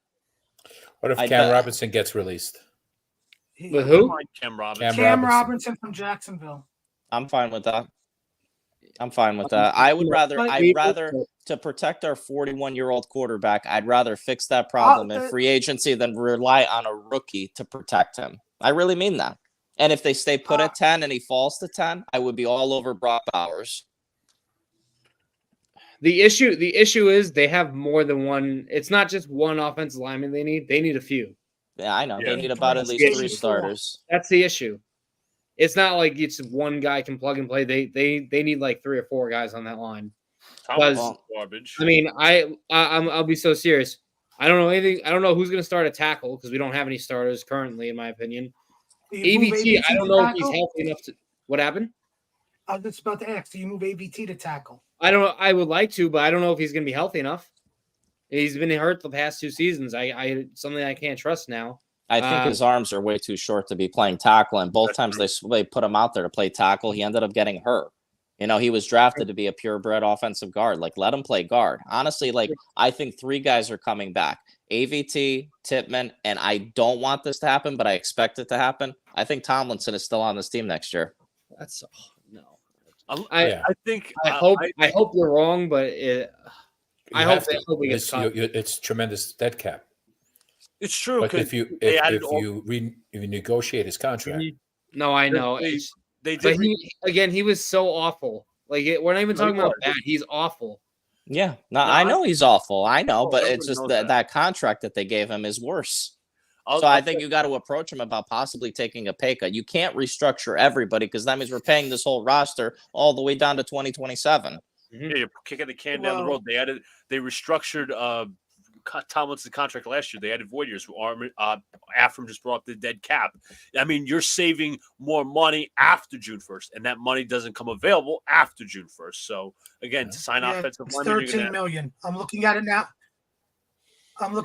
What if I Cam bet. Robinson gets released? With who? Cam Robinson. Cam Robinson from Jacksonville. I'm fine with that. I'm fine with that. I'd rather to protect our 41-year-old quarterback, I'd rather fix that problem in free agency than rely on a rookie to protect him. I really mean that. And if they stay put at 10 and he falls to 10, I would be all over Brock Bowers. The issue is they have more than one. It's not just one offensive lineman they need. They need a few. Yeah, I know. Yeah. They need about at least 3 starters. That's the issue. It's not like it's one guy can plug and play. They need like 3 or 4 guys on that line. Because garbage. I mean, I'll be so serious. I don't know anything. I don't know who's going to start a tackle because we don't have any starters currently, in my opinion. AVT, I don't know if he's healthy enough to. What happened? I was just about to ask. Do you move AVT to tackle? I don't. I would like to, but I don't know if he's going to be healthy enough. He's been hurt the past 2 seasons. I something I can't trust now. I think his arms are way too short to be playing tackle, and both times they put him out there to play tackle, he ended up getting hurt. You know, he was drafted to be a purebred offensive guard. Like, let him play guard. Honestly, like, I think 3 guys are coming back. AVT, Tippmann, and I don't want this to happen, but I expect it to happen. I think Tomlinson is still on this team next year. That's no. I think I hope you're wrong, but I hope we get caught. It's tremendous dead cap. It's true. But if you renegotiate his contract, no, I know. They did. But he was so awful. Like we're not even talking about that. He's awful. Yeah, I know he's awful. I know, but it's just that contract that they gave him is worse. So I think you got to approach him about possibly taking a pay cut. You can't restructure everybody because that means we're paying this whole roster all the way down to 2027. Yeah, you're kicking the can down the road. They restructured Tomlinson's contract last year. They added void years. Afram just brought up the dead cap. I mean, you're saving more money after June 1st, and that money doesn't come available after June 1st. So again, to sign offensive linemen, $13 million. I'm looking at it now. On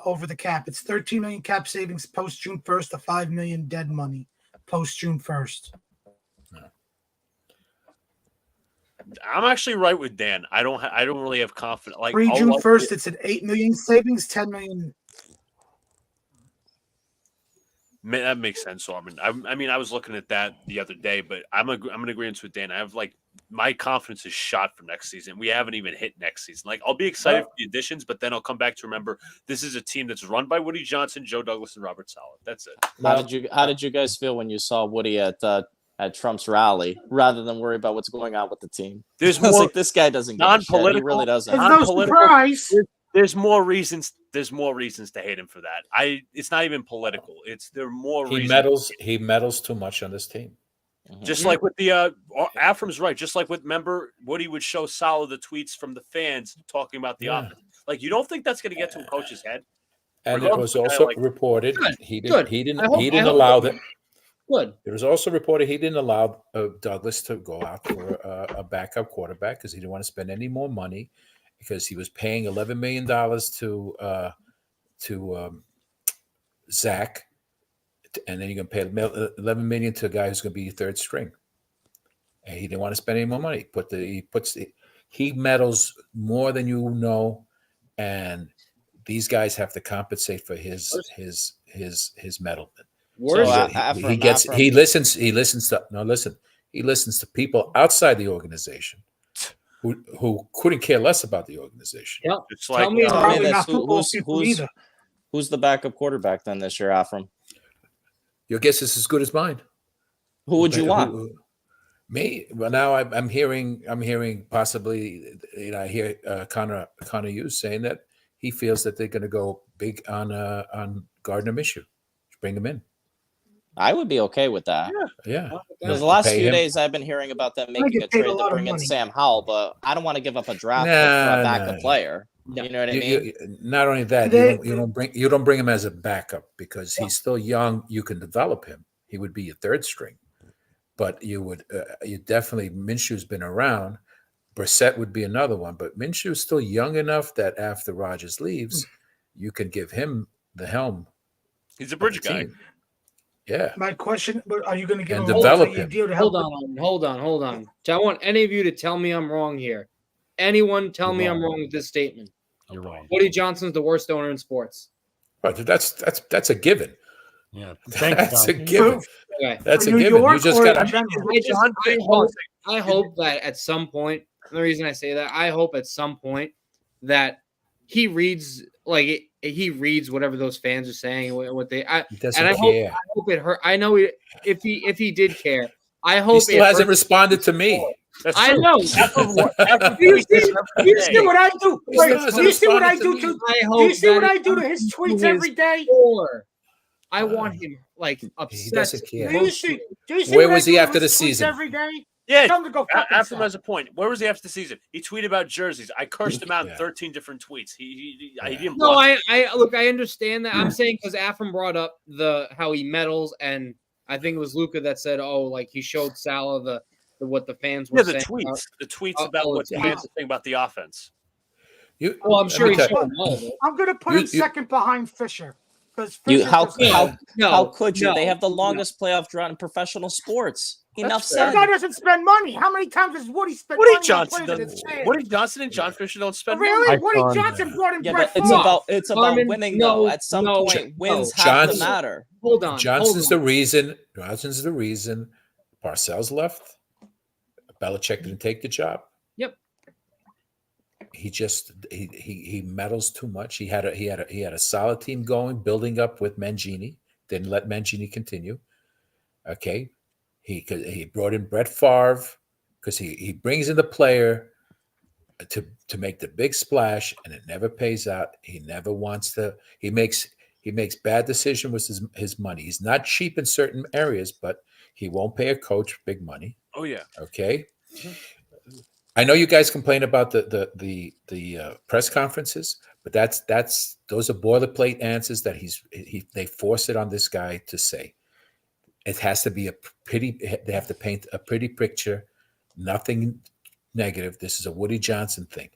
over the cap. It's $13 million cap savings post June 1st to $5 million dead money post June 1st. I'm actually right with Dan. I don't really have confidence. Like June 1st, it's an $8 million savings, $10 million. That makes sense, Armin. I mean, I was looking at that the other day, but I'm in agreement with Dan. I have my confidence is shot for next season. We haven't even hit next season. Like, I'll be excited for the additions, but then I'll come back to remember this is a team that's run by Woody Johnson, Joe Douglas, and Robert Saleh. That's it. How did you guys feel when you saw Woody at Trump's rally rather than worry about what's going on with the team? There's more like this guy doesn't give a shit. He really doesn't. No surprise. There's more reasons. There's more reasons to hate him for that. It's not even political. There are more reasons. He meddles too much on this team. Just like with the Afram's right. Just like with Woody would show Saleh the tweets from the fans talking about the offense. Like, you don't think that's going to get to a coach's head? And it was also reported he didn't allow that. Good. It was also reported he didn't allow Douglas to go out for a backup quarterback because he didn't want to spend any more money because he was paying $11 million to Zach, and then you're going to pay $11 million to a guy who's going to be your third string. And he didn't want to spend any more money. He meddles more than you know, and these guys have to compensate for his meddlement. So he listens to people outside the organization who couldn't care less about the organization. Yeah. It's like, who's the backup quarterback then this year, Afram? Your guess is as good as mine. Who would you want? Me? Well, now I'm hearing possibly, I hear Connor Hughes saying that he feels that they're going to go big on Gardner Minshew. Bring him in. I would be okay with that. Yeah. Because the last few days I've been hearing about them making a trade to bring in Sam Howell, but I don't want to give up a draft for a backup player. You know what I mean? Not only that, you don't bring him as a backup because he's still young. You can develop him. He would be your third string, but you definitely Minshew's been around. Brissett would be another one, but Minshew's still young enough that after Rodgers leaves, you can give him the helm. He's a bridge guy. Yeah. My question: are you going to give him develop a deal to help? Hold on. I want any of you to tell me I'm wrong here. Anyone tell me I'm wrong with this statement? You're wrong. Woody Johnson's the worst owner in sports. Right, that's a given. Yeah, that's a given. Okay. That's a given. You just got. I hope that at some point. The reason I say that, I hope at some point that he reads whatever those fans are saying. What they I hope it hurt. I know if he did care. I hope he still hasn't responded to me. That's I true. know. After Do you tweets see? every Do you see day. what I do? Wait, He do you see what I do responded to to? I Do hope you see what that I do to he his comes tweets to every his day? core. I want him like He upset. doesn't care. Do you see? Do you see Where what was I he do to after his the tweets season? every day? Yeah, Tell him to go fuck after him himself. as a point. Where was he after the season? He tweeted about jerseys. I cursed him out in Yeah. 13 different tweets. He didn't No, block. I look. I understand that. I'm saying because Afram brought up how he meddles, and I think it was Luca that said, "Oh, like he showed Salah the what the fans were Yeah, the saying." tweets about what the yeah. fans are saying about the offense. You, Well, I'm let sure me he tell showed you, all of it. I'm gonna put You- him second behind Fisher because You Fisher how just how could you? no, They have the no. longest playoff drought in professional sports. Enough fair. the said. guy doesn't spend money. How many times has Woody spent Woody money on Johnson players that doesn't. it's fair? Woody Johnson and John Fisher don't spend Really? money. Woody Icon. Johnson brought in Yeah, Brett but Favre. it's about Carmen, winning no, though. At some no, point, wins no. have to Johnson- matter. Hold on. Johnson's the reason. Johnson's the reason. Parcells left. Belichick didn't take the job. Yep. He meddles too much. He had a solid team going, building up with Mangini. Didn't let Mangini continue. Okay, he brought in Brett Favre because he brings in the player to make the big splash, and it never pays out. He never wants to. He makes bad decisions with his money. He's not cheap in certain areas, but he won't pay a coach big money. Oh yeah. Okay. I know you guys complain about the press conferences, but those are boilerplate answers that they force it on this guy to say. It has to be they have to paint a pretty picture, nothing negative. This is a Woody Johnson thing.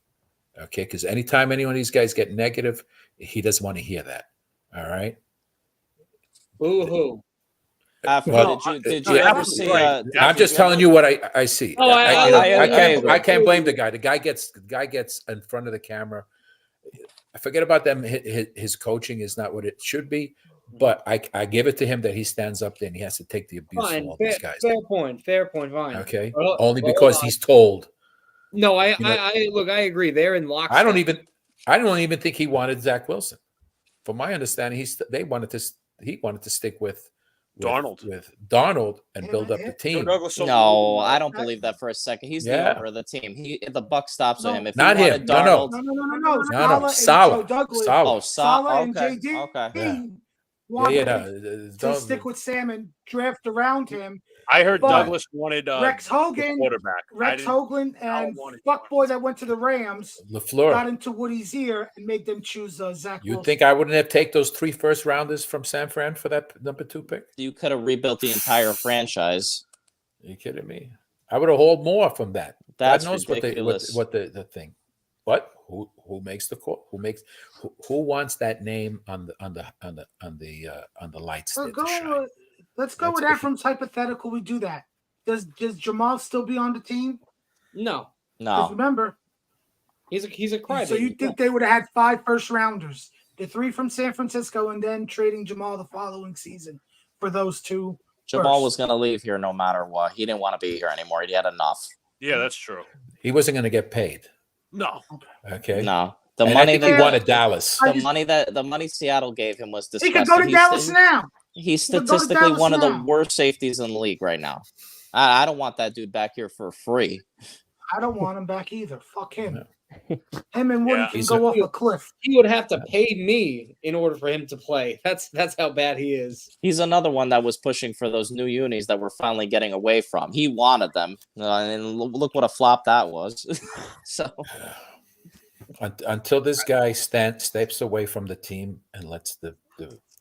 Okay, because anytime any one of these guys get negative, he doesn't want to hear that. All right. Boo-hoo. After, did you ever see? I'm just telling you what I see. Oh, I can't blame the guy. The guy gets in front of the camera. I forget about them. His coaching is not what it should be, but I give it to him that he stands up there and he has to take the abuse from all these guys. Fair point. Fine. Okay, Well, only because he's told. No, I agree. They're in lockstep. I don't even think he wanted Zach Wilson. From my understanding, he wanted to stick with Darnold and build up the team. No, I don't believe that for a second. He's the owner of the team. The buck stops with him. If not he him. wanted Darnold, No. Salah. Oh, Salah and okay. JD. Okay. Wanted to stick with Sam and draft around him. I heard But Douglas wanted Rex Hogan, quarterback. Rex Hogan, and fuckboy that went to the Rams LaFleur got into Woody's ear and made them choose Zach You Wilson. think I wouldn't have taken those 3 first rounders from San Fran for that number 2 pick? You could have rebuilt the entire franchise. Are you kidding me? I would have hauled more from that. That's God knows ridiculous. what the thing. What? Who makes the call? Who wants that name on the lights? Let's go with Ephraim's hypothetical. We do that. Does Jamal still be on the team? No. Because remember, he's a crybaby. So you think they would have had 5 first rounders, the 3 from San Francisco, and then trading Jamal the following season for those 2. Jamal was going to leave here no matter what. He didn't want to be here anymore. He had enough. Yeah, that's true. He wasn't going to get paid. No. Okay. No. The money that he wanted Dallas. The money Seattle gave him was disgusting. He could go to Dallas now. He's statistically one of the worst safeties in the league right now. I don't want that dude back here for free. I don't want him back either. Fuck him. Him and Woody can go off a cliff. He would have to pay me in order for him to play. That's how bad he is. He's another one that was pushing for those new unis that we're finally getting away from. He wanted them, and look what a flop that was. So until this guy steps away from the team and lets the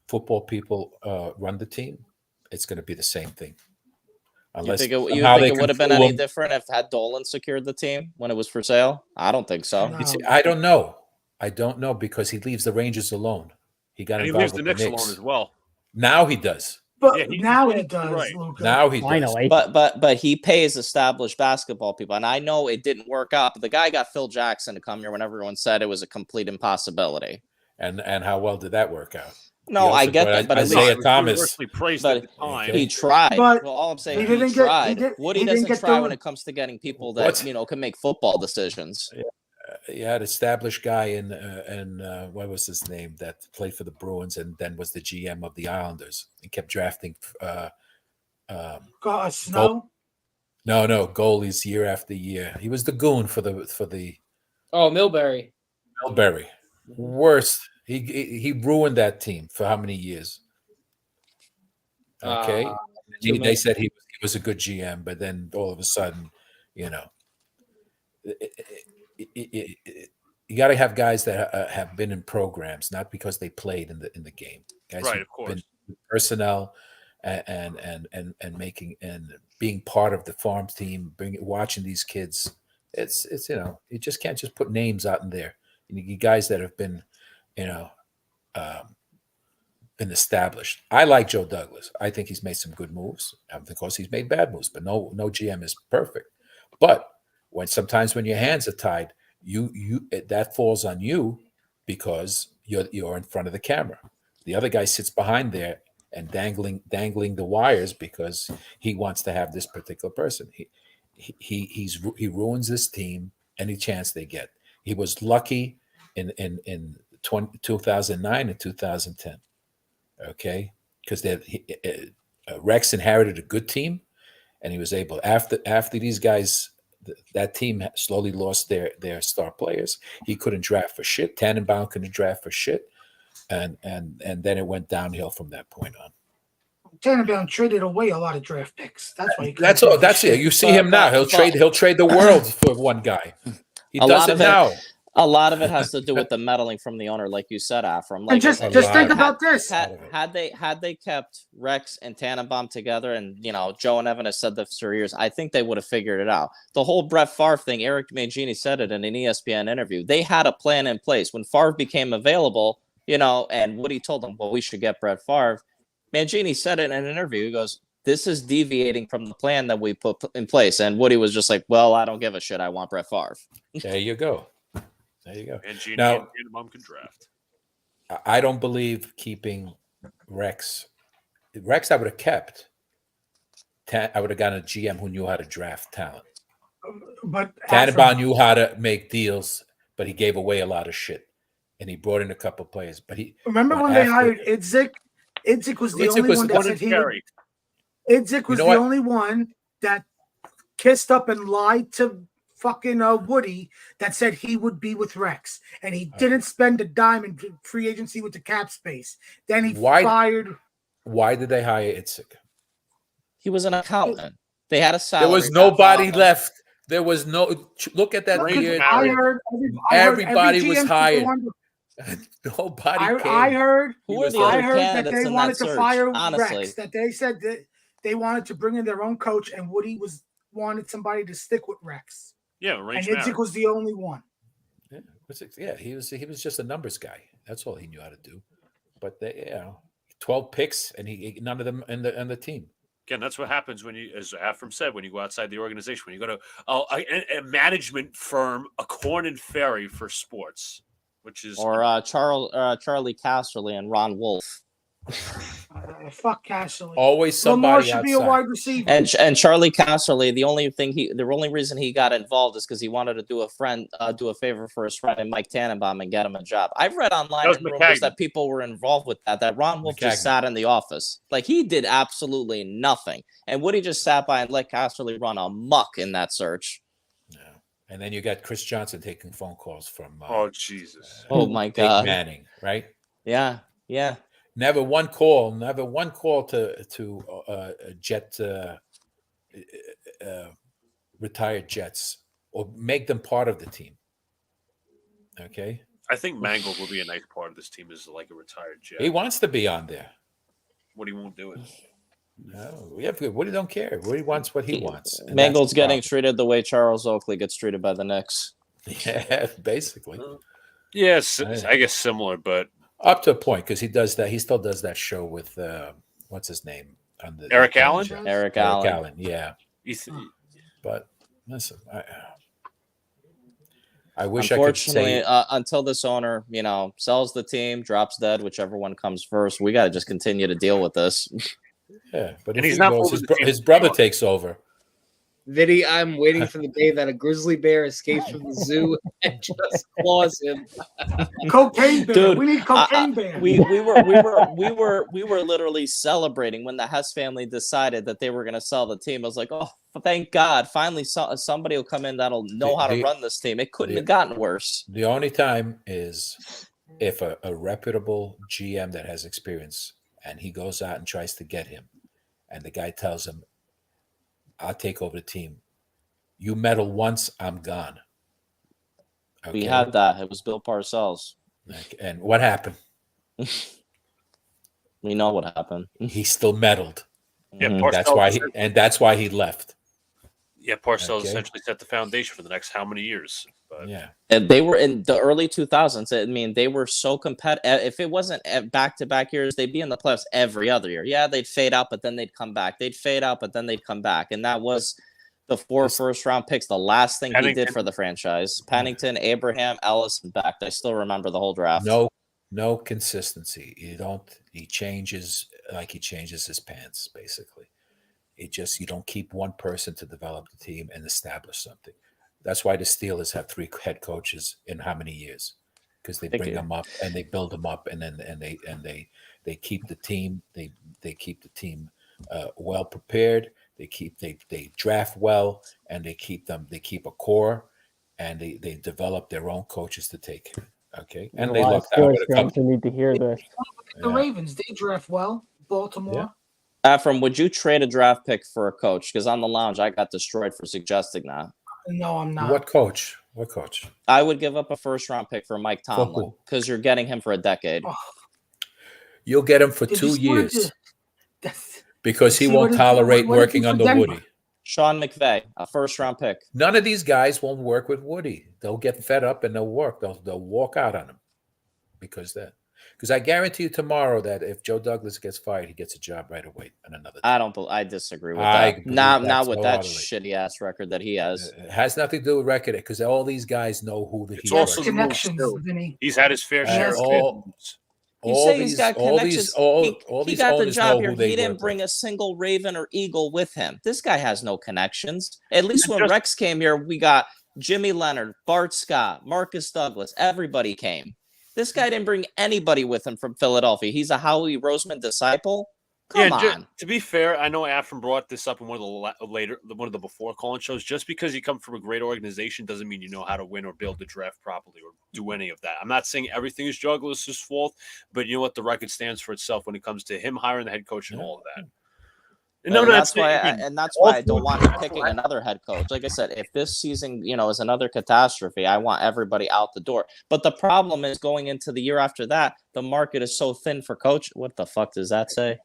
football people run the team, it's going to be the same thing. Unless you think it would have been any different if had Dolan secured the team when it was for sale? I don't think so. No. I don't know. I don't know because he leaves the Rangers alone. He leaves the Knicks alone as well. Now he does. But now he does. Right. Now he finally does. But he pays established basketball people, and I know it didn't work out. But the guy got Phil Jackson to come here when everyone said it was a complete impossibility. And how well did that work out? No, I get that, but Isaiah Thomas, but he tried. But well, all I'm saying, he tried. Woody doesn't try when it comes to getting people that can make football decisions. You had an established guy in what was his name that played for the Bruins and then was the GM of the Islanders. He kept drafting Snow. No, goalies year after year. He was the goon for the Oh, Milbury. Millberry. Worst. He ruined that team for how many years? Okay. They said he was a good GM, but then all of a sudden, you know, you got to have guys that have been in programs, not because they played in the game. Guys Right, who've of course. been personnel and making and being part of the farm team, watching these kids. It's you just can't just put names out in there. You need guys that have been, been established. I like Joe Douglas. I think he's made some good moves. Of course, he's made bad moves, but no GM is perfect. But sometimes when your hands are tied, that falls on you because you're in front of the camera. The other guy sits behind there and dangling the wires because he wants to have this particular person. He ruins this team any chance they get. He was lucky in 2009 and 2010. Okay, because Rex inherited a good team, and he was able after these guys. That team slowly lost their star players. He couldn't draft for shit. Tannenbaum couldn't draft for shit, and then it went downhill from that point on. Tannenbaum traded away a lot of draft picks. That's why. That's all. That's it. You see him now. He'll trade the world for one guy. He does it now. A lot of it has to do with the meddling from the owner, like you said, Afram. Like, and just think about this: had they kept Rex and Tannenbaum together, and Joe and Evan have said this for years, I think they would have figured it out. The whole Brett Favre thing, Eric Mangini said it in an ESPN interview. They had a plan in place when Favre became available, and Woody told them, "Well, we should get Brett Favre." Mangini said it in an interview. He goes, "This is deviating from the plan that we put in place," and Woody was just like, "Well, I don't give a shit. I want Brett Favre." There you go. There you go. And Gene now, Mom can draft. I don't believe keeping Rex. I would have kept. I would have gotten a GM who knew how to draft talent. But Tannenbaum knew how to make deals, but he gave away a lot of shit, and he brought in a couple of players. But he remember when they hired Idzik. Idzik was the only one that said he. Idzik was the only one that kissed up and lied to fucking Woody that said he would be with Rex, and he didn't spend a dime in free agency with the cap space. Then he fired. Why did they hire Itzik? He was an accountant. They had a salary. There was nobody left. There was no. Look at that period. Everybody was hired. Nobody. I heard. Who are the other that they wanted to fire honestly. Rex. That they said that they wanted to bring in their own coach, and Woody wanted somebody to stick with Rex. Yeah, and Idzik was the only one. Yeah, he was just a numbers guy. That's all he knew how to do. But 12 picks, and he none of them in the team. Again, that's what happens when you, as Afram said, when you go outside the organization, when you go to a management firm, a Corn and Ferry for sports, which is Charlie Casserly and Ron Wolf. Fuck Casserly. Always somebody should outside. Be a wide receiver. And Charlie Casserly, the only reason he got involved is because he wanted to do a favor for his friend and Mike Tannenbaum and get him a job. I've read online rumors that people were involved with that Ron Wolf just sat in the office. Like, he did absolutely nothing. And Woody just sat by and let Casserly run amok in that search. Yeah. And then you got Chris Johnson taking phone calls from oh Jesus. Oh my God. Manning, right? Yeah. Never one call to jet retired Jets or make them part of the team. Okay. I think Mangold will be a nice part of this team as like a retired Jet. He wants to be on there. Woody won't do it. No, Woody don't care. Woody wants what he wants. Mangold's getting treated the way Charles Oakley gets treated by the Knicks. Yeah, basically. Yes, I guess similar, but up to a point, because he does that. He still does that show with what's his name on the Eric Allen. Eric Allen. Yeah. But listen, I wish unfortunately, I could say until this owner, sells the team, drops dead, whichever one comes first, we got to just continue to deal with this. Yeah, but and if his brother takes over, Vinny, I'm waiting for the day that a grizzly bear escapes from the zoo and just claws him. Cocaine bear. Dude, We need cocaine bear. we were literally celebrating when the Hess family decided that they were going to sell the team. I was like, oh, thank God! Finally, somebody will come in that'll know how to run this team. It couldn't have gotten worse. The only time is if a reputable GM that has experience and he goes out and tries to get him, and the guy tells him, "I'll take over the team. You meddle once, I'm gone." Okay? We had that. It was Bill Parcells. And what happened? We know what happened. He still meddled. Yeah, Mhm. That's why he left. Yeah, Parcells essentially set the foundation for the next how many years? But Yeah, And they were in the early 2000s. I mean, they were so competitive. If it wasn't back-to-back years, they'd be in the playoffs every other year. Yeah, they'd fade out, but then they'd come back. They'd fade out, but then they'd come back. And that was the 4 first-round picks, the last thing he did for the franchise. Pennington, Abraham, Ellis, and Beck. I still remember the whole draft. No consistency. He changes like he changes his pants, basically. You don't keep one person to develop the team and establish something. That's why the Steelers have 3 head coaches in how many years? Because they bring them up and they build them up, and then they keep the team. They keep the team well prepared. They draft well, and they keep a core, and they develop their own coaches to take. Okay, and they lucked out with a couple. You need to hear this. The Ravens, they draft well. Baltimore. Ephraim, would you trade a draft pick for a coach? Because on the lounge, I got destroyed for suggesting that. No, I'm not. What coach? I would give up a first-round pick for Mike Tomlin because you're getting him for a decade. Oh. You'll get him for 2 years because he won't tolerate working under Woody. Sean McVay, a first-round pick. None of these guys won't work with Woody. They'll get fed up and they'll work. They'll walk out on him because I guarantee you tomorrow that if Joe Douglas gets fired, he gets a job right away on another team. I disagree with that. Not with that shitty ass record that he has. It has nothing to do with record because all these guys know who the It's also connections. He's had his fair share of He's got connections. He got the job here. He didn't bring with. a single Raven or Eagle with him. This guy has no connections. At least when Rex came here, we got Jimmy Leonard, Bart Scott, Marcus Douglas. Everybody came. This guy didn't bring anybody with him from Philadelphia. He's a Howie Roseman disciple. Come on. To be fair, I know Afrin brought this up in one of the before calling shows. Just because you come from a great organization doesn't mean you know how to win or build the draft properly or do any of that. I'm not saying everything is Douglas's fault, but you know what? The record stands for itself when it comes to him hiring the head coach and all of that. That's why I don't want him picking another head coach. Like I said, if this season, is another catastrophe, I want everybody out the door. But the problem is going into the year after that, the market is so thin for coach. What the fuck does that say?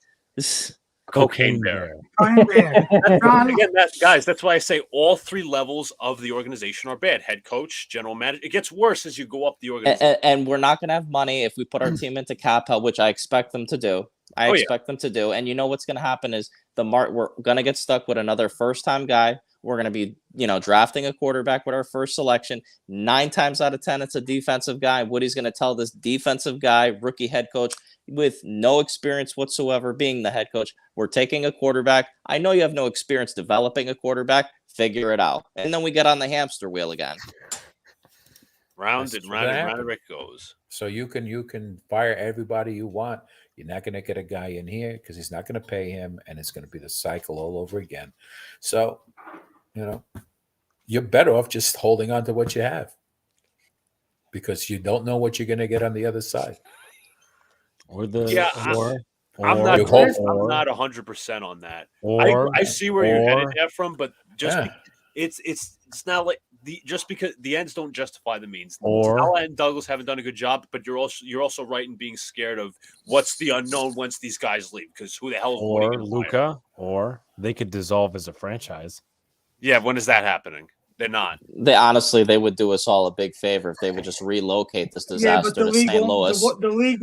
Cocaine bear. Again, that's why I say all 3 levels of the organization are bad. Head coach, general manager. It gets worse as you go up the organization. And we're not going to have money if we put our team into cap help, which I expect them to do. I expect them to do. And you know what's going to happen is we're going to get stuck with another first-time guy. We're going to be, drafting a quarterback with our first selection. 9 times out of 10, it's a defensive guy. Woody's going to tell this defensive guy, rookie head coach, with no experience whatsoever being the head coach, we're taking a quarterback. I know you have no experience developing a quarterback. Figure it out. And then we get on the hamster wheel again. Round and round it goes. So you can fire everybody you want. You're not going to get a guy in here because he's not going to pay him, and it's going to be the cycle all over again. So, you're better off just holding on to what you have because you don't know what you're going to get on the other side. I'm not 100% on that. I see where you're headed there from, but it's not like just because the ends don't justify the means. Sala and Douglas haven't done a good job, but you're also right in being scared of what's the unknown once these guys leave because who the hell is Luka, or they could dissolve as a franchise. Yeah, when is that happening? They're not. They would do us all a big favor if they would just relocate this disaster to St. Louis. The league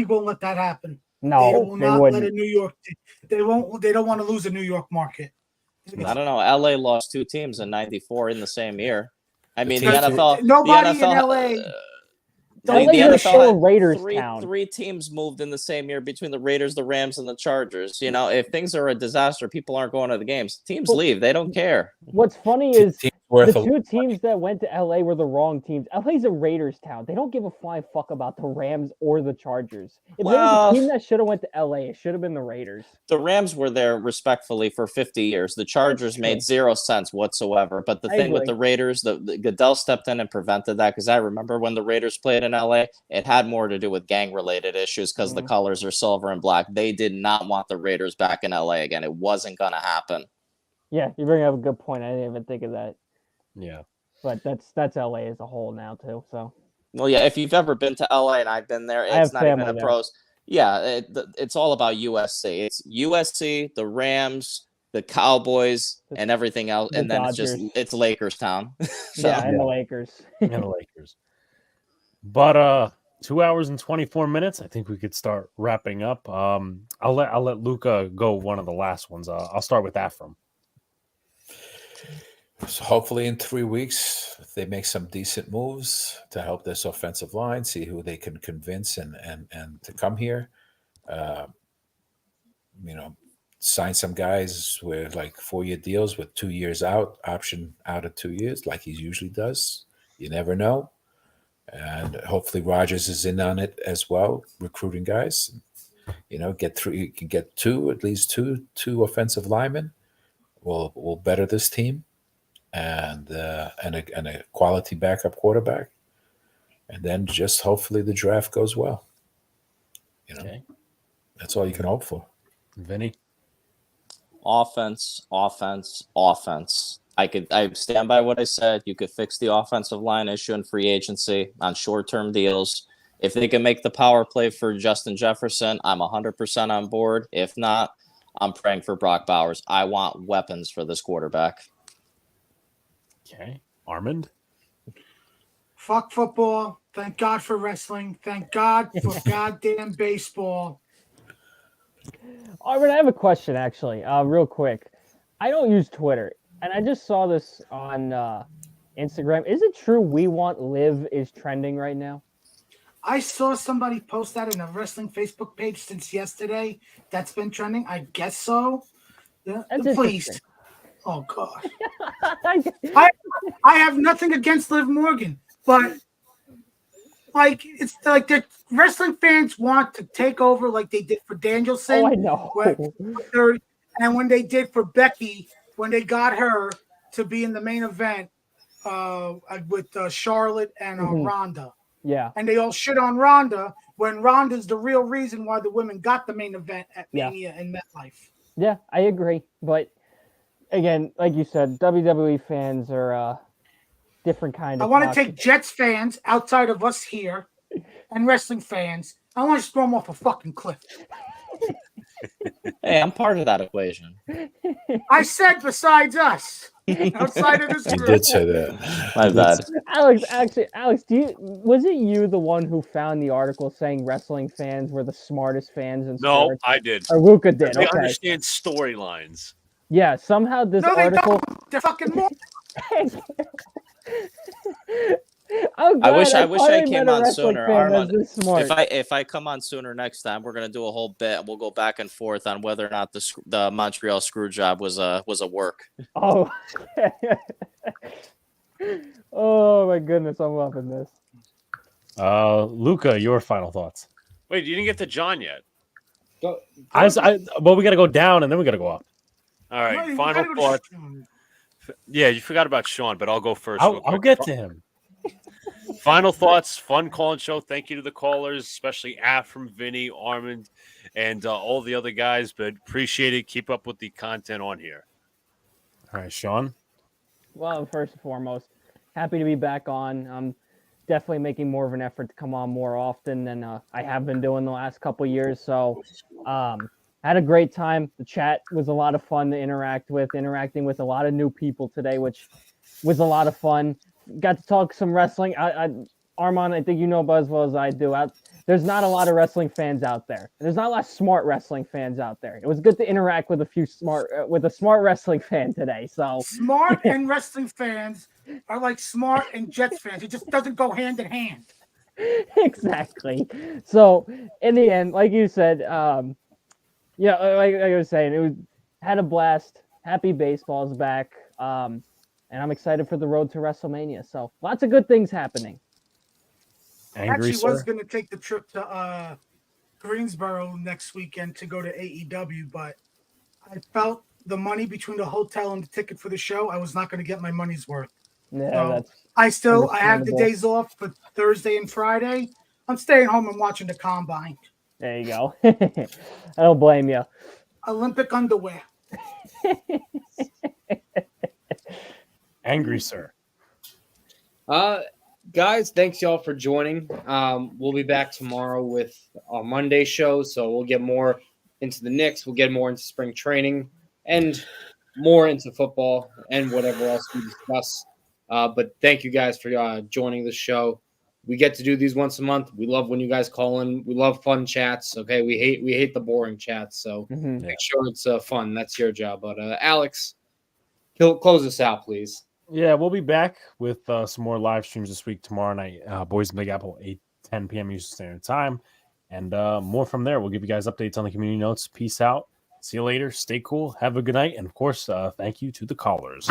won't let that happen. No, they will not let a New York. They won't. They don't want to lose a New York market. I don't know. LA lost 2 teams in '94 in the same year. I mean, the NFL. Nobody in LA. LA The is NFL still a had Raiders town. three teams moved in the same year between the Raiders, the Rams, and the Chargers. You know, if things are a disaster, people aren't going to the games. Teams leave; they don't care. What's funny is Team's worth the a lot two of teams that went to LA were the wrong teams. LA's a Raiders town. They don't give a flying fuck about the Rams or the Chargers. If there was Well- a team that should have went to LA, it should have been the Raiders. The Rams were there respectfully for 50 years. The Chargers true. made zero sense whatsoever. But the I thing with agree. the Raiders, the Goodell stepped in and prevented that, because I remember when the Raiders played in LA, it had more to do with gang-related issues because the colors are silver and black. They did not want the Raiders back in LA again. It wasn't going to happen. Yeah, you bring up a good point. I didn't even think of that. Yeah. But that's LA as a whole now too. So Well, yeah, if you've ever been to LA, and I've been there, I have it's not even family a there. pros. Yeah, it's all about USC. It's USC, the Rams, the Cowboys, and everything else, the and then Dodgers. it's Lakers town. So, yeah, and the Lakers. And the Lakers. But 2 hours and 24 minutes. I think we could start wrapping up. I'll let Luca go one of the last ones. I'll start with Afram. So hopefully in 3 weeks, if they make some decent moves to help this offensive line, see who they can convince and to come here. Sign some guys with like 4-year deals with 2 years out, option out of 2 years, like he usually does. You never know. And hopefully Rodgers is in on it as well, recruiting guys. You can get at least two offensive linemen. Will better this team. And a quality backup quarterback, and then just hopefully the draft goes well. Okay. That's all you can hope for. Vinny? offense. I stand by what I said. You could fix the offensive line issue in free agency on short-term deals. If they can make the power play for Justin Jefferson, I'm 100% on board. If not, I'm praying for Brock Bowers. I want weapons for this quarterback. Okay. Armand? Fuck football. Thank God for wrestling. Thank God for goddamn baseball. Armand, I have a question actually, real quick. I don't use Twitter, and I just saw this on Instagram. Is it true We Want Live is trending right now? I saw somebody post that in a wrestling Facebook page since yesterday. That's been trending. I guess so. Yeah, That's please. interesting. Oh God. I have nothing against Liv Morgan, but like it's like the wrestling fans want to take over like they did for Danielson. Oh, I know. And when they did for Becky, when they got her to be in the main event with Charlotte and Ronda. Yeah. And they all shit on Ronda when Ronda's the real reason why the women got the main event at Mania and MetLife. Yeah, I agree. But again, like you said, WWE fans are different kind of. I want to take Jets fans outside of us here and wrestling fans. I want to just throw them off a fucking cliff. Hey, I'm part of that equation. I said besides us. Outside of this You group. did say that. My bad. Alex, was it you the one who found the article saying wrestling fans were the smartest fans in No, sports? I did. Or Luca did. They Okay. understand storylines. Yeah, somehow this No, they article. don't. They're fucking more. I wish I finally came met a on wrestling sooner. fan that's Armand, this smart. if I come on sooner next time, we're gonna do a whole bit. We'll go back and forth on whether or not the Montreal screw job was a work. Oh. Oh my goodness, I'm loving this. Luca, your final thoughts. Wait, you didn't get to John yet. Well, we got to go down and then we got to go up. All right, No, you final gotta go to thoughts. Sean. Yeah, you forgot about Sean, but I'll go first. real I'll quick. get to him. Final thoughts, fun calling show. Thank you to the callers, especially from Vinny, Armand, and all the other guys. But appreciate it. Keep up with the content on here. All right, Sean. Well, first and foremost, happy to be back on. I'm definitely making more of an effort to come on more often than I have been doing the last couple of years. So, had a great time. The chat was a lot of fun to interacting with a lot of new people today, which was a lot of fun. Got to talk some wrestling. Armand, I think you know about as well as I do. There's not a lot of wrestling fans out there. There's not a lot of smart wrestling fans out there. It was good to interact with a smart wrestling fan today. So Smart and wrestling fans are like smart and Jets fans. It just doesn't go hand in hand. Exactly. So in the end, like you said, like I was saying, had a blast. Happy baseball's back. And I'm excited for the road to WrestleMania. So lots of good things happening. Angry, Actually, was sir? going to take the trip to Greensboro next weekend to go to AEW, but I felt the money between the hotel and the ticket for the show, I was not going to get my money's worth. Yeah, So that's I have the understandable. days off for Thursday and Friday. I'm staying home and watching the combine. There you go. I don't blame you. Olympic underwear. Angry, sir? Guys, thanks y'all for joining. We'll be back tomorrow with our Monday show, so we'll get more into the Knicks. We'll get more into spring training and more into football and whatever else we discuss. But thank you guys for joining the show. We get to do these once a month. We love when you guys call in. We love fun chats. Okay, we hate the boring chats. So make sure it's fun. That's your job. But Alex, close us out, please. Yeah, we'll be back with some more live streams this week, tomorrow night. Boys in Big Apple, 10 p.m. Eastern Standard Time. And more from there. We'll give you guys updates on the community notes. Peace out. See you later. Stay cool. Have a good night. And, of course, thank you to the callers.